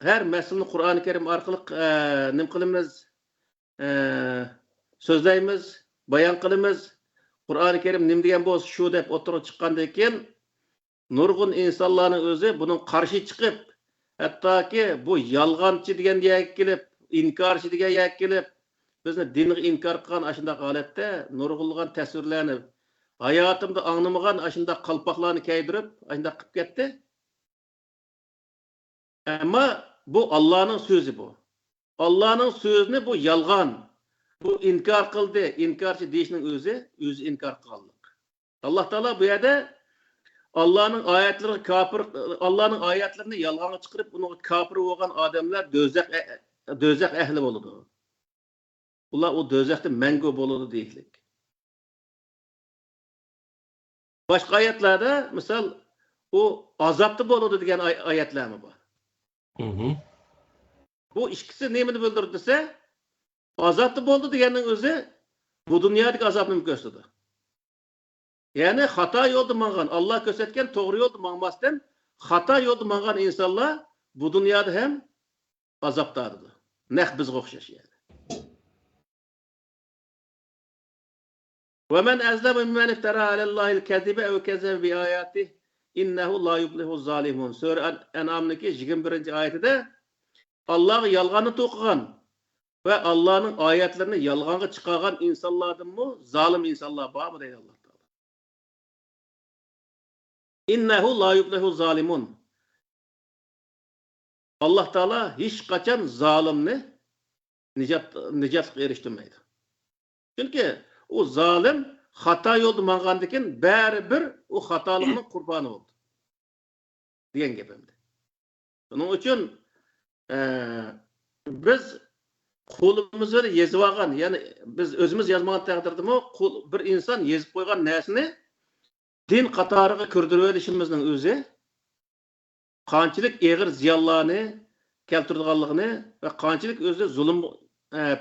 her meselini Kur'an-ı Kerim arkalık nim kılımız sözleyimiz, bayan kılımız Kur'an-ı Kerim nim diyen boz şu dep oturup çıkandan keyin nurgun insanların özü bunun karşı çıkıp hatta ki bu yalgancı diyen diye gelip inkarcı diye gelip bizni dinni inkar qilgan aşında holatda nurgulgan tasvirlarni hayatımda anlamagan aşında kalpaklarını kaydirip aşında qilib ketdi. Ama bu Allah'ın sözü bu. Allah'ın sözünü bu yalgan. Bu inkar kıldı. İnkarcı deyişinin özü inkar kıldık. Allah Teala bu yerde Allah'ın ayetlerini Allah'ın ayetlerini yalgana çıkarıp bunu kafir olan adamlar dözek ehli boludu. Ular o dözekte mengo boludu deyiklik. Başka ayetlerde misal o azapta boludu degan ayetler mi bu? Bu ikisi nemini bildirdiyse azapta boldu deganning o'zi bu dunyodagi azobni ko'rsatdi. Yani hata yolda mangan Allah ko'rsatgan to'g'ri yo'lda manmasdan hata yo'lda mangan insonlar bu dunyoda ham azobdadir. Naq bizga o'xshash yani. وَمَنْ أَزْلَمَ مِمَّنِ افْتَرَى عَلَى اللّٰهِ الْكَذِبَ اَوْ كَذَّبَ بِآيَاتِهِ اِنَّهُ لَا يُفْلِحُ الظَّالِمُونَ Sure En'am'daki 21. ayetinde Allah'ı yalganı to'qigan ve Allah'ın ayetlerini yalganga çıkargan insanlardan mı zalim insanlar var mı deydi Allah Teala. İnnehu la yuflihu zalimun. Allah Teala hiç kaçan zalimni nicatlık eriştirmeydi. Çünkü o zalim hata yolda mangandikin bari o hatalığının kurbanı oldu. Diyen gepimdi. Onun için biz qo'limizni yezib olgan, ya'ni biz o'zimiz yozmagan taqdirdami, bir inson yezib qo'ygan narsani din qatoriga kirdirib olishimizning o'zi qanchalik og'ir ziyonlarni keltirganligini va qanchalik o'zi zulm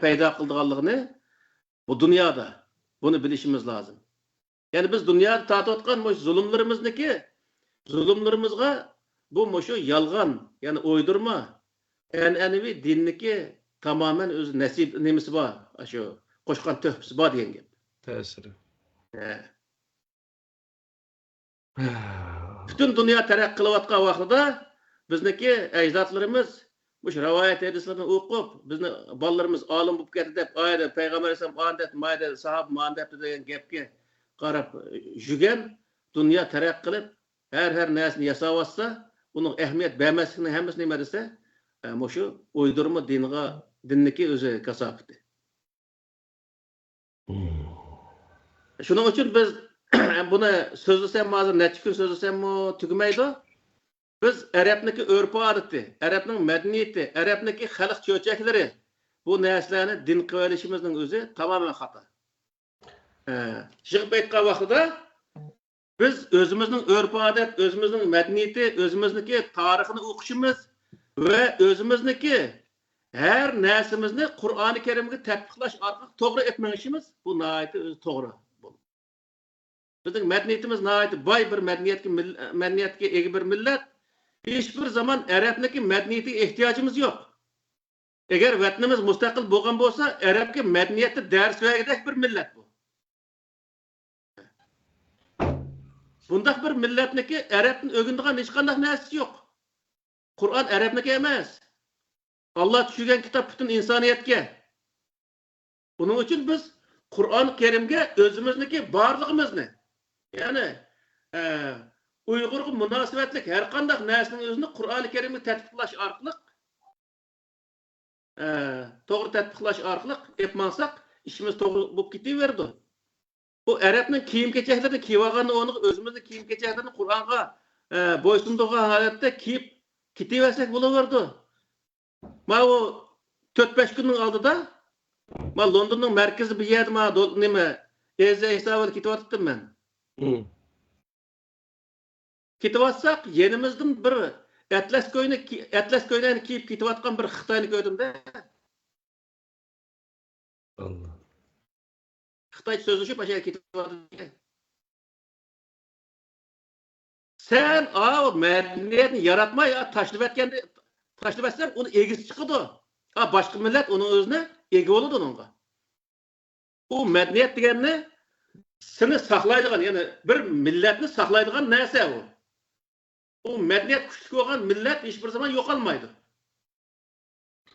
paydo qilganligini bu dunyoda buni bilishimiz lozim. Ya'ni biz dunyoda tortayotgan bu zulmlarimizga bu shu yolg'on, ya'ni o'ydirma, an'anaviy dinniki tamamen öz nasip nemisi var. Şu koşkan töhpüsü var diyen gibi. Tesiri. Bütün dünya terakki kılıvatkan vaxtıda bizdeki ecdatlarımız bu rivayet hadislerini okup bizni ballarımız alim bulup ketip ayda Peygamber Aleyhisselam andet mayda sahab mandet degan gapga qarab jugen dünya terakki kılıp her narsani yasavatsa bunun ehmiyet bermasligini hammasi nima desa şu uydurma dinniki o'zi kasofati. Shuning uchun biz buni so'zlasam hozir necha kun so'zlasam tugmaydi. Biz Arabniki urf odati, Arabning madaniyati, Arabniki xalq cho'chaklari bu narsalarni din qilib olishimizning o'zi tamoman xato. Yig'ib aytgan vaqtida biz o'zimizning urf odat, o'zimizning madaniyati, o'zimizniki tarixini o'qishimiz ve özümüzdeki her nersimizni Kur'an-ı Kerim'e tatbiklaş arqali to'g'ri etmeyişimiz bu nihayeti özü to'g'ri. Bizning medeniyetimiz nihayeti boy bir medeniyetga ega bir millet. Hiçbir zaman Arabniki medeniyetiga ehtiyojimiz yok. Eğer vatanimiz mustaqil bo'lgan bo'lsa, Arabga medeniyetni ders vergidek bir millet bu. Bundaq bir milletniki Arabni o'rganadigan hech qanday narsasi yok. Kur'an Arabniki emas. Allah tushirgan kitap bütün insoniyatga. Bunun için biz Kur'an-ı Kerim'ge özümüzdeki barlığımızı, yani Uygur'un münasebetlik her qanday narsaning özünü Kur'an-ı Kerim'e tatbiklash orqali to'g'ri tatbiklash orqali yapmasak işimiz to'g'ri bo'lib ketaverdi. Bu Arabning kiyim-kechaklarini kiyib olganda onu özümüzdeki kiyim-kechaklarini Kur'an'a bo'ysundirgan holatda kiyib ketaversak bo'laverdi. Ma o 4-5 kunning oldida ma Londonning markazi bir yerda ma nima hisobini ketyaptim men. Ketyapsak yenimizdan bir atlas ko'ylakni kiyib ketayotgan bir Xitoyni ko'rdimda. Allah. Xitoy so'zlashib o'sha ketyapti. Sen medeniyetni yaratmay tashlab etsen onu egisi çıkıdı. Başka millet onun özüne egi oludu onunla. O medeniyet degenini seni saklaydıgan, yani bir milletini saklaydıgan neyse o. o medeniyet güçlü olan millet hiçbir zaman yok olmaydı.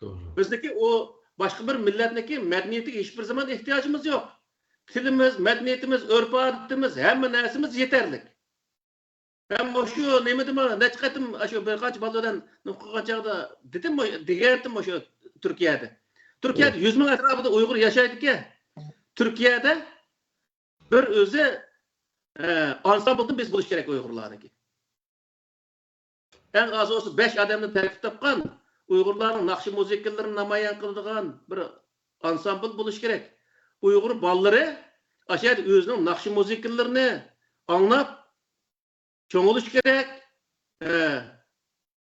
Doğru. Bizdeki o başka bir milletdeki medeniyete hiçbir zaman ihtiyacımız yok. Tilimiz, medeniyetimiz, örf adetimiz, hemen nersimiz yeterlik. Hem şu ne dedim ne çıkarttım şu birkaç baladan nufka çağda dedim mi diğerdim şu Türkiye'de. Türkiye'de 100 bin etrafında Uygur yaşaydı ki Türkiye'de bir özü ansambıldan biz buluş gerek Uygurlar'ınki. En az olsa 5 adamını terkip tapkan Uygurların nakşı müziklerini namayan kıldığın bir ansambıl buluş gerek. Uygur balları aşağıda özünün nakşı müziklerini anlap çoğuluş gerek.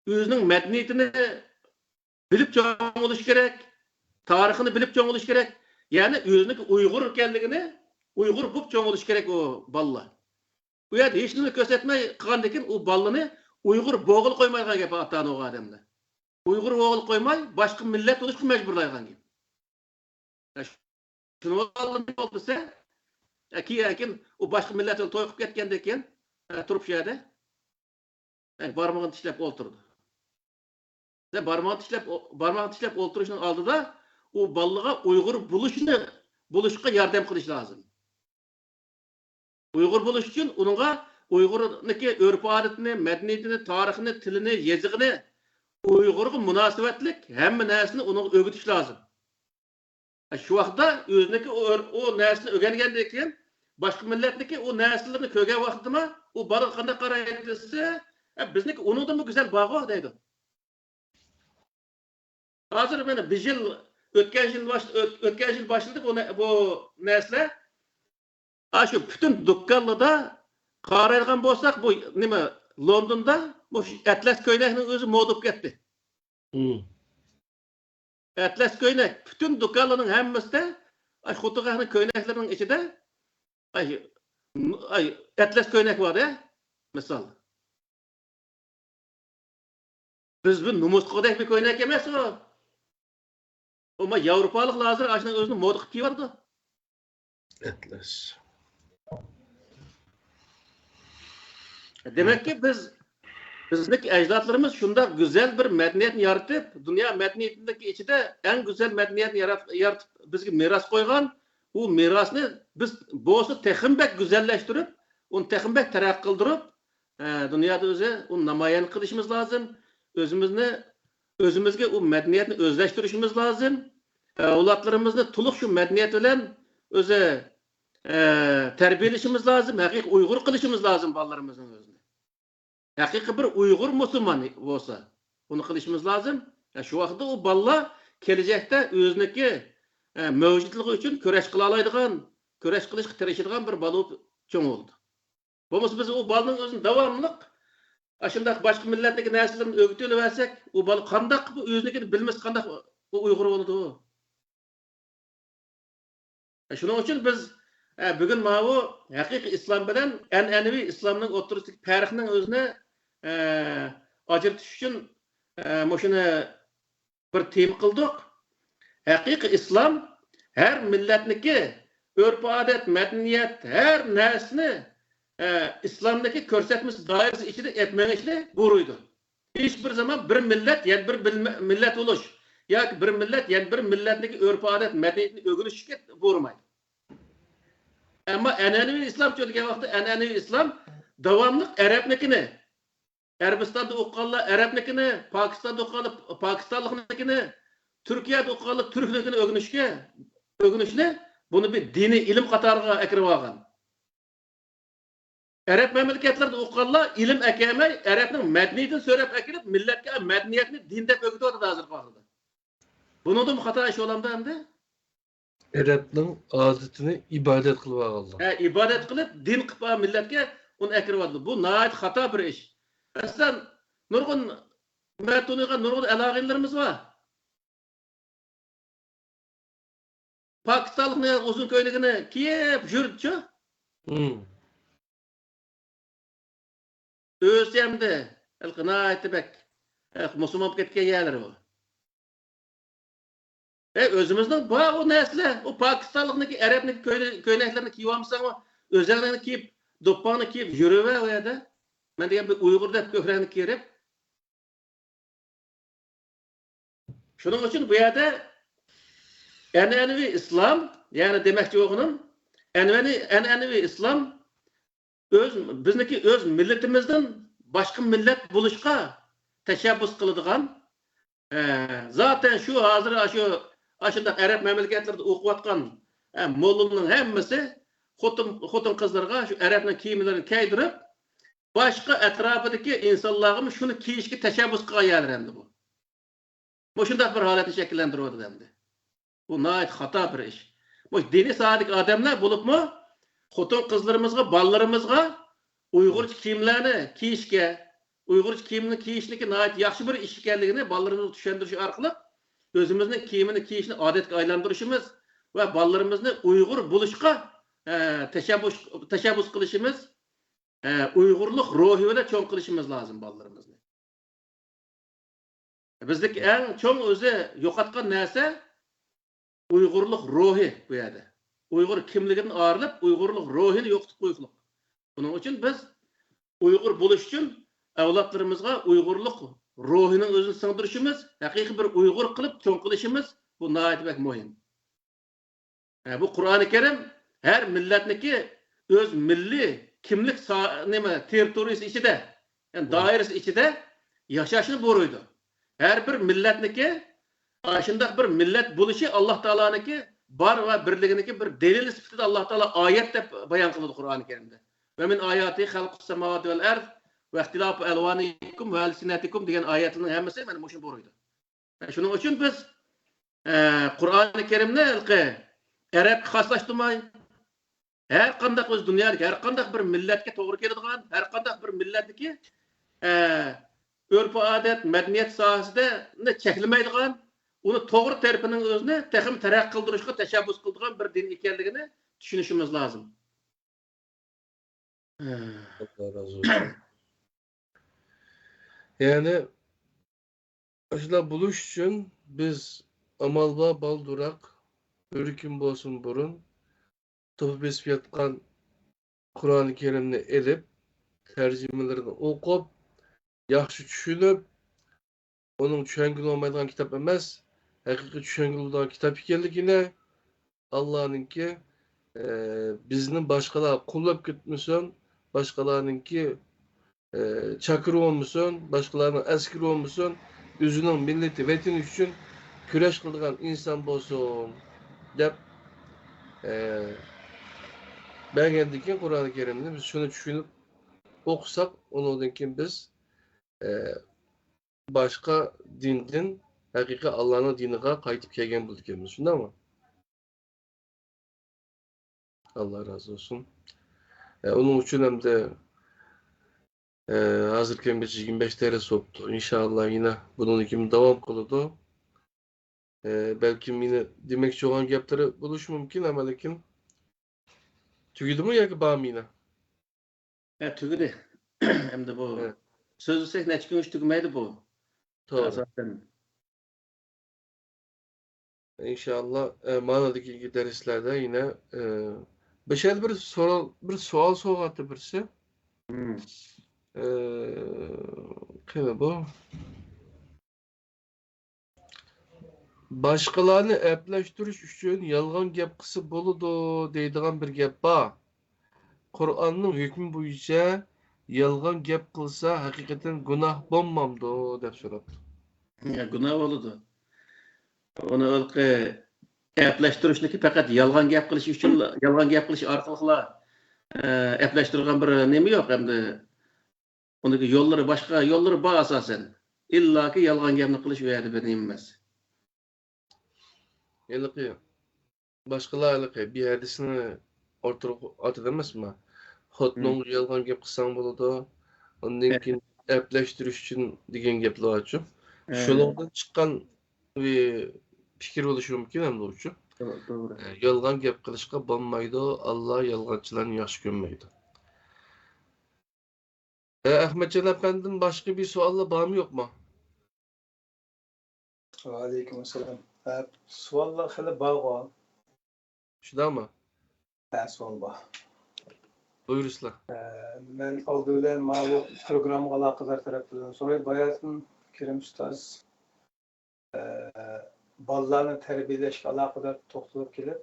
Özünün medeniyetini bilip çoğuluş gerek. Tarihini bilip çoğuluş gerek. Yani özünün Uygur kendiliğini Uygur bulup çoğuluş gerek o ballar. Bu yerde hiç nini kösetmey kıgandekin o ballını Uygur boğul koymaygan gibi atan o adamda. Uygur boğul koymay başka millet oluşku mecburlaygan gibi. Şunu oldu ise ki o başka millet toyup ketkendekin turup şeyde barmağını tişlep oturdu. Ve barmağını tişlep oturuşunun aldıda o ballığa Uygur buluşka yardım kılış lazım. Uygur buluş için onunla Uygur'naki örf adetini, medeniyetini, tarihini, tilini, yazıgını Uygur'ga münasebetlik hem nersini onun öğütüş lazım. Şu vakıda özündeki o nersini öğrengendeyken başka milletdeki o nerslerini köge vaktıma o balık kanda karayetisi bizdeki onun da mı güzel bağı deydi. Hazır beni bir yıl ötken yıl başladık bu nersle şu bütün dükkanlıda karayılgan bolsak bu nime London'da bu Atlas köynekinin özü modup gitti. Atlas köynek bütün dükkanlının hemmesinde Xutuğa'nın köyneklerinin içinde Atlas köynek var ya misal. Biz bu Numusqadek bir köynek emas o. Ama Avrupalık hazır aşının özünün modu ki vardı. Atlas. Demek ki bizdeki ecdatlarımız şunda güzel bir medeniyet yaratıp, dünya medeniyetindeki içinde en güzel medeniyet yaratıp bizge miras koygan, bu mirasını biz boğusu tehimbek güzelleştirip, onu tehimbek terak kıldırıp, dünyada özü onu namayan kılışımız lazım, özümüzge o medeniyetini özleştirişimiz lazım, evlatlarımızı tuluk şu medeniyet olan özü terbiyelişimiz lazım, hakik Uygur kılışımız lazım ballarımızın özünde. Hakiki bir Uygur Müslüman olsa bunu kılışımız lazım. Şu vakıda o balla gelecekte özündeki mevcutluğu için köreş kılalaydıgan, köreş kılışık terişidigan bir balı çoğun oldu. Bulması biz o balının özünün devamlılık aşındaki başka milletteki nesillerin öğütüyle versek o balı kandak bu özündeki bilmez kandak o Uygur oldu o. Şunun için biz bugün mavu hakiki İslam bilen en'enevi İslam'ın oturuzdaki tarihinin özüne acırtış için şunu bir tim kıldık. Hakiki İslam her milletniki örf adet, medeniyet her nersini İslam'daki körsetmesi dairesi içinde etmemekle buyuruydu. Hiçbir zaman bir millet yani bir millet oluş ya bir millet yani bir milletdeki örf adet, medeniyetini ögünüşke buyurmaydı. Ama enenevi İslam çölge vakti enenevi İslam devamlık Arapnikini, Arabistan'da okuyanlar Arapnikini, Pakistan'da okuyanlar Pakistanlıknikini, Türkiye'de okuyanlar Türknikini ögünüşle bunu bir dini ilim katarına ekirip algan. Arap memleketlerde okuyanlar ilim ekemey, Arap'ın medeniyetini söyleyip ekirip milletke medeniyetini dinde ögütü orada hazır kaldı. Bunu da mı hata işi olamda hem de? Arap'ın adetini ibadet kılıp aldı. İbadet kılıp din kıpa milletke onu ekirip aldı. Bu nahayet hata bir iş. Mesela nurgun mertuniga nurgun elağillerimiz var. Pakistanlık ne uzun köylüğüne kiyip jürdü. Özlemde elqinayeti bek Müslüman ketken yerler o. Özümüzden bağ o nesle, o Pakistanlık'daki, Arap'daki köyneklerini kiyip almışsan o, özelliklerini kiyip, doppanı kiyip yürüve o yerde. Men degan bir Uyg'ur deb ko'krakni kerib. Shuning uchun bu yerda an'anaviy islom, ya'ni demakchi o'g'lim, an'anaviy islom bizniki o'z millatimizdan boshqa millat bo'lishga tashabbus qiladigan, zaten şu hozir shunday arab mamlakatlarida o'qiyotgan mollalarning hammasi xotin qizlarga shu arabning kiyimlarini kiydirib, boshqa atrofidagi insonlarga shuni kiyishga tashabbus qilganlar endi bu. Bu shunday bir holatni shakllantiryapti endi. Bu nayet xato bir ish. Bu dini sadik odamlar bo'libmi, xotin qizlarimizga, bolalarımizga Uyg'urcha kiyimlarni kiyishga, Uyg'urcha kiyimni kiyishligi nayet yaxshi bir ish ekanligini bolalarimizni tushuntirish orqali o'zimizning kiyimini kiyishni odatga aylantirishimiz va bolalarimizni Uyg'ur bo'lishga tashabbus qilishimiz, Uyg'urlik ruhi bilan cho'ng qilishimiz lozim bolalarimizni. Bizdeki en çoğun o'zi yo'qotgan narsa Uyg'urlik ruhi bu yerda. Uyg'ur kimligidan ayrilib, Uyg'urlik ruhini yo'qotib qo'yishlik. Buning uchun biz Uyg'ur bo'lish uchun avlodlarimizga Uyg'urlik ruhining o'zini singdirishimiz, haqiqiy bir Uyg'ur qilib cho'ng qilishimiz bu nihoyatda muhim. Bu Qur'oni Karim her millatniki o'z milliy kimlik territoriyasi ichida, yani doirasi ichida yashashni buyuruydi. Her bir milletniki, aşındak bir millet buluşu Allah Teala'nınki bar ve birliğindeki bir delil sıfatı Allah Teala ayette bayan kıldı Kur'an-ı Kerim'de. Ve min ayati halqus semavati vel ard ve ihtilafu elvanikum ve elsinatikum diyen ayetlerin hemmesi benim hoşum boruydu. Şunun için biz Kur'an-ı Kerim'de Arap xaslaştırmayın. Her kandak öz dünyadaki, her kandak bir milletke doğru geldiğin, her kandak bir milletki örf adet, medeniyet sahasida çekilmeydiğin, onu doğru tarafının özüne texim terak kıldırışka teşebbüs kıldırgan bir din ekanligini düşünüşümüz lazım. Allah razı olsun. Yani aşılar buluş için biz amalba baldurak, ürküm bolsun burun, topu besip yatkan Kur'an-ı Kerim'ni elip, tercümelerini okup, yaxşı düşünüp, onun düşengül olmaydıgan kitap emas, hakiki düşengül olan kitap ekanligini, Allah'ınki bizning başkalar kullab ketmesin, başkalarınki çakır olmasın, başkalarının askeri olmasın, özünün milleti vatani üçün küreş kıldıgan insan bolsun dep belgendikin Kur'an-ı Kerim'de biz şunu düşünüp okusak, ondan keyin biz başka dindin hakiki Allah'ın dinine kayıtıp kelgen bulduk emas, şunda mı? Allah razı olsun. Onun için hem de hazır kembeçi 25 TL soktu. İnşallah yine bunun kimi devam kılıdı. Belki yine demekçi olan gapları buluş mümkün ama lakin tügüdü mü ya ki bağım yine? Tügüdü. Hem de bu sözlüsek neçik gün tügümeydi bu. Doğru. Zaten. İnşallah manadaki derslerde yine beşer bir sual soğattı birisi. Kime bu? Başkalarını epleştiriş üçün yalgan gap kısı boludu deydiğen bir gap var. Kur'an'ın hükmü boyunca yalgan gap kılsa hakikaten günah bulmamdı dep soraptı. Günah oldu. Onu ılkı epleştirişteki fakat yalgan gap kılışı üçün yalgan gap kılışı arkalıkla epleştirgen bir nemi yok hem de ondaki yolları başka yolları bağ asasen illa ki yalgan gapni kılışı verdi bir nemimiz. Yalgı başkalar bir hadisini ortaya atı demez mi? Xotnun yalgan gap kılsan boludu. Ondan keyin epleştiriş üçün degen gaplar açıp. Şolardan çıkan bir fikir oluşu mümkün hem de uçu. Doğru. Yalgan gap kılışka bolmaydı. Allah yalgancılarını yaxşı görmeydi. Ahmetcan Efendi'nin başka bir sualla bağımı yok mu? Aleykümselam. Sualla xile bağ var. Şuda mı? Sual bağ. Buyuruslar. Ben oldu bilen bu programga alakadar tarafından sonra bayatın Kerim Ustaz ballarını terbiyeleşke alakadar toxtulup kelip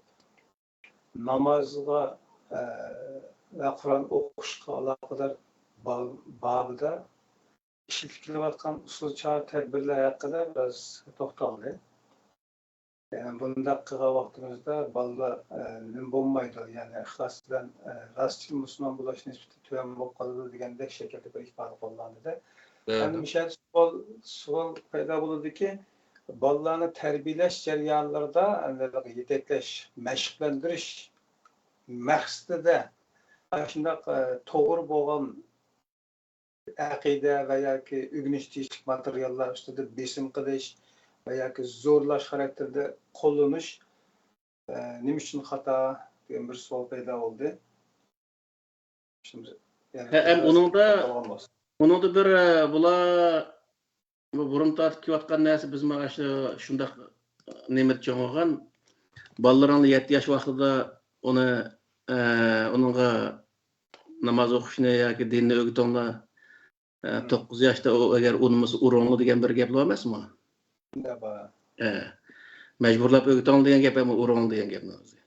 namazga ve Kur'an okuşka alakadar babıda işletilayotgan usul çağ tedbirler hakkında biraz toxtaldı. Yani bunda kısa vaktimizde balla ne bulmaydı yani ihlas bilen rastçı Müslüman bulaşın nispeti tüven bol kalıdı degandek şekilde bir ifade kullandı da. Yani Mişel sual payda bulundu ki ballarını terbiyeleş jaryanlarında yetekleş, meşglendiriş maqsadida shundoq to'g'ri bo'lgan aqida va yoki o'rganishlik materiallar ustida besim qilish va yoki zo'rlash xarakterida qo'llanish nima uchun xato degan bir savol paydo bo'ldi. Hem onun da bir bu burun tartib kelayotgan narsa biz mana shu shundoq nemet cho'ng'igan bolalarning 7 yosh vaqtida onunğa namaz o'qishni yoki dinni o'rgatonglar 9 yoshda agar unimiz urongli degan bir gap emasmi? Majburlab o'rgatong degan gap ham urongli degan gapni o'zi.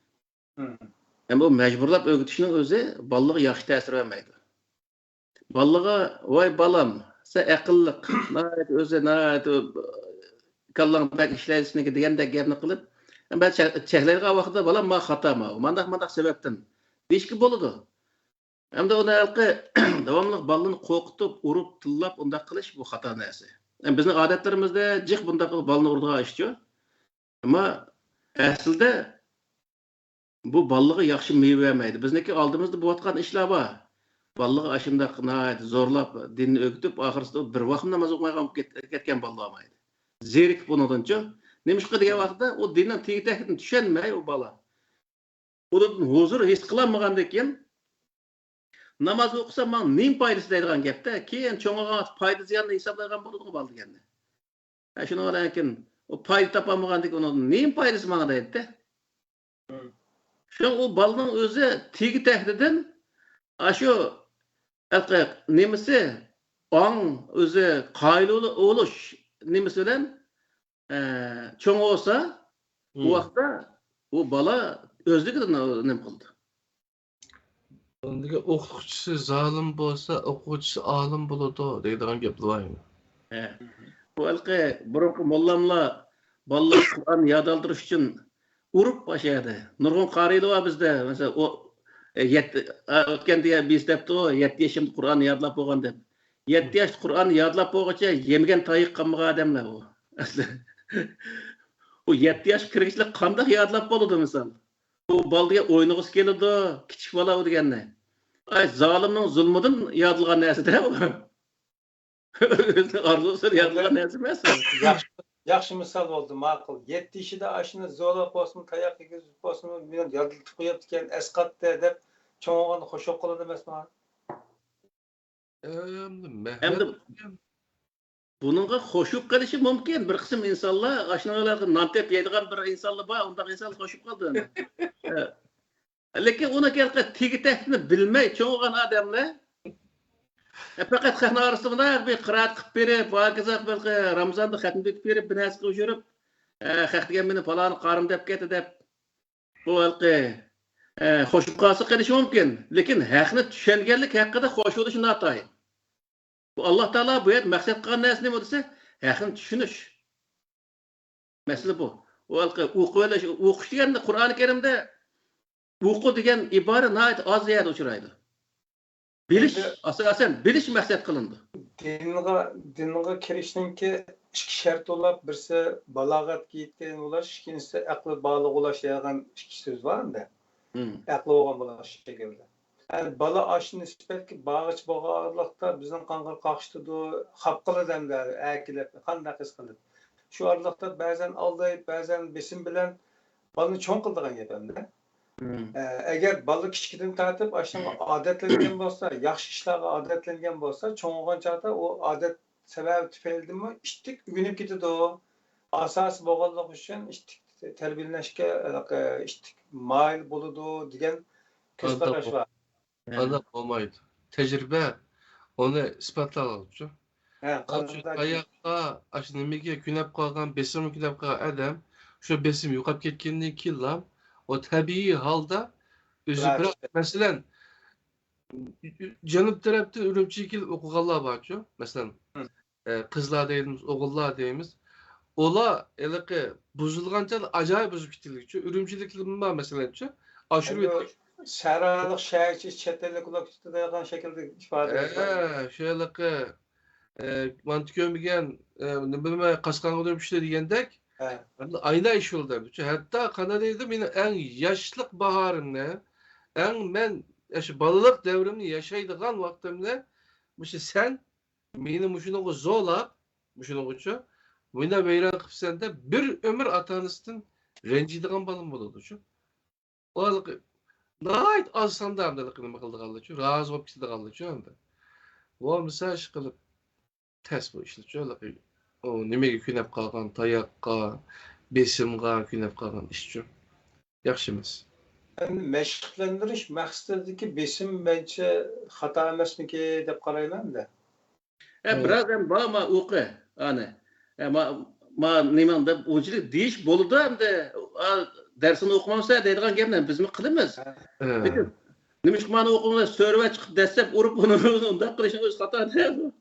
Hem bu majburlab o'rgatishning o'zi bolalarga yaxshi ta'sir bermaydi. Bolalarga voy balam sen aqlliq, o'zi kallang bak ishlaysizniki degandek gapni qilib, ben cheklaydigan vaqtda balam men xatoma, mandaq sababdan deyishki bo'ladi. Hamda uni davomli balani qo'rqitib, urib, tillab undaq qilish bu xato narsa. Bizning odatlarimizda jiq bundaq qilib balani urdigan ishchi. Ammo aslida bu balaga yaxshi meva bermaydi. Bizniki oldimizda bo'layotgan ishlar bor. Balaga ashundaq zo'rlab dinni o'rgatib, oxirsida bir vaqt namoz o'qimay qolib ketgan bala olmaydi. Zerik bundan-chi. Nemishqa degan vaqtda o dindan tegi-tagidan tushunmay o bala. Udan huzur his qilmagandan keyin namoz o'qisa men nim foydasi deydigan gapda, keyin cho'ng'igan foyda ziyonni hisoblagan bo'ladi bal deganda. Shuni o'ylaykin, o foyda topamagandan uni nim foydasi menga deydi. Shu o balning o'zi tegi-tagidan shu nimasi ong o'zi qoyiluli o'lish nimasi bilan cho'ng olsa bu vaqtda o bala o'zligidan nim qildi. Ondagi o'qituvchisi zolim bo'lsa, o'quvchisi olim bo'ladi deydigan gaplar bormi? Bu burunqi mollamlar bolalar Qur'on yod oltirish uchun urib boshladi. Nurg'un qariylar var bizda. Mesela o o'tgan deya biz debdi, 7 yoshimda Qur'on yodlab bo'lgan deb. 7 yosh Qur'on yodlab bo'lguncha yemagan toyiq qolmagan odamlar bu. O 7 yosh kirgizlik qanday yodlab bo'ladi misol? Bu baldiga o'ynag'is keladi, kichik bola deganda. Ay zolimning zulmidan yodilgan narsa-da bu. Arzusi yodilgan narsa emas. Yaxshi misol bo'ldi, ma'qul. 7 yoshida ashuni zo'rlab bo'lsin, tayoq yegizib bo'lsin, men yodilib qo'yibdi ekan, asqatda deb cho'ng'ig'ini xo'shab qoladi emasmi? Endi buningga qo'shib qilishi mumkin. Bir qism insonlar ashnalarga nantep yeydigan bir insonlar bor, undaq inson qo'shib qoldi. Lekin uni kelqa tegi-tagini bilmay cho'ng'igan odamlar faqat xatna arasida bir qiraat qilib berib, vaqizaq bir Ramazonda xatna bitib berib, bir narsa qilib yurib, xat degan meni falon qarim deb ketdi deb bu qo'shib qolsa qilishi mumkin. Lekin haqni tushunganlik haqida qo'shilishi noto'g'ri. Bu Alloh taolo bu yer maqsad qilgan narsa nima desa, haqni tushunish. Masala bu. O'qish deganda Qur'oni Karimda o'qi degan ibora nihoyat oz yerda uchraydi. Bilish, asosan bilish maqsad qilindi. Dinga kirishninki ikki shart bo'lib, birisi balog'atga yetgan bo'lish, ikkinchisi aqli bog'liq bo'lish degan ikki so'z bor-da. Aqli bo'lgan bo'lish shekilli. Yani bala aşı nisbetki bağış bağırlıqda bizden qanqır qaqıştıdı, xap qılır demler, əkilib, qandaq qız qılır. Şu arlıqda bəzən aldayıb, bəzən besin bilən balını çoğun qıldığın gedəndə. Əgər balı kiçikdən tartıb, aşağıdan adətlənən bolsa, yaxşı işlərə adətlənən bolsa, çoğunğan çağda o adət səbəbi tüpəldi mi, iştik ügünüb gidiyor o. Asası boğazlıq üçün iştik tərbiyələşkə iştik mail buludu, digən köz qaraş var. Anda olmaydı. Tecrübe onu ispatlalıcı. Ha, Şu qanday ayakta aşı nimaga kunab qolgan besim kunab qolgan adam şu besim yo'qolib ketgandan keyin o tabiiy holda o'zi bir Rahat. masalan janub tarafda Urumchiga kelib o'qiganlar borchu masalan Hı. qizlar deymiz o'g'illar deymiz ular iliqi buzilgancha ajoyib buzib ketganlikchu urumchiliklar masalanchu oshirib Endi şəhərlik, şəhərçi, chet ellik ular tutadigan şəkildə ifadə edilir. shu iliqi mantiq ko'rmagan nima bilmay qasqonga o'rib degandek Ha. ayna iş oldu. Hatta Kanada'da benim en yaşlık baharımda, ben şu balılık devrimini yaşaydığım vaktimde, sen benim şunu zorla, şunu uçu, buna veyran kıpsende bir ömür atanısın rencidiğim balım bulurdu şu. O nait az sandığım da kılımı kıldı kaldı şu, razı olup gitti kaldı şu anda. O misal kılıp ters bu işte şöyle o nimaga kunab qolgan tayoqqa besimga kunab qolgan ishchi yaxshi emas. Endi məşqləndiriş məqsədindəki besim məncə xata emasmiki deb qarayman-da. Biraz hem bağma oku. Hani. Ma niman da uçlik deyiş boludu hem de dersini okumamsa deydigan gapni biz mi qilamiz? Nimiş mana okumda sörve çıkıp destek urup bunu unda qilishing o'zi xato değil.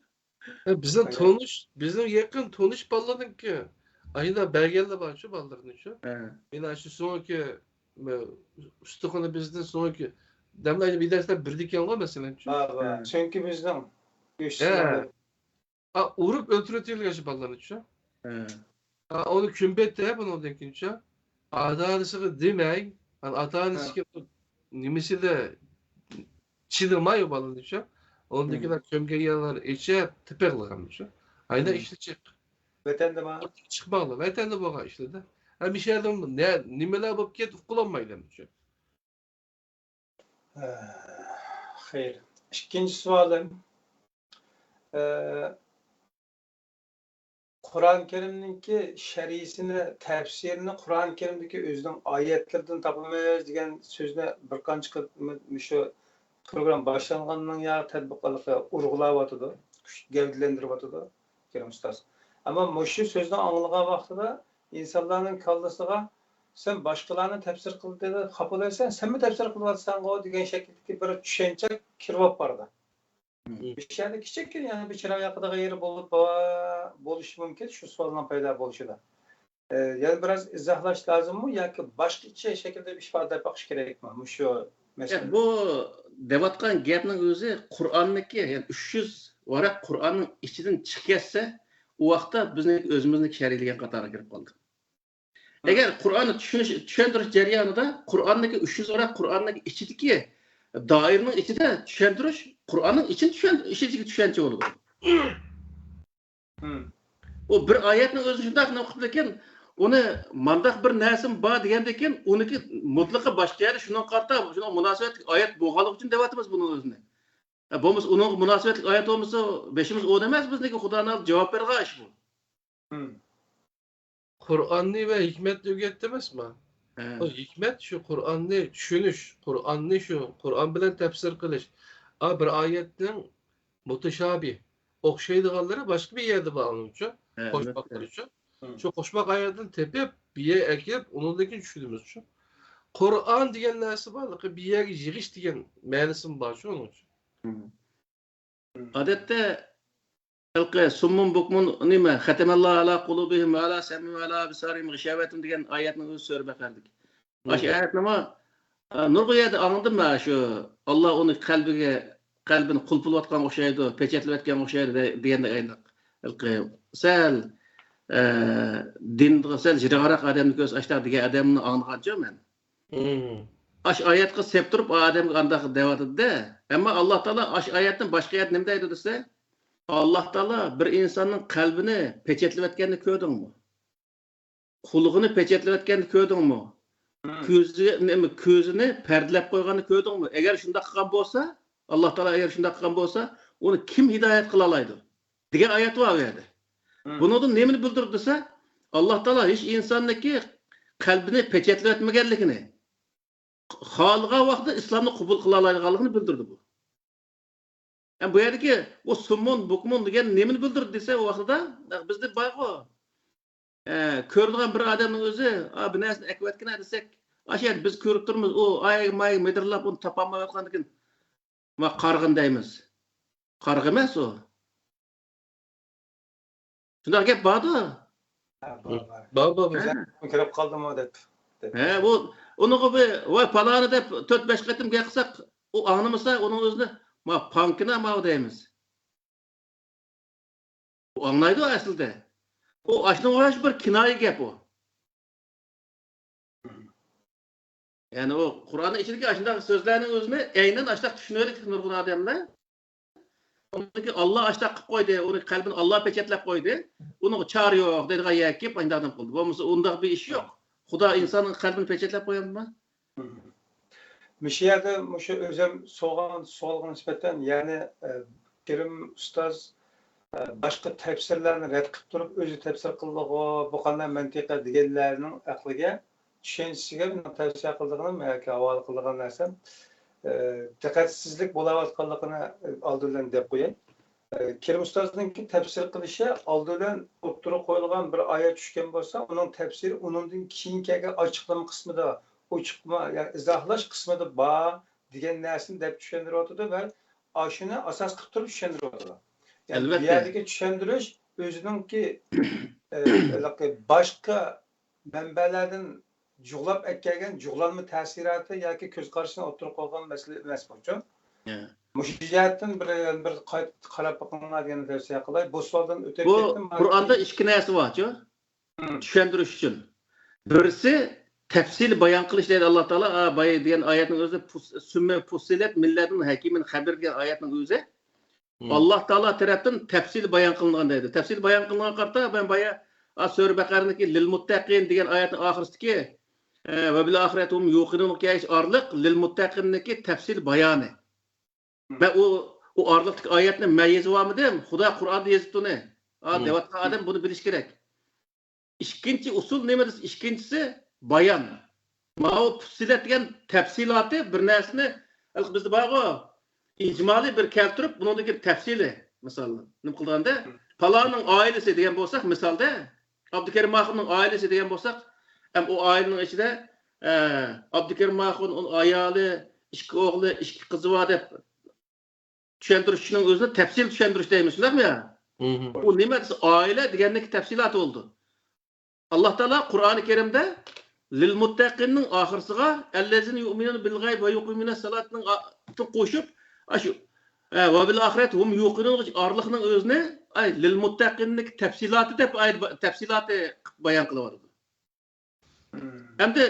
Bizim yakın tanış balladın ki ayında belgelde var şu balların şu. Yine şu sonraki üstüne bizden sonraki demlaydı bir dersler birdikken var mesela şu. Ha. Çünki bizden güçlüler. Urup öldürütüyor şu balların şu. Onu kümbette hep onu dekin şu. Adanısı demek, adanısı ki nimisi de çiğdemay balların şu. Ondakiler kömgeyalar içe teperliğamış. Ayda işleyecek. Vətəndə var. Çıkmalı. Vətende boğa işledi. Bir şeyden nimeler bulup ketip kullanmayla mı? Xeyr. İkinci sualım. Kur'an-ı Kerim'deki şərisini, təfsirini Kur'an-ı Kerim'deki özünün ayetlerden tapılmayız degan sözüne bir qancha şu program başlanğandan ya tədbiqalıqı urğulawatıdı, gavdilendiriwatıdı Kerim Ustaz. Ama muşu sözünü anlayan vaxtıda insanların kallasıga sen başkalarını tefsir kıldığını kapılaysan sen mi tefsir kılvatsan o degan şekildeki bir düşünce kirvap bardı. Bir şeyde küçük yani bir çırağı yakıda yeri buluşu mümkün şu sualdan payda buluşu da. Yani biraz izahlaş lazım mı ya ki başka şekilde bir ifade yapmak gerek mi? Muşu mesela. Bu devatkan gapning o'zi Qur'onniki yani 300 varaq Qur'onning ichidan chiqsa u vaqtda bizni o'zimizni shariylagan qatoriga kirib qoldik. Agar Qur'onni tushuntirish jarayonida Qur'onniki 300 varaq Qur'onning ichidagi doirning ichida tushuntirish Qur'onning ichidagi tushuncha bo'ladi. O bir oyatning o'zi shunday qilib ekan, uni mandaq bir narsim bor deganda ekan, uniki mutlaqo boshqa yerda shundan qarta, shuna munosabatli oyat bo'lganligi uchun deyapmiz buni o'zini. Bo'lmasa uning munosabatli oyat bo'lmasa, beshimiz o emas bizniki Xudoning javob bergan ish bu. Kur'an'ı ve hikmet öğretti mi? O hikmet şu Kur'an'ı düşünüş, Kur'an'ı şu Kur'an bilen tefsir kılış. Bir ayetin mutešabih, okşaydıqanları başka bir yerde bağlanıyor. Koşmakları için. Şu koşmak ayetini tepip bir yere ekip onundaki düşündüğümüz için. Kur'an diyen neresi var? Bir yere yığış diyen manası var şu onun için. Adette summun bukmun nima xatamallohu ala qulubihim ve ala sam'ihim ve ala absarihim ghishawatum degan oyatni o'zi so'rab bakardik. Aş ayet nima? Nurg'uyada anladım mı şu Allah onu qalbini qulplayotgan o'xshaydi, pechatlayotgan o'xshaydi deganda aytdik. Sal dinga sal jiroq odamni ko'z ochdi degan odamni anglagancha men. Aş ayetga sep turib odamga qandaq deyotdi-da. Ammo Alloh taolo aş oyatdan boshqa oyat nima deydi desa, Allah Teala bir insanın kalbini peçetlevetkenini gördün mü? Kulluğunu peçetlevetkenini gördün mü? Közünü perdelep koyganını gördün mü? Eğer şunda kılan bolsa, Allah Teala eğer şunda kılan bolsa, onu kim hidayet kılalaydı? Diye ayet var verdi. Bunu da nemini bildirdiyse, Allah Teala hiç insandaki kalbini peçetlevetmegenligini, xohlagan vaqtda islomni qabul qila oladiganligini bildirdi bu. Bu yerdagi bu summun, bukmun degan nimani bildirdi desa, o vaqtda bizda boyqo ko'radigan bir odamning o'zi, bu narsani akvatgina desak, ashar biz ko'rib turmiz, u ay medirlab uni topolmayotgan ekan. Va qarg'in deymiz. Qarg'a emas o. Shunday gap borda. Baba kirib qoldim o deb. Bu unuga voy paloni deb 4-5 qatim gapirsak, u anlamasa uning o'zini ma pankina ma deymiz. U anlaydi aslida. O aslında uğraş bir kinayi gap o. Yani o Kur'an'ın içindeki aşındaki sözlerinin özünü aynen aşağıda düşünüyoruz nurgun adamlar. Ondaki Allah aşağıda koydu, onu kalbini Allah peçetlep koydu. Onu çağırıyor, dedi gayak yap, aynı adam kıldı. Bu onda bir iş yok. Xuda insanın kalbini peçetlep koyar mı? Müşiyede müşü özüm soğan nispeten yani Kerim Ustaz başka tefsirlerini red qilib turib o'zi tefsir qildiği bu qanday mantiqa deganlarning aqliga tushunchasiga tavsiya qildig'ini yoki havola qildigan narsam diqqatsizlik bo'layotganligini oldidan deb qo'yay. Kerim Ustozninki tefsir qilishi oldidan o'ttirib qo'yilgan bir oyat tushgan bo'lsa, uning tefsiri uningdan keyingi ochiqlama qismida, ochiqma ya'ni izohlash qismida bor degan narsani deb tushuntiryapti va shuni asos qilib turib tushuntiryapti. Yani bir yerdeki düşündürüş özününki başka mənbələrdən cuğlab əkəlgən cuğlanma təsiratı ya ki göz qarşısına oturup qoyğan məsələ emas bu üçün. Müşciyyətin bir qarab baxanlar yəni tövsiyə qılay. Bu sualdan ötəb getdim. Bu Qur'anda iki nəsi var ki, düşündürüş üçün. Birisi tefsil bayan qilish deydi Allah Taala, bayı degan ayətin özü sümme fussilet milletin hakimin xəbir degan ayətin özü. Allah Taala tarafından tefsil bayan kılınan deydi. Tefsil bayan kılınan karta ben baya Sure Bakara'daki lil muttaqin degan oyatning oxiridagi va bil axiratihum yuqinun kiyish orliq lil muttaqinki tefsil bayoni. Va o orliqdagi oyatni mayyizi bormidim? Xudo Qur'onda yozibdi uni. Devatgan odam buni bilish kerak. Ikkinchi usul nima desa? Ikkinchisi bayon. Mana bu fusilat degan tafsiloti bir narsani bizda borgo icmali bir keltirib buningdagi tafsili masalan nima qilganda Pala'nın ailesi degan bo'lsak misalda Abdukerim Mahun'un ailesi degan bo'lsak ham o ailenin içinde Abdukerim Mahun onun ayali, iki oğlu, iki kızı var deb tushuntirishning o'zini tafsil tushuntirish deymizmi ya? Bu nima desa aile degandagi tafsilot oldu. Allah Taala Qur'oni Kerimda lil muttaqinning oxirisiga allazina yu'minuna bil g'ayb va yuqimuna salatning qo'shib shu va bil axirat hum yuqinun orliqning o'zini ay lil muttaqinlik tafsiloti deb tafsiloti bayon qilyapti. Hamda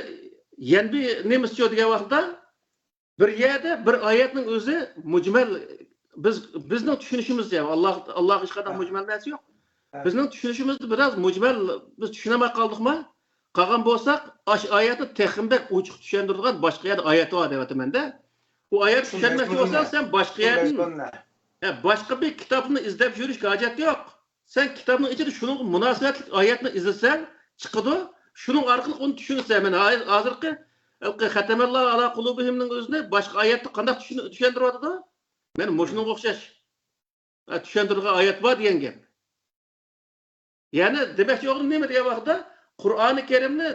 yana bir nemischa degan vaqtda bir yerda bir oyatning o'zi mujmal bizning tushunishimizda Alloh hech qanday mujmal narsa yo'q. Bizning tushunishimizda biraz mujmal biz tushunamay qoldikmi? Qolgan bo'lsak, osh oyatni texnik ochiq tushuntiradigan boshqa yerda oyat bor deyapman-da. Bu ayet tushunmoqchi bo'lsan, sen boshqa yerdan başka bir kitobni izlab yurishga hojat yo'q. Sen kitobning ichida shuning munosabatli oyatni izlasan, chiqadi. Shuning orqali uni tushunsan. Men hozirgi xatamallohu ala qulubihimning o'zini boshqa oyatni qanday tushuntiryapti? Men shunga o'xshash tushuntirgan oyat bor degan gap. Ya'ni demakchi o'g'lim nima degan vaqtda Qur'oni Karimni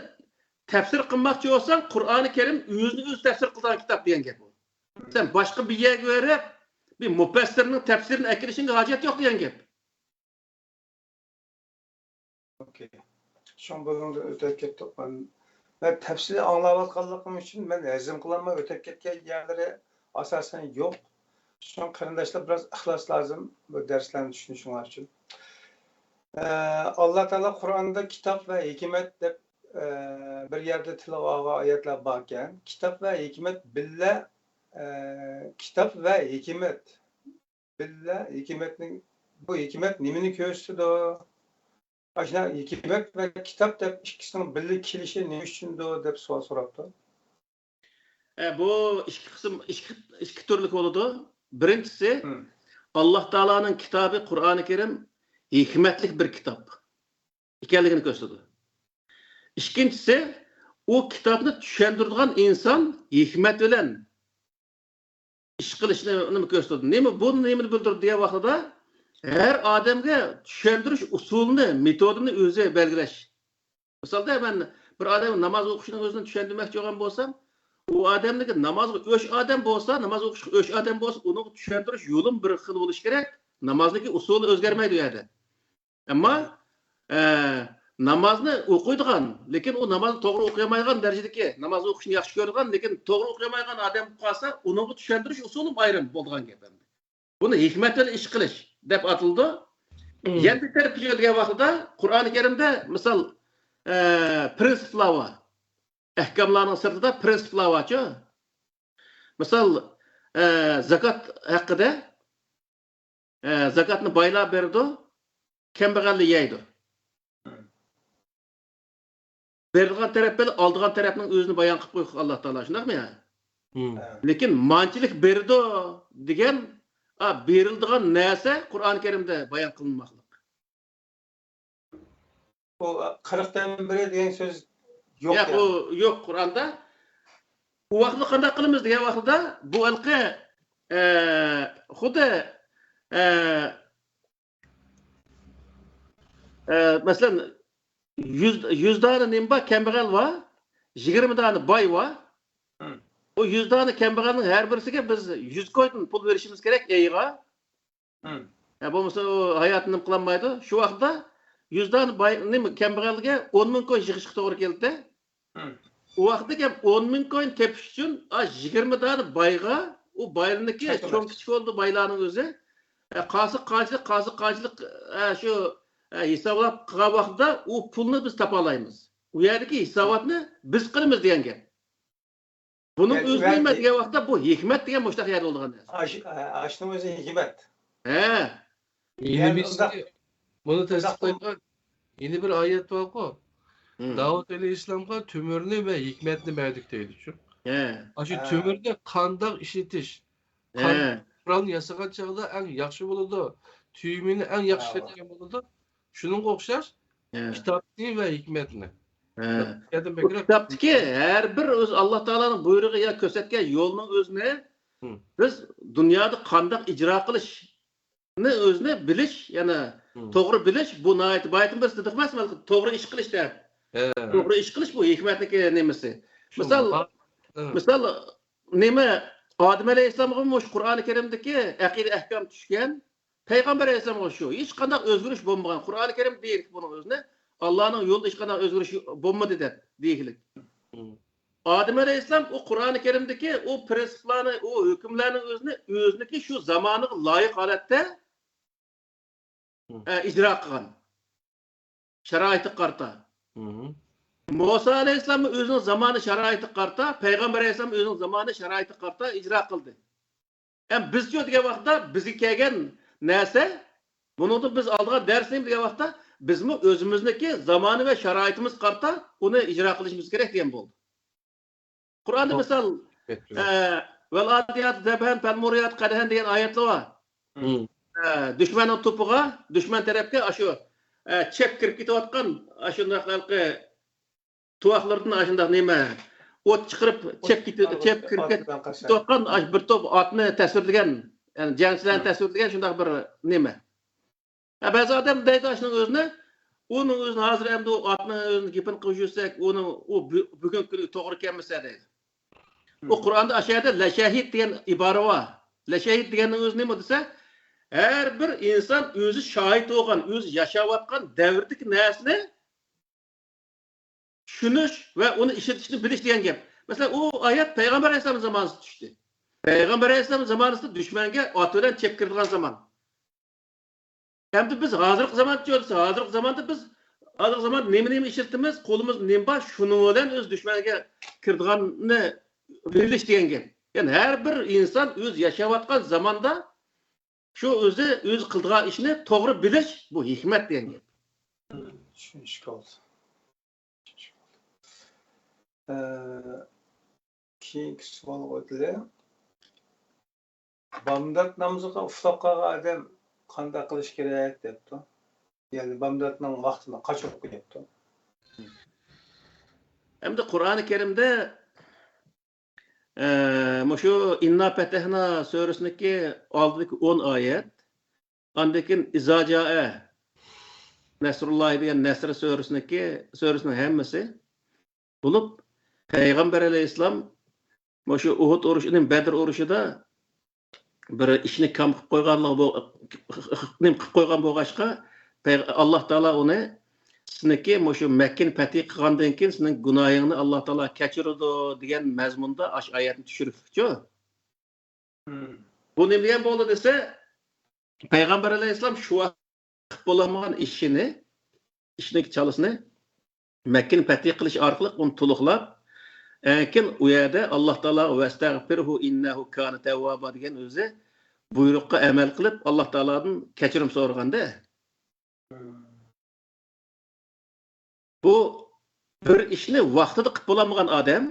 tafsir qilmoqchi bo'lsang, Qur'oni Karim o'zini o'zi tafsir qilgan kitob degan gap. Sen başka bir yerga verip bir mufassirning tafsirini akirishingga hojat yo'q degan gap. Okay. Şu bölümde ötep ketdik. Ben tefsiri anlayotganligim için ben hazm qilolmay o'tib ketgan yerlari asosan yo'q. Şu qarindoshlar biraz ixlos lazım bu darslarni tushunishinglar uchun. Allah Taala Qur'onda kitob va hikmat deb bir yerde tilova oyatlar bor ekan. Kitob va hikmat billa kitap ve hikmet. Billa hikmetning bu hikmet nimini ko'rsatdi? Aşna hikmet ve kitap deb ikkisining birga kelishi nima uchundir deb savol so'rabdi. Bu ikki qism ikki turli bo'ladi. Birinchisi Alloh taolaning kitobi Qur'oni Karim hikmatli bir kitap ekanligini ko'rsatadi. Ikkinchisi o kitapni tushundirgan inson hikmat bilan ish qilishni nima ko'rsatdi. Bu nimani bildirdi degan vaqtida her odamga tushuntirish usulini, metodini o'zi belgilash. Misalda ben bir odam namoz o'qishning o'zini tushuntirmoqchi bo'lgan bo'lsam, u odamniki namozga o'sh odam bo'lsa, namoz o'qishga o'sh odam bo'lsa, uni tushuntirish yo'lim bir xil bo'lishi kerak. Namozniki usuli o'zgarmaydi u yerda. Ammo namozni o'qiydigan, lekin u namozni to'g'ri o'qiyamaydigan darajadagi namoz o'qishni yaxshi ko'radigan, lekin to'g'ri o'qiyamaydigan odam qolsa, uni tushuntirish usuli ayrim bo'lgan gap endi. Buni hikmat bilan ish qilish deb atildi. Yana bir tarafga kelgan vaqtida Qur'oni Karimda misol prinsiplar var. Ahkamlarning sirtida prinsiplar var-ku. Misol zakat haqida zakatni boylar berdi, kambag'allar yeydi. Berilgan taraf bilan oldigan tarafning o'zini bayon qilib qo'ydi Alloh taolo, shundaqmi ya? Lekin manchilik berdi degan berildigan narsa Qur'oni Karimda bayon qilinmoqda. O 40'tan biri degan söz yok ya. Yani. O yok Kur'an'da. Bu vaqtda qanday qilamiz degan vaqtda bu ilqi xuddi masalan 100 tane nimba kambag'al var, 20 tane boy var. O 100 tane kambag'alning her birisiga biz 100 koydun pul verishimiz kerak eyiga. Bo'lmasa o hayotini qilolmaydi. Shu vaqtda 100 tane kambag'alga 10 ming ko'yn yig'ishga to'g'ri keldi. O vaqtda ham 10 ming ko'yn tepish uchun 20 tane boyga, o boylarniki cho'ng kichik bo'ldi boylarning o'zi. Qasiq qanchalik shu hisoblab qilgan vaqtda u pulni biz topa olamiz. U yerdagi hisobotni biz qilamiz degan gap. Buning o'zi nima degan vaqtda bu hikmat degan mushtaq yer bo'lgan narsa. Aşının özü hikmet. Yeni bunu tasdiqlaydigan yeni bir ayet var ku. Davud Aleyhisselam'a tümürünü ve hikmetini verdik deydi şu. Şu tümürde kandaq işitiş. Kur'an yasagan çağda en yaxşı buludu. Tüyümünü en yaxşı etken buludu. Şunun okşar kitapni ve hikmetini. Bu kitaptaki her bir öz Allah Teala'nın buyruğu ya kösetken yolunun özüne biz dünyada kandaq icra qilish ne özüne biliş yani to'g'ri bilish bu nayet baytın bir sıdık emas to'g'ri ish qilish der. To'g'ri ish qilish bu hikmatniki nemasi. Misal nima Adem Aleyhisselamga mush Qur'oni Karimdagi aqida ahkam tushgan Peygamber Aleyhisselamga shu hech qanday o'zgarish bo'lmagan. Qur'oni Karim deydi buning o'zini Allah'ın yolda hech qanday o'zgarish bo'lmadi deb deylik. Adem Aleyhisselam o Qur'oni Karimdagi o prinsiplarni, o hukmlarning o'ziniki shu zamoniga loyiq holatda icra qilgan. Sharoitga qarta. Musa Aleyhisselam o'zining zamoni sharoitga qarta, Payg'ambar Aleyhisselam o'zining zamoni sharoitga qarta icra qildi. Ham bizga degan vaqtda bizga kelgan narsa, buni biz olgan darsimiz degan vaqtda bizmi o'zimizniki zamoni va sharoitimiz qarta uni icra qilishimiz kerak degan bo'ldi. Qur'onda misal vel adiyat zebhen fel muriyat qadhen degan oyatlar var. Düşmanın topuğa, düşman tarafga shu chep kirib ketayotgan shunday xalqi tuvoqlardan shunday nima o't chiqarib chep kirib ketayotgan bir to'p otni tasvirlagan, ya'ni jangchilarni tasvirlagan shunday bir nima. Ba'zi odam deydi shuning o'zini, uning o'zini hozir endi o otni o'zini gapini qilib yursak, uni u bugungi kuniga to'g'ri kelmasa deydi. O Qur'onda aşağıda la şahid degan ibora var. La şahid deganning o'zi nima desa, her bir inson o'zi shohid bo'lgan, o'zi yashayotgan davrdagi narsani tushunish va uni ishlatishni bilish degan gap. Masalan, o oyat Payg'ambar Aleyhisselam zamonida tushdi. Payg'ambar Aleyhisselam zamonida dushmanga ot bilan chep kirgan zaman. Endi biz hozirgi zamonda ko'rsa, hozirgi zamonda biz hozirgi zamonda nima ishlatamiz, qo'limiz nima bor, shuning bilan o'z dushmanga kirganni bilish degan gap. Yani her bir insan o'z yashayotgan zamanda shu o'zi qildigan ishni to'g'ri bilish bu hikmat degan gap. Tushunishga oldi. Keyingi savol qo'ydilar. Bamdod namoziga uxlab qolgan odam qanday qilish kerak debdi. Ya'ni bamdodning vaqtini qachon o'qiyapti? Hem de Kur'an-ı Kerim'de şu İnna Fetehna suresindeki aldaki 10 ayet, andakin İzacae Nesrullah diyen Nesr suresinin hemmesi bulup Peygamber Aleyhisselam şu Uhud uruşunun Bedir uruşida bir işini kam qilib qo'ygan bo'lg'achqa Alloh taolo uni sizniki shu Makkani fath qilgandan keyin sizning gunohingni Alloh taolo kechiradi degan mazmunda ash oyatni tushiribdi. Bu nima degan bo'ldi desa, Payg'ambar alayhissalom shu vaqt bo'lmagan ishini chalasini Makkani fath qilish orqali uni to'liqlab, keyin u yerda Alloh taolo vastagfirhu innahu kana tawwaba degan o'zi buyruqqa amal qilib Alloh taolodan kechirim so'raganda, bu bir ishni vaqtida qilib bo'lmagan odam,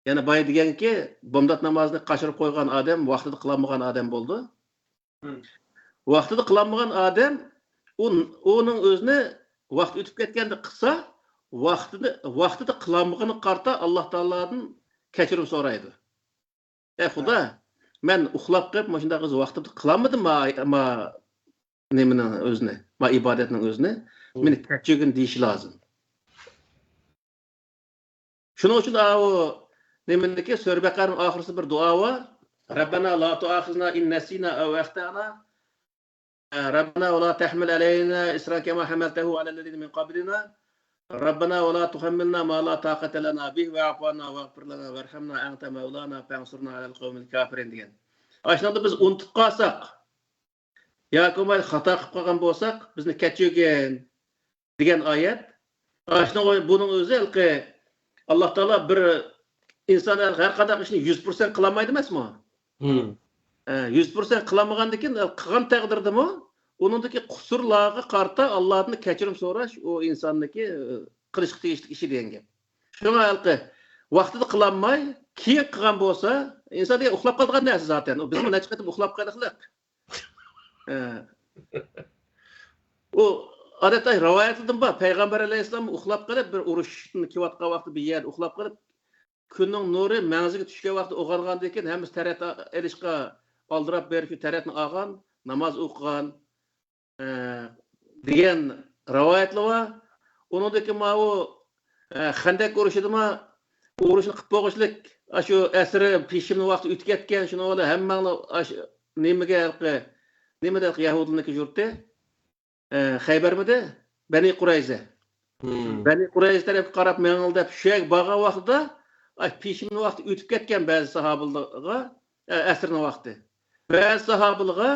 ya'ni boya deganki, bomdod namozini qashirib qo'ygan odam vaqtida qilmagan odam bo'ldi. Vaqtida qilmagan odam uning o'zini vaqt o'tib ketganda qilsa, vaqtida qilmagani qarta Alloh taolodan kechirim so'raydi. Xudo, men uxlab qolib, mana shunday vaqtida qilmadim ma nimani o'zini, ma ibodatning o'zini, meni kechirgin deyish lozim. Shuning uchun o nimandagi Sura Baqaraning oxirida bir duo var. Rabbana la tu'akhizna in nasina aw akhtana. Rabbana wa la tahmil alayna isran kama hamaltahu ala alladhina min qablina. Rabbana wa la tuhammilna ma la taqata lana bihi wa'fu anna waghfir lana warhamna anta mawlana fansurna ala alqawmil kafirin degan. Aslında biz unutib qalsaq yoki xato qilib qolgan bo'lsak, bizni kechirgin degan oyat. Aslında buning o'zi Alloh taolo bir inson har qanday ishni 100% qilmaydi emasmi? 100% qilmagandan keyin qilgan taqdirdami, uningdagi qusurlarga qarta Allohdan kechirim so'rash o insonniki qilishga tegishli ishi degan gap. Shunga vaqtida qilmay, keyin qilgan bo'lsa, inson degan uxlab qolgan narsa zaten. Biz nima chiqib uxlab qoldik. O odatda rivoyatlardan bor, Payg'ambar alayhissalom uxlab qolib bir urushni kelayotgan vaqtda bir yer uxlab qolib, kunning nuri manziga tushgan vaqtda o'g'ilgandan keyin hammasi tarat elishga oldirab berib, taratni olgan, namoz o'qigan degan rivoyatlar bor. Uningdagi o Xandak urushidami urushni qilib bo'g'ishlik, shu asri peshimni vaqti o'tib ketgan, shuni ola hammani nimada Yahudlarniki yurtda Xaybarmida Bani Qurayza. Bani Qurayza taraf qarab mengildab shuyak bağa vaqtida peshimni vaqti o'tib ketgan ba'zi sahobalarga asrni vaqti. Ba'zi sahobalarga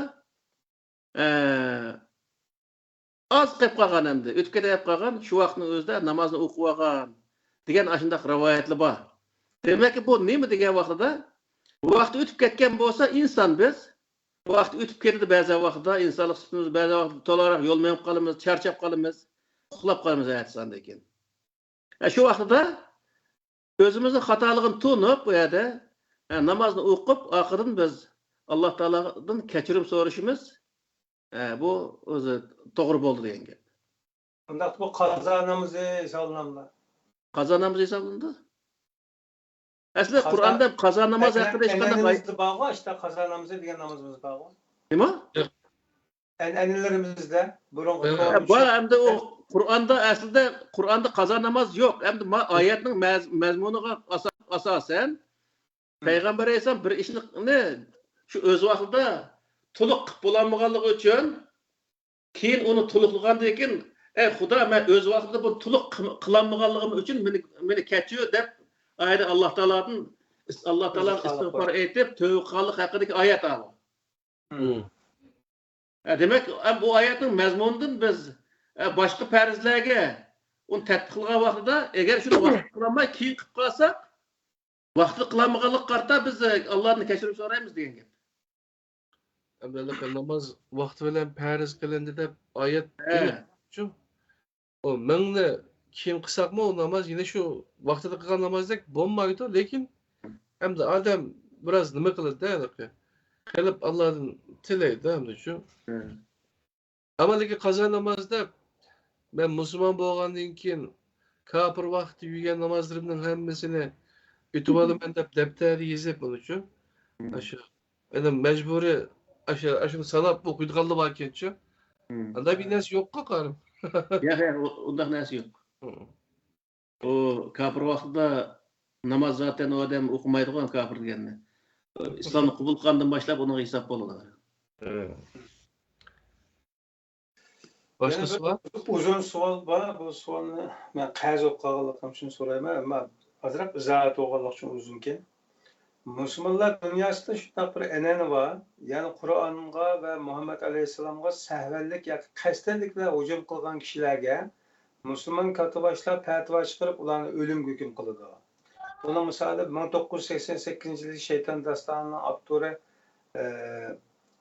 az qilib qolgan hamda o'tib ketib qolgan, shu vaqtni o'zida namozni o'qib olgan degan ashundaq rivoyatlar bor. Demak, bu nima degan vaqtida vaqt o'tib ketgan bo'lsa, inson biz vaqt o'tib ketdi ba'zi vaqtda insonlik sutimiz ba'zi vaqtda to'liq yo'lmayib qolamiz, charchab qolamiz, uxlab qolamiz aytsandan keyin. Shu vaqtda o'zimizning xatoligini tunib, bu yerda namozni o'qib, oxiridan biz Alloh taolodan kechirim so'rashimiz bu o'zi to'g'ri bo'ldi degan gap. Unda bu qazo namozi hisoblanadi. Qazo namozi hisoblanadi. Aslida Qur'onda qazo namoz haqida hech qanday oyat bor, işte qazo namozi degan namozimiz bor. Nima? An'analarimizda burungi bor, hamda u Qur'onda qazo namoz yo'q. Hamda oyatning mazmuniga asosan Payg'ambar alayhisalom bir ishni shu o'z vaqtida to'liq qilib bo'lmaganligi uchun keyin uni to'liqlagandan keyin Xudo, men o'z vaqtida bu to'liq qilmaganligim uchun meni kechir deb ayda Alloh taolodan istig'for aytib tövbe qilganlik haqidagi oyat oldi. Demak, bu oyatning mazmunidan biz boshqa farzlarga uni tatbiq qilgan vaqtida agar shuni vaqt qilmay keyin qilib qolsak, vaqtida qilmaganlik qarta biz Allohdan kechirim so'raymiz degan gap. Albatta namoz vaqti bilan farz qilindi deb oyat shu. O mingni kim qilsaqmi o namoz yine shu vaqtida qilgan namozdek bo'lmaydi, lekin hamda odam biroz nima qiladi-da, qilib Allohdan tilaydi hamda shu. Ammo lekin qazo namozda men musulmon bo'lgandan keyin Kapır vakti yügen namazlarımın hemmesini ütüp alımen depteri yezip oluşu. Aşı. Benim mecburi aşını sanap okuydu kaldı vakitçi. Anda bir nes yok kakarım. Ya, ondan nesi yok. O kafir vaxtida namaz zaten o adam okumaydigan kafir deganni. İslamni qabul qilgandan boshlab uni hisob bo'ladi. Başkası var? Uzun sual var. Bu sualni ben qayd qilganligim uchun so'rayman, ammo ozroq izohat olganlik uchun uzunken. Müslümanlar dünyasında şunday bir eneni var. Yani Kur'an'a ve Muhammed Aleyhisselam'a sehvellik ya kastenlikle hücum kılgan kişilerge Müslüman katı başlar petva çıkarıp ulanı ölüm hüküm kılıdı. Bunun misali 1988 yılı Şeytan Dastanı'nın aktörü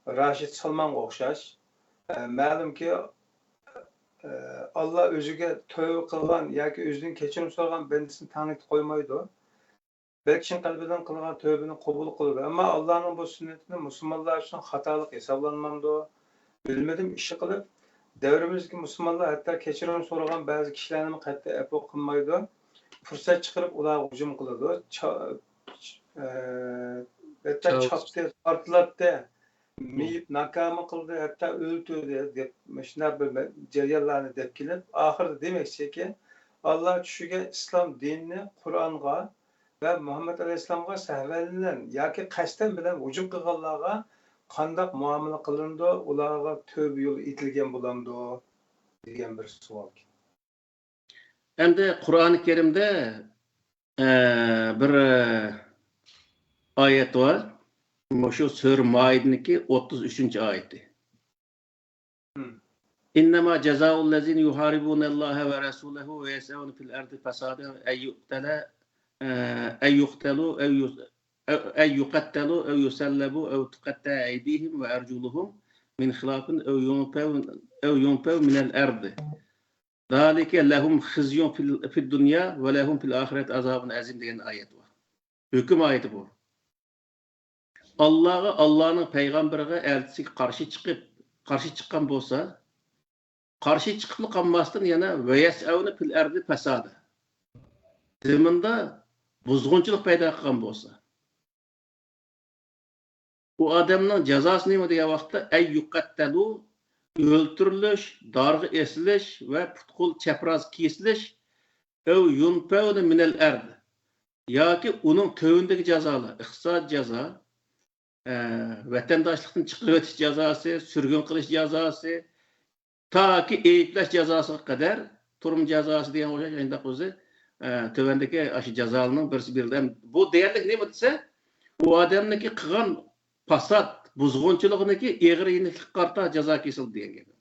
Raşid Salman okşaş. Malum ki Allah özüge tövbe kılgan ya ki özünün keçirim sorgan bendisini tanıt koymaydı. Belki şimdi kalbiden kılgan tövbeni kabul kılır. Ama Allah'ın bu sünnetini Müslümanlar için hatalık hesaplanmamdı. Bilmedim işi kılıp devrimizdeki Müslümanlar hatta keçirim sorgan bazı kişilerin hatta epo kılmaydı. Fırsat çıkarıp ular hücum kılırdı. Hatta çaptı, artlattı. Meyip nakama kıldı, hatta öldürdü. Şunlar bir ceryanlarını depkilip ahırda demek ki Allah düşüge İslam dinini Kur'an'a ve Muhammed Aleyhisselam'a sehvelinden yoki kasten bilen hücum kılganlarga qandaq muamele kılındı, ularga tövbe yolu itilgen bulandı degan bir savol. Endi Qur'oni Karimda bir oyat var. Şu Sure Maide'niki 33. ayeti. İnnemâ cezaul lezîne yuharibûnellâhe ve resûlehu ve yes'ûne fil ardı fesâden en yuqtelû en yuqattelû ev yusallabu ev tuqatta'a eydihim ve erculuhum min khilafin ev yunpev minel ardı. Zalike lehum khizyun fid dunya ve lehum fil ahiret azabun azim degan ayet var. Hüküm ayeti bu. Allah'ın peygamberiga elchisiga qarshi chiqqan bo'lsa, qarshi chiqib qolmasdan yana vayas'avni fil ardi fasada. Zaminda buzg'unchilik paydo qilgan bo'lsa, bu odamning jazosi nima degan vaqtda ay yuqattalu o'ltirilish, darg'i esilish va putqul chapraz kesilish ev yunpavni minal ard yoki uning tövündeki jazolar, iqtisod jazo, vatandaşlıktan çıkıp ötüş cezası, sürgün kılış cezası, ta ki eyüplaş cezasına kadar turum cezası diyen hoca yayında kuzu tövendeki aşı cezalının birisi birden. Bu değerlik ne mi dese? Bu adamdaki kıgan pasat, buzğunçuluğundaki eğri yenilik karta ceza kesildi diyen gibi.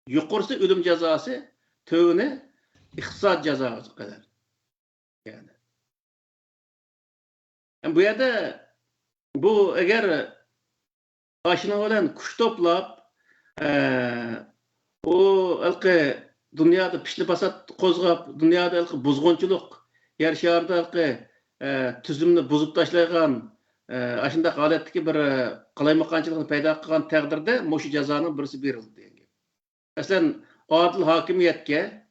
Yukarısı ölüm cezası, tövüne iktisat cezası kadar. Yani bu yerde bu eğer aşına olan kuş toplap o ılkı dünyada pişli basat kozgap dünyada ılkı buzğunçuluk yer şehirde ılkı tüzümünü bozup taşlayan aşında haletdeki bir qalaymakançılığını payda kılgan takdirde moşu cezanın birisi verildi diyen gibi. Mesela adil hakimiyetke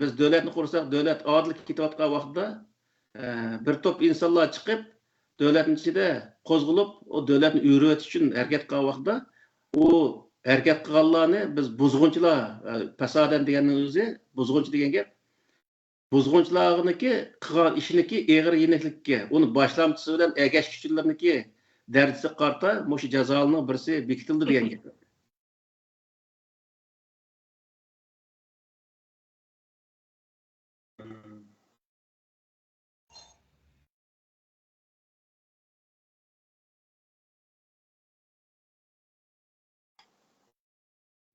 biz devletini kursak devlet adil kitapatkan vaxtda bir top insanlar çıkıp devletin içinde kozgulup o devletin üret için hareket kılgan vaxtda o hareket kılganlarını biz buzğunçular pasaden degenin özü buzğunçu degen gep buzğunçularıniki kılgan işiniki eğer yeneklikke onu başlamçısı bilen egeş küçüleriniki derecesi karta moşu cezalının birisi bekitildi degen gep.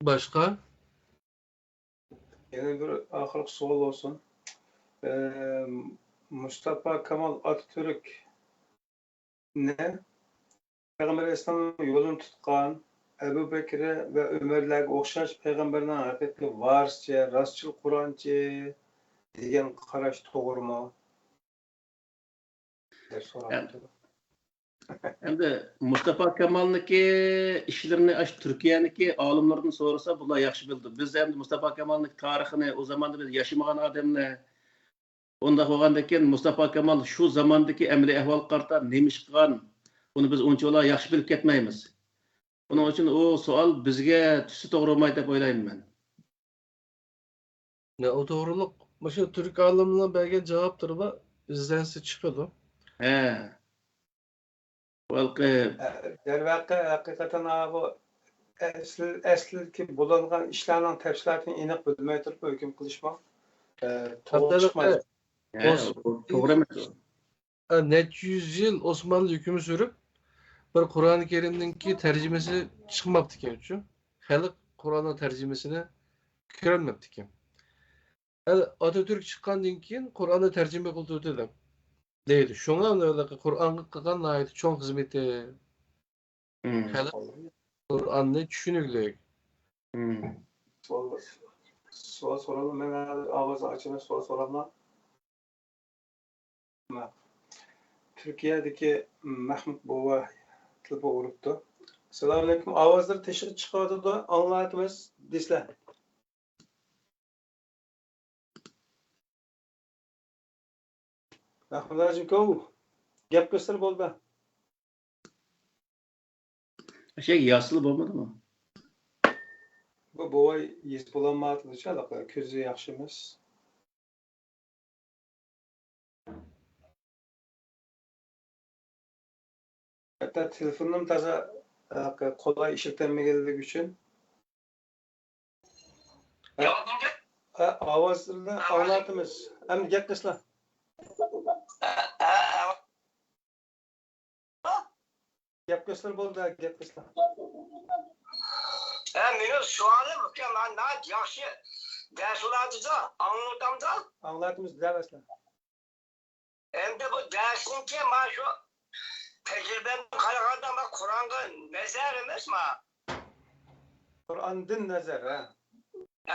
Başka? Yine bir ahırlık sual olsun. Mustafa Kemal Atatürk ne? Peygamber Aleyhisselam'ın yolunu tutkan Ebu Bekir'e ve Ömer'lerge okşaş peygamberinin hareketli varsça, rastçıl Kur'ançı degen qaraş doğru mu? Endi Mustafa Kemal'niki işlerini aş Türkiye'niki alimlerden sorsa bular yaxşı bildi. Biz endi Mustafa Kemal'niki tarixini o zamanda biz yaşamagan adamlar onda bo'lgandan Mustafa Kemal şu zamandaki emri ahvol qarta nima ish qilgan uni biz unchalar yaxshi bilib ketmaymiz. Buning uchun o savol bizga tusi to'g'ri bo'lmaydi deb o'ylayman men. Ne o doğruluk. Başka Türk alimlerine belki cevaptır da izlense çıkıyordu. He. Balki Dervaqa haqiqatan bu asli bulangan ishlarning tafsilotini aniq bilmay turib hukm qilishmoq to'g'ri chiqmaydi. to'g'ri emas. Net 100 yıl Osmanlı hükümü sürüp bir Kur'an-ı Kerim'deki tercümesi çıkmaptı ki şu. Halk Kur'an'ın tercümesini görmepti ki. Yani Atatürk çıkandan keyin Kur'an'ı tercüme kıldı dedim. Deydi. Şuna öyle Kur'an'ı kılgan ait çok hizmeti. Halk Kur'an'ı düşünürlük. Sual soralım. Ben ağzı açına sual soralım. Türkiye'deki Mahmut Bova tıbı oluptu. Selamünaleyküm. Avazları teşhir çıkardı da anlatımız disle. Mahmut Hacım kov. Gap göster bolda. Şey yaslı bo'lmadi mı? Bu Bova yüz bulanmadı da çalaklar. Közü yakışımız. Hatta telefonum taza kolay işletilmegeliliği için. Avazını anlatımız. Hem gap kısla. Gap göster bolda. Gap kısla. Benim sualım ben yaxşı derslarda anlatamda. Anlatımız devesle. Hem de bu dersin ki ben şu tecrübem kaynağı ben Kur'an'da nezerimiz mi? Kur'an din nazar ha.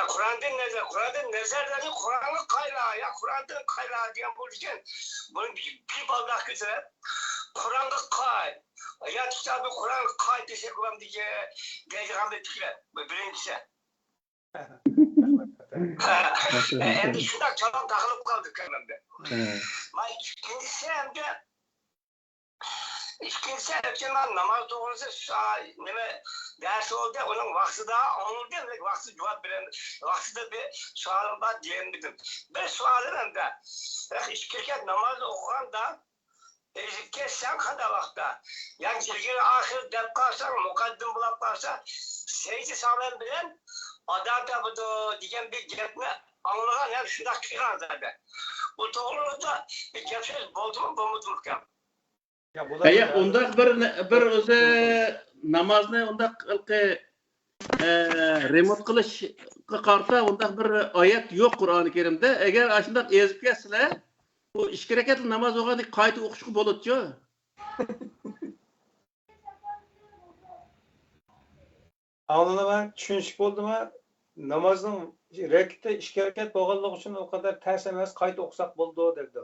Kur'an'da nezerleri Kur'an'ın kaynağı ya Kur'an'ın kaynağı diyen bu için bunun bir baldak üzere Kur'an'da kay. Ya kitabı Kur'an kay teşekkür ederim diyeceğim de fikre. Birincisi. Hem de şundan çalan takılıp kaldık hemen de. İkincisi hem namaz doğrusu ders oldu onun vakti daha anıldı hem de vakti cevap veren vakti de bir sualım var diyemedim. Ben sualım hem de işkirket namaz okuyan da sen kadar vakta yani çirkin ahir dep kalsan mukaddim bulap kalsa seyirci sağlayan bilen adam da bu diyen bir gepne anlayan hem şunda kıran zaten. Bu doğrultuda bir gepsiz buldu mu bulmuduk ya. Ya onda bir o'zi namozni onda remont qilishga qarta onda bir oyat yo'q Qur'oni Karimda. Agar shunday ezib ketsizlar, bu 2 rakatli namoz o'qiganda qayta o'qishga bo'ladi-ku. Anlamadan tushunch bo'ldimi? Namozning rakatda 2 rakat bo'lganligi uchun o kadar ters emas, qayta o'qisak bo'ldi dedi.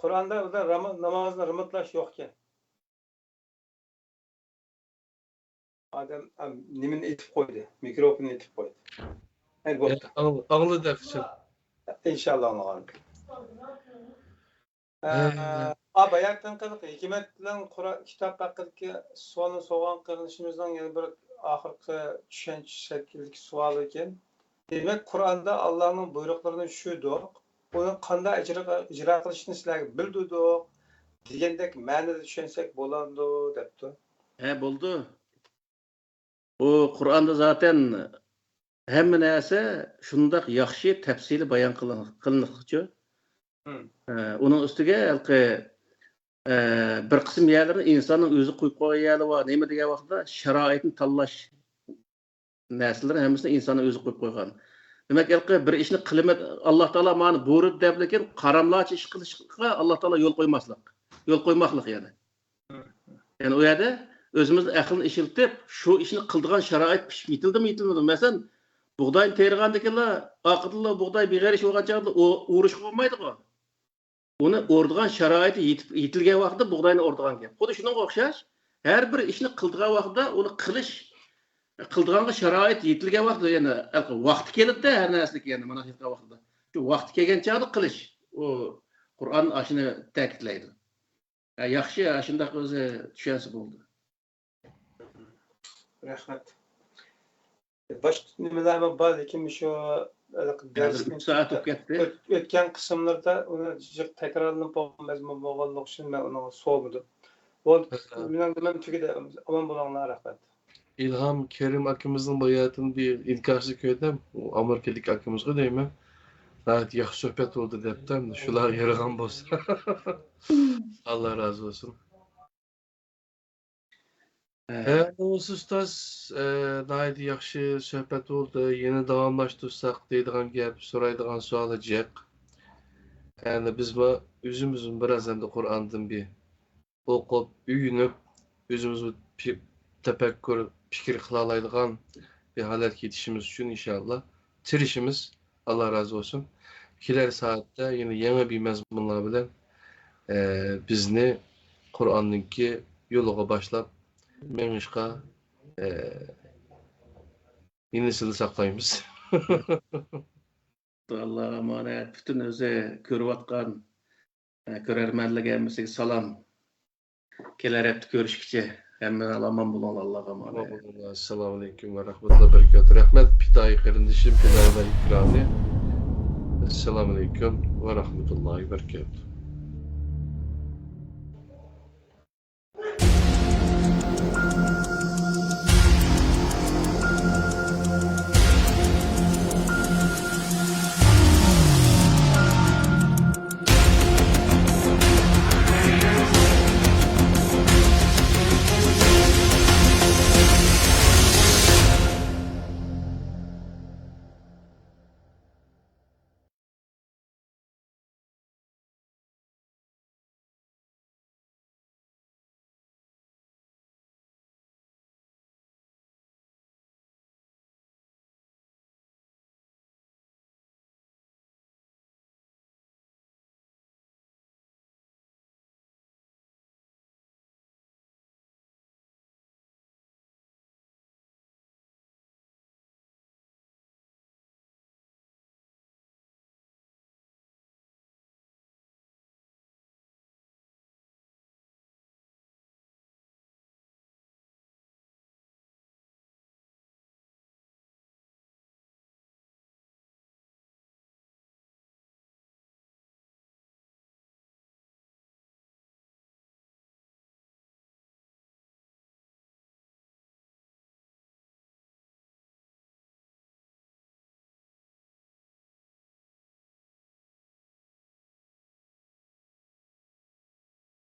Kur'an'da da namazını remontlash yo'q-ki. Adam nimin etib qo'ydi, mikrofonni etib qo'ydi. Anladı akşam. İnşallah anlagan. Bayaktan qilib hikmat bilan Qur'on kitob haqidagi savolni so'g'on qilishimizdan yana bir oxirgi tushunch shakldagi savol ekan. Demak, Qur'onda Allohning buyruqlarini tushundik. Onu qanday icra qilishni sizlarga bildirdik degandek ma'noda tushunsak bo'ladi debdi. He bo'ldi. O Qur'onda zaten hamma narsa shundoq yaxshi tafsili bayon qilinadi-ku. Uning ustiga bir qism yerlarni insonning o'zi qo'yib qo'ygan va nima degan vaqtda sharoitni tanlash narsalarni hammasini insonning o'zi qo'yib qo'ygan. Demek bir işini kılmet Allah Teala mani buyurdu deb lekin qaramlachi ish qilishga Allah Teala yo'l qo'ymaslik. Yo'l qo'ymoqlik yani. Yani o yerda o'zimizni aqlni ishiltib, shu ishni qildigan sharoit pishib yetildimi, yetilmadimi? Masalan, bug'doyni tergandagilar, oqidlar bug'doy beg'arish bo'lgan chog'da urush bo'lmaydi-ku. Onu ordigan şaraiti yetilgen vaqtda buğdayını ordigan gap. Xuddi shunga o'xshash, har bir ishni qildigan vaqtda uni qildiganga sharoit yetilgan vaqtda yana vaqti keladi-da har narsaga yana mana shunday vaqtda. Shu vaqti kelgan chog'da qilish. O Qur'on ashuni ta'kidlaydi. Yaxshi, shunday o'zi tushunsa bo'ldi. Rahmat. Başka nimalar var lekin şu Hozir 3 soat o'tib ketdi. o'tgan qismlarda uni jiq takrorlanib qolgan mazmun bo'lganligi uchun men uni so'radim. Bu men tugida aman bo'linglar rahmat. İlham Kerim akımızın bayatını bir inkası köyden, Amerikalik akımızga deymi. Gayet yaxşı sohbet oldu deptem. Şular yaragan bolsa. Allah razı olsun. Olsun ustaz, gayet yaxşı sohbet oldu. Yeni davamlaştırsak deydigan gap, soraydigan sual ejek. Yani biz bu özümüzün biraz hem de Kur'an'dan bir okup, üyünüp, özümüzü tefekkür, fikir kılalaydigan bir halet yetişimiz için inşallah. Tirişimiz, Allah razı olsun. Kiler saatte yine yeni bir mezmunlar bilen bizni Kur'an'ınki yoluğa başlap menişka yenisini saklayımız. Allah'a emanet. Bütün o'zi ko'rayotgan ko'rarmanlarga salam. Kelar hafta ko'rishguncha hamma aman bo'linglar, Allohga emanet. Assalomu alaykum va rahmatullohi va barakatuh. Rahmat Pitay qarindishim, Pitay va ikrami. Assalomu alaykum va rahmatullohi va barakatuh.